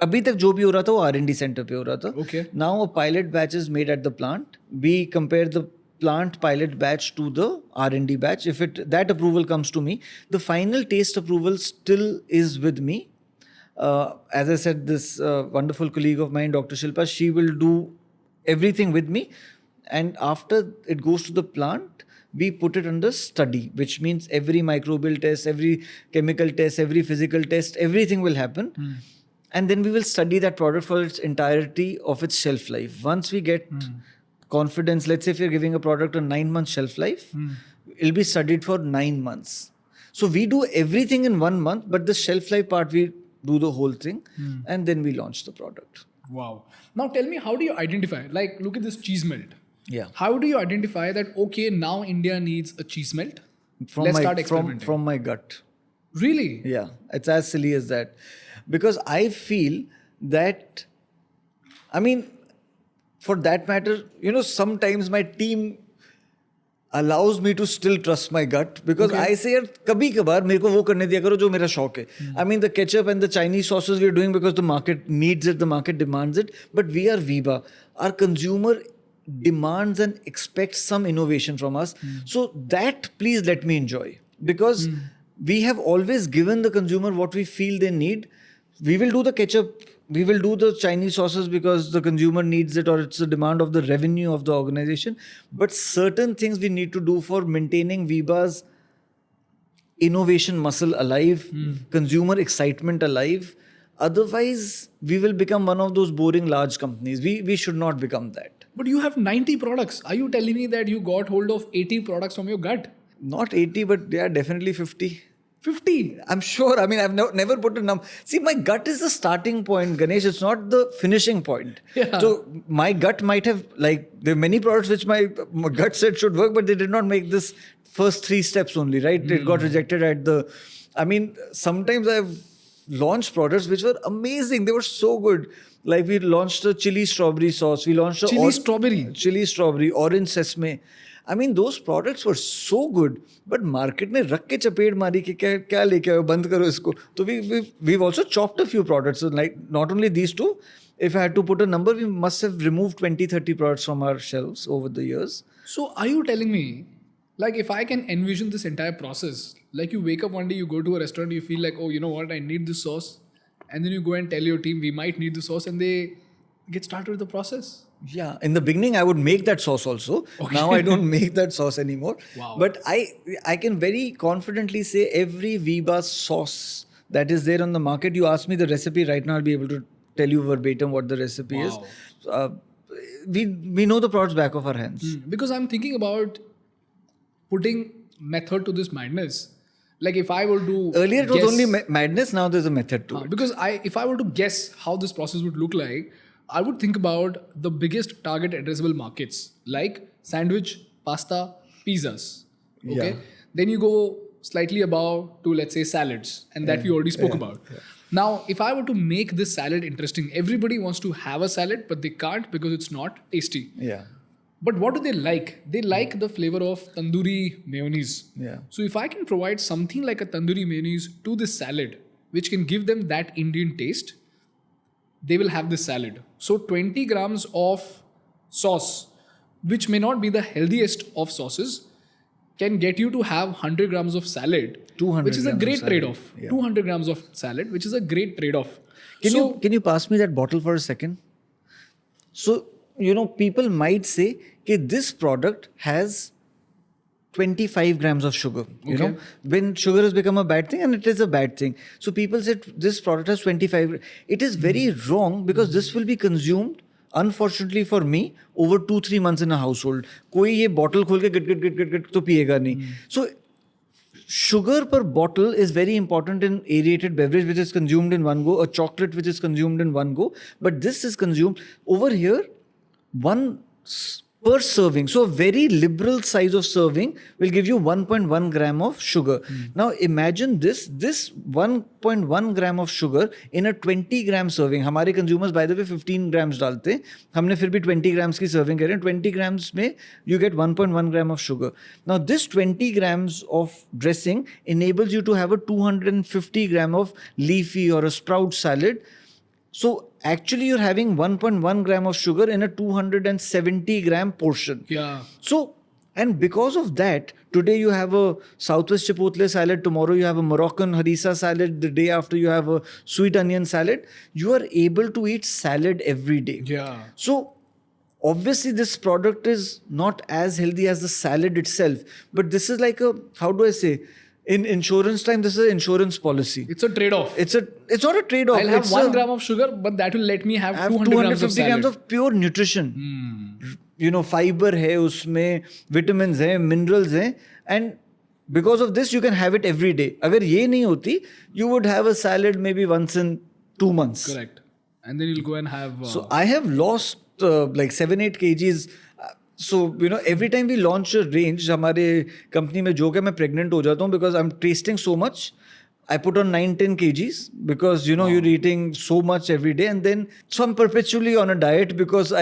अभी तक जो भी हो रहा था वो R&D center पे हो रहा था.
Okay.
Now a pilot batch is made at the plant. We compare the plant pilot batch to the R&D batch. If that approval comes to me, the final taste approval still is with me. As I said, this wonderful colleague of mine, Dr. Shilpa, she will do everything with me. And after it goes to the plant, we put it under study, which means every microbial test, every chemical test, every physical test, everything will happen. And then we will study that product for its entirety of its shelf life. Once we get confidence, let's say if you're giving a product a 9-month shelf life, it'll be studied for 9 months. So we do everything in 1 month, but the shelf life part, we do the whole thing, and then we launch the product.
Wow. Now tell me, how do you identify? Like, look at this cheese melt.
Yeah.
How do you identify that, okay, now India needs a cheese melt? Let's start experimenting.
From my gut.
Really?
Yeah. It's as silly as that. Because I feel that, I mean, for that matter, sometimes my team allows me to still trust my gut, because I say, yaar, kabhi kabar mere ko wo karne diya karo jo mera shauk hai. I mean, the ketchup and the Chinese sauces we are doing because the market needs it, the market demands it. But we are Veeba. Our consumer demands and expects some innovation from us. So that please let me enjoy, because we have always given the consumer what we feel they need. We will do the ketchup, we will do the Chinese sauces because the consumer needs it or it's the demand of the revenue of the organization. But certain things we need to do for maintaining Veeba's innovation muscle alive, consumer excitement alive. Otherwise, we will become one of those boring large companies. We should not become that.
But you have 90 products. Are you telling me that you got hold of 80 products from your gut?
Not 80, but yeah, definitely 50.
50?
I'm sure. I mean, I've never put a number. See, my gut is the starting point, Ganesh. It's not the finishing point.
Yeah.
So my gut might have, there are many products which my gut said should work, but they did not make this first 3 steps only, right? It got rejected sometimes I've launched products which were amazing. They were so good. Like we launched a chili strawberry sauce. We launched a chili strawberry, orange sesame. I mean, those products were so good, but market ne rakh ke chapeet mari ki kya leke aaye, band karo isko. So we've also chopped a few products. So like not only these two, if I had to put a number, we must have removed 20-30 products from our shelves over the years.
So are you telling me, like if I can envision this entire process, like you wake up one day, you go to a restaurant, you feel like, oh, you know what, I need this sauce. And then you go and tell your team, we might need the sauce, and they get started with the process.
Yeah, in the beginning I would make that sauce also. Okay. Now I don't make that sauce anymore.
Wow.
But I can very confidently say every Veeba sauce that is there on the market, you ask me the recipe right now, I'll be able to tell you verbatim what the recipe is. We know the products back of our hands.
Because I'm thinking about putting method to this madness. Like if I were to
earlier it was only madness, now there's a method to it.
Because if I were to guess how this process would look like, I would think about the biggest target addressable markets like sandwich, pasta, pizzas. Okay.
Yeah.
Then you go slightly above to, let's say, salads, and that we already spoke about. Yeah. Now, if I were to make this salad interesting, everybody wants to have a salad, but they can't because it's not tasty.
Yeah.
But what do they like? They like the flavor of tandoori mayonnaise.
Yeah.
So if I can provide something like a tandoori mayonnaise to this salad, which can give them that Indian taste, they will have this salad. So 20 grams of sauce, which may not be the healthiest of sauces, can get you to have 100 grams of salad,
200
which is a great trade-off.
Yeah.
200 grams of salad, which is a great trade-off.
Can you pass me that bottle for a second? So, people might say that this product has 25 grams of sugar.
Okay.
When sugar has become a bad thing, and it is a bad thing. So people said this product has 25. It is very wrong, because this will be consumed, unfortunately for me, over 2-3 months in a household. Koi ye bottle khol ke git to piyega nahi. So sugar per bottle is very important in aerated beverage, which is consumed in one go, a chocolate which is consumed in one go. But this is consumed over here, 1 per serving. So a very liberal size of serving will give you 1.1 gram of sugar. Now imagine this 1.1 gram of sugar in a 20 gram serving. हमारे consumers by the way 15 grams डालते हैं, हमने फिर भी 20 grams की serving कर रहे हैं. 20 grams में you get 1.1 gram of sugar. Now this 20 grams of dressing enables you to have a 250 gram of leafy or a sprout salad. So actually you're having 1.1 gram of sugar in a 270 gram portion.
Yeah.
So, and because of that, today you have a Southwest Chipotle salad, tomorrow you have a Moroccan harissa salad, the day after you have a sweet onion salad. You are able to eat salad every day.
Yeah.
So, obviously this product is not as healthy as the salad itself, but this is like a, how do I say, in insurance time, this is an insurance policy.
It's a trade-off.
It's not a trade-off.
I'll have
It's
1 gram of sugar, but that will let me have 250
grams of pure nutrition. You know, fiber hai usme, vitamins hai, minerals hai, and because of this you can have it every day. Agar ye nahi hoti, you would have a salad maybe once in 2 months.
Correct. And then you'll go and have...
So I have lost like 7-8 kgs. So, you know, every time we launch a range, हमारे company में joke है मैं pregnant हो जाता हूँ because I'm tasting so much. I put on 9-10 kgs because, you know, you're eating so much every day. And then, so I'm perpetually on a diet because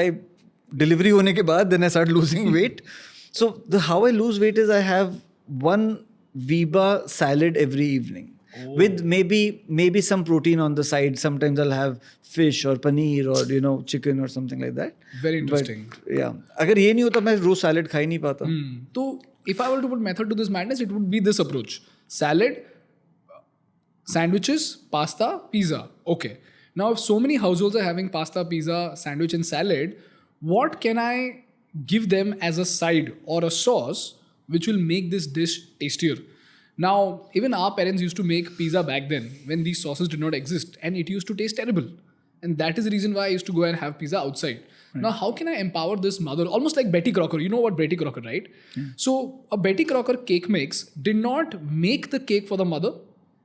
delivery होने के बाद, then I start losing weight. So how I lose weight is I have one Viba salad every evening. With maybe some protein on the side. Sometimes I'll have fish or paneer or, you know, chicken or something like that.
Very interesting.
But, yeah. अगर ये नहीं होता मैं रोज salad खा ही नहीं पाता.
So, if I were to put method to this madness, it would be this approach. Salad, sandwiches, pasta, pizza. Okay. Now, if so many households are having pasta, pizza, sandwich and salad, what can I give them as a side or a sauce which will make this dish tastier? Now, even our parents used to make pizza back then when these sauces did not exist and it used to taste terrible. And that is the reason why I used to go and have pizza outside. Now, how can I empower this mother? Almost like Betty Crocker. You know what Betty Crocker, right? So, a Betty Crocker cake mix did not make the cake for the mother.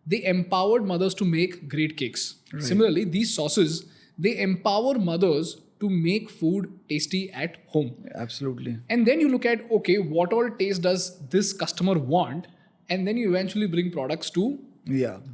They empowered mothers to make great cakes. Right. Similarly, these sauces, they empower mothers to make food tasty at home.
Absolutely.
And then you look at, okay, what all taste does this customer want? And then you eventually bring products to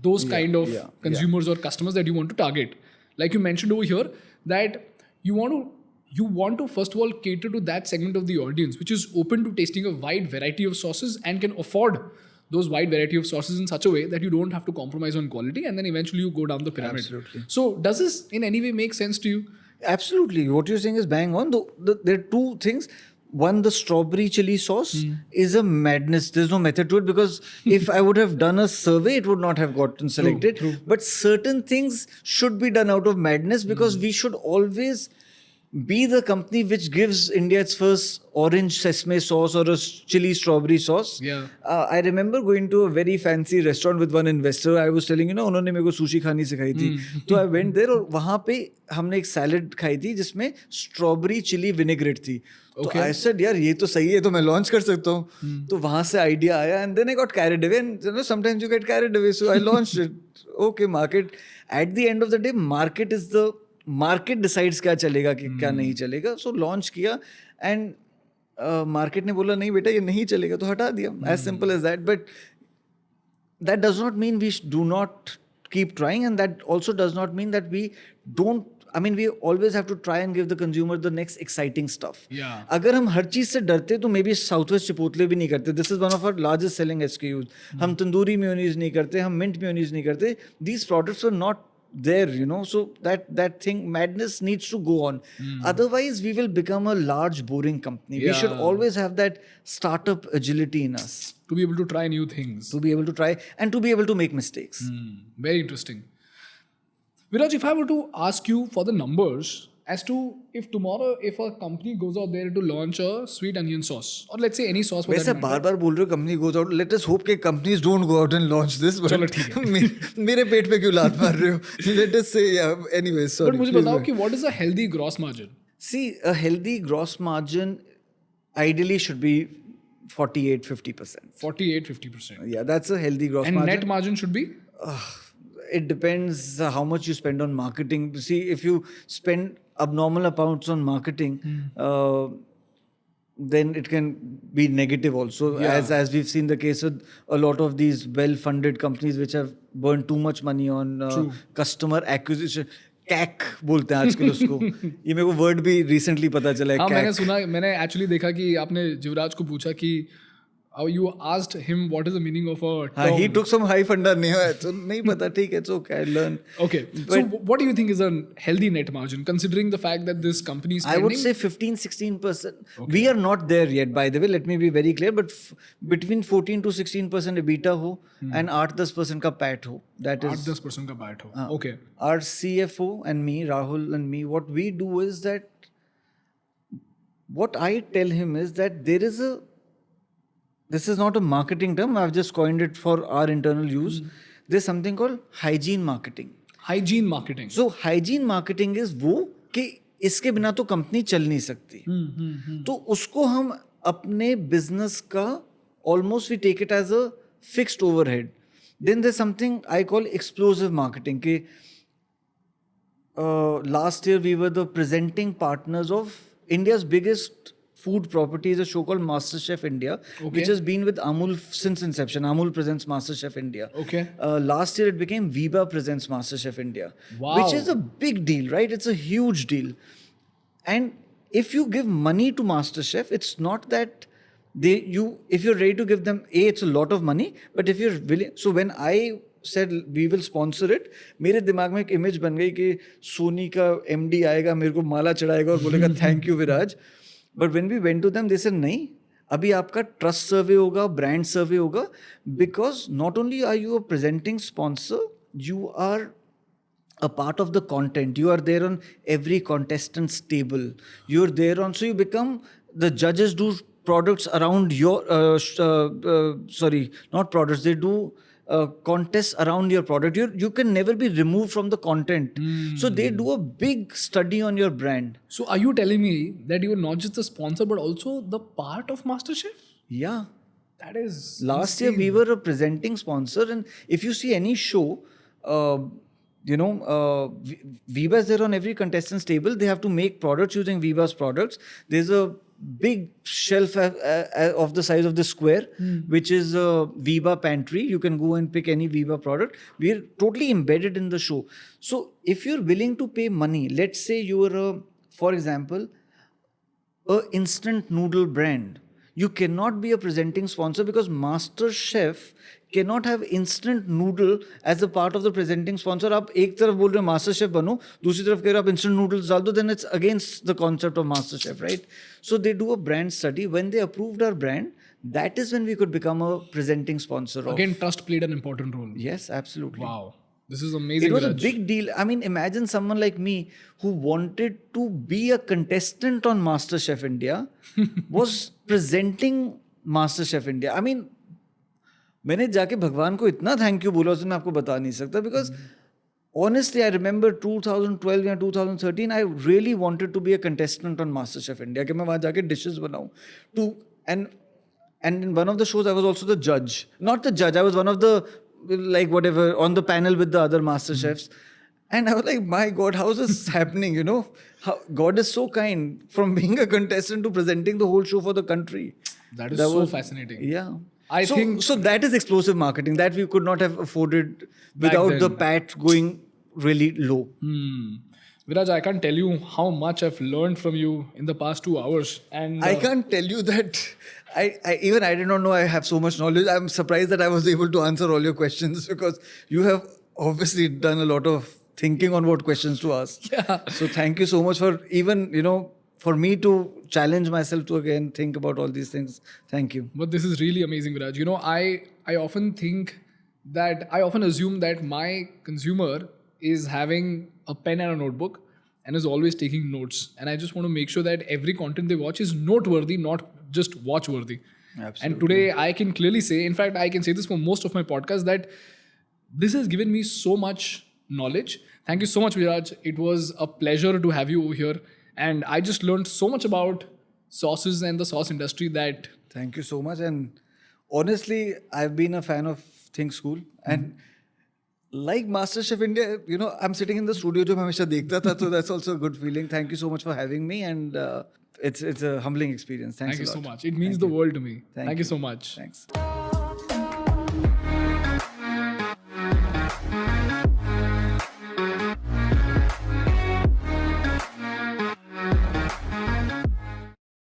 those kind of consumers or customers that you want to target. Like you mentioned over here, that you want to first of all cater to that segment of the audience which is open to tasting a wide variety of sauces and can afford those wide variety of sauces in such a way that you don't have to compromise on quality, and then eventually you go down the pyramid.
Absolutely.
So does this in any way make sense to you?
Absolutely. What you're saying is bang on. There are two things. One, the strawberry chili sauce is a madness. There's no method to it because if I would have done a survey, it would not have gotten selected.
True.
But certain things should be done out of madness because we should always be the company which gives India its first orange sesame sauce or a chili strawberry sauce.
Yeah.
I remember going to a very fancy restaurant with one investor. I was telling, you know, उन्होंने मेरे को sushi खानी सिखाई थी. तो I went there और वहाँ पे हमने एक salad खाई थी जिसमें strawberry chili vinaigrette थी. तो I said, यार ये तो सही है, तो मैं launch कर सकता हूँ. तो वहाँ से idea आया and then I got carried away. And you know, sometimes you get carried away, so I launched it. Okay, market. At the end of the day, market decides क्या चलेगा कि क्या नहीं चलेगा. So launch किया and market ने बोला नहीं बेटा ये नहीं चलेगा तो हटा दिया. As simple as that. But that does not mean we do not keep trying, and that also does not mean that we don't. I mean, we always have to try and give the consumer the next exciting stuff.
Yeah.
अगर हम हर चीज से डरते तो maybe Southwest Chipotle भी नहीं करते. This is one of our largest selling SKUs. हम तंदूरी मेयोनीज नहीं करते, हम मिंट मेयोनीज नहीं करते. These products were not there, you know, so that thing, madness needs to go on. Otherwise we will become a large boring company. We should always have that startup agility in us
To be able to try new things.
to be able to try and to be able to make mistakes.
Very interesting. Viraj, if I were to ask you for the numbers as to if tomorrow if a company goes out there to launch a sweet onion sauce or let's say any sauce for
वैसे
that matter.
बार-बार बोल रहे हो company goes out. Let us hope कि companies don't go out and launch this. But
चलो ठीक है.
मेरे पेट पे क्यों लात मार रहे हो? Let us say, yeah, anyway, sorry.
But मुझे
please
बताओ
go
कि what is a healthy gross margin?
See, a healthy gross margin ideally should be 48-50%.
48-50%.
Yeah, that's a healthy gross
And
margin.
net margin should be?
It depends how much you spend on marketing. See, if you spend abnormal amounts on marketing, then it can be negative also. As we've seen the case with a lot of these well-funded companies which have burned too much money on customer acquisition. CAC बोलते हैं आजकल उसको. ये मेरे को word भी recently पता चला है.
हाँ,
CAC.
मैंने actually देखा कि आपने युवराज को पूछा कि you asked him what is the meaning of a term.
He took some high funder नहीं है तो नहीं पता. ठीक है, it's okay, I learn.
Okay, so what do you think is a healthy net margin considering the fact that this company is
I would say 15-16%. We are not there yet, by the way. Let me be very clear. But between 14 to 16% EBITDA हो and 8-10% का PAT हो. That is
8-10% का PAT हो. Okay.
Our CFO and me, Rahul and me, what we do is that what I tell him is that this is not a marketing term. I've just coined it for our internal use. There's something called hygiene marketing.
Hygiene marketing.
So hygiene marketing is वो कि इसके बिना तो company चल नहीं सकती. तो उसको हम अपने बिजनेस का almost we take it as a fixed overhead. Then there's something I call explosive marketing. कि last year we were the presenting partners of India's biggest food property is a show called MasterChef India, which has been with Amul since inception. Amul presents MasterChef India.
Okay.
Last year it became Viva presents MasterChef India,
Wow.
which is a big deal, right? It's a huge deal. And if you give money to MasterChef, it's not that if you're ready to give them, it's a lot of money, but if you're willing, so when I said we will sponsor it, मेरे दिमाग में एक image बन गई कि सोनी का MD आएगा, मेरे को माला चढ़ाएगा और बोलेगा thank you Viraj. But when we went to them, they said नहीं, अभी आपका ट्रस्ट सर्वे होगा, ब्रांड सर्वे होगा, because not only are you a presenting sponsor, you are a part of the content. You are there on every contestant's table. You're there on, so you become, the judges do products around your, sorry, not products, they do contests around your product. You can never be removed from the content. So they do a big study on your brand.
So are you telling me that you are not just the sponsor but also the part of MasterChef?
Yeah.
That is
Last year we were a presenting sponsor, and if you see any show, Viva is there on every contestant's table. They have to make products using Viva's products. There's a big shelf of the size of the square, which is a Viva pantry. You can go and pick any Viva product. We're totally embedded in the show. So if you're willing to pay money, let's say you are, for example, a instant noodle brand. You cannot be a presenting sponsor because MasterChef cannot have instant noodle as a part of the presenting sponsor. आप एक तरफ बोल रहे हो MasterChef बनो, दूसरी तरफ कह रहे हो आप instant noodles डाल दो, then it's against the concept of MasterChef, right? So they do a brand study. When they approved our brand, that is when we could become a presenting sponsor.
Again, trust played an important role.
Yes, absolutely.
Wow. This is amazing.
It was
Viraj.
a big deal. I mean, imagine someone like me who wanted to be a contestant on MasterChef India was presenting MasterChef India. I mean, मैंने जाके भगवान को इतना thank you बोला उसने मैं आपको बता नहीं सकता because honestly I remember 2012 या 2013 I really wanted to be a contestant on MasterChef India कि मैं वहाँ जाके dishes बनाऊँ and in one of the shows I was also the judge. Not the judge, I was one of the like whatever on the panel with the other master chefs, and I was like, my God, how is this happening? You know, God is so kind, from being a contestant to presenting the whole show for the country.
That is so fascinating.
Yeah,
I think
so. That is explosive marketing that we could not have afforded without the PAT going really low.
Viraj, I can't tell you how much I've learned from you in the past 2 hours, and
I can't tell you that. I did not know I have so much knowledge. I'm surprised that I was able to answer all your questions because you have obviously done a lot of thinking on what questions to ask.
Yeah.
So thank you so much for even, for me to challenge myself to again think about all these things. Thank you.
But this is really amazing, Viraj. I often think that I often assume that my consumer is having a pen and a notebook and is always taking notes. And I just want to make sure that every content they watch is noteworthy, not just watch-worthy.
Absolutely.
And today I can clearly say, in fact, I can say this for most of my podcasts, that this has given me so much knowledge. Thank you so much, Viraj. It was a pleasure to have you over here. And I just learned so much about sauces and the sauce industry that...
Thank you so much. And honestly, I've been a fan of Think School. And like MasterChef India, I'm sitting in the studio, जो मैं हमेशा देखता था, so that's also a good feeling. Thank you so much for having me, and it's a humbling experience. Thanks
Thank you
a
so
lot.
much. It means the world to me. Thank you so much.
Thanks.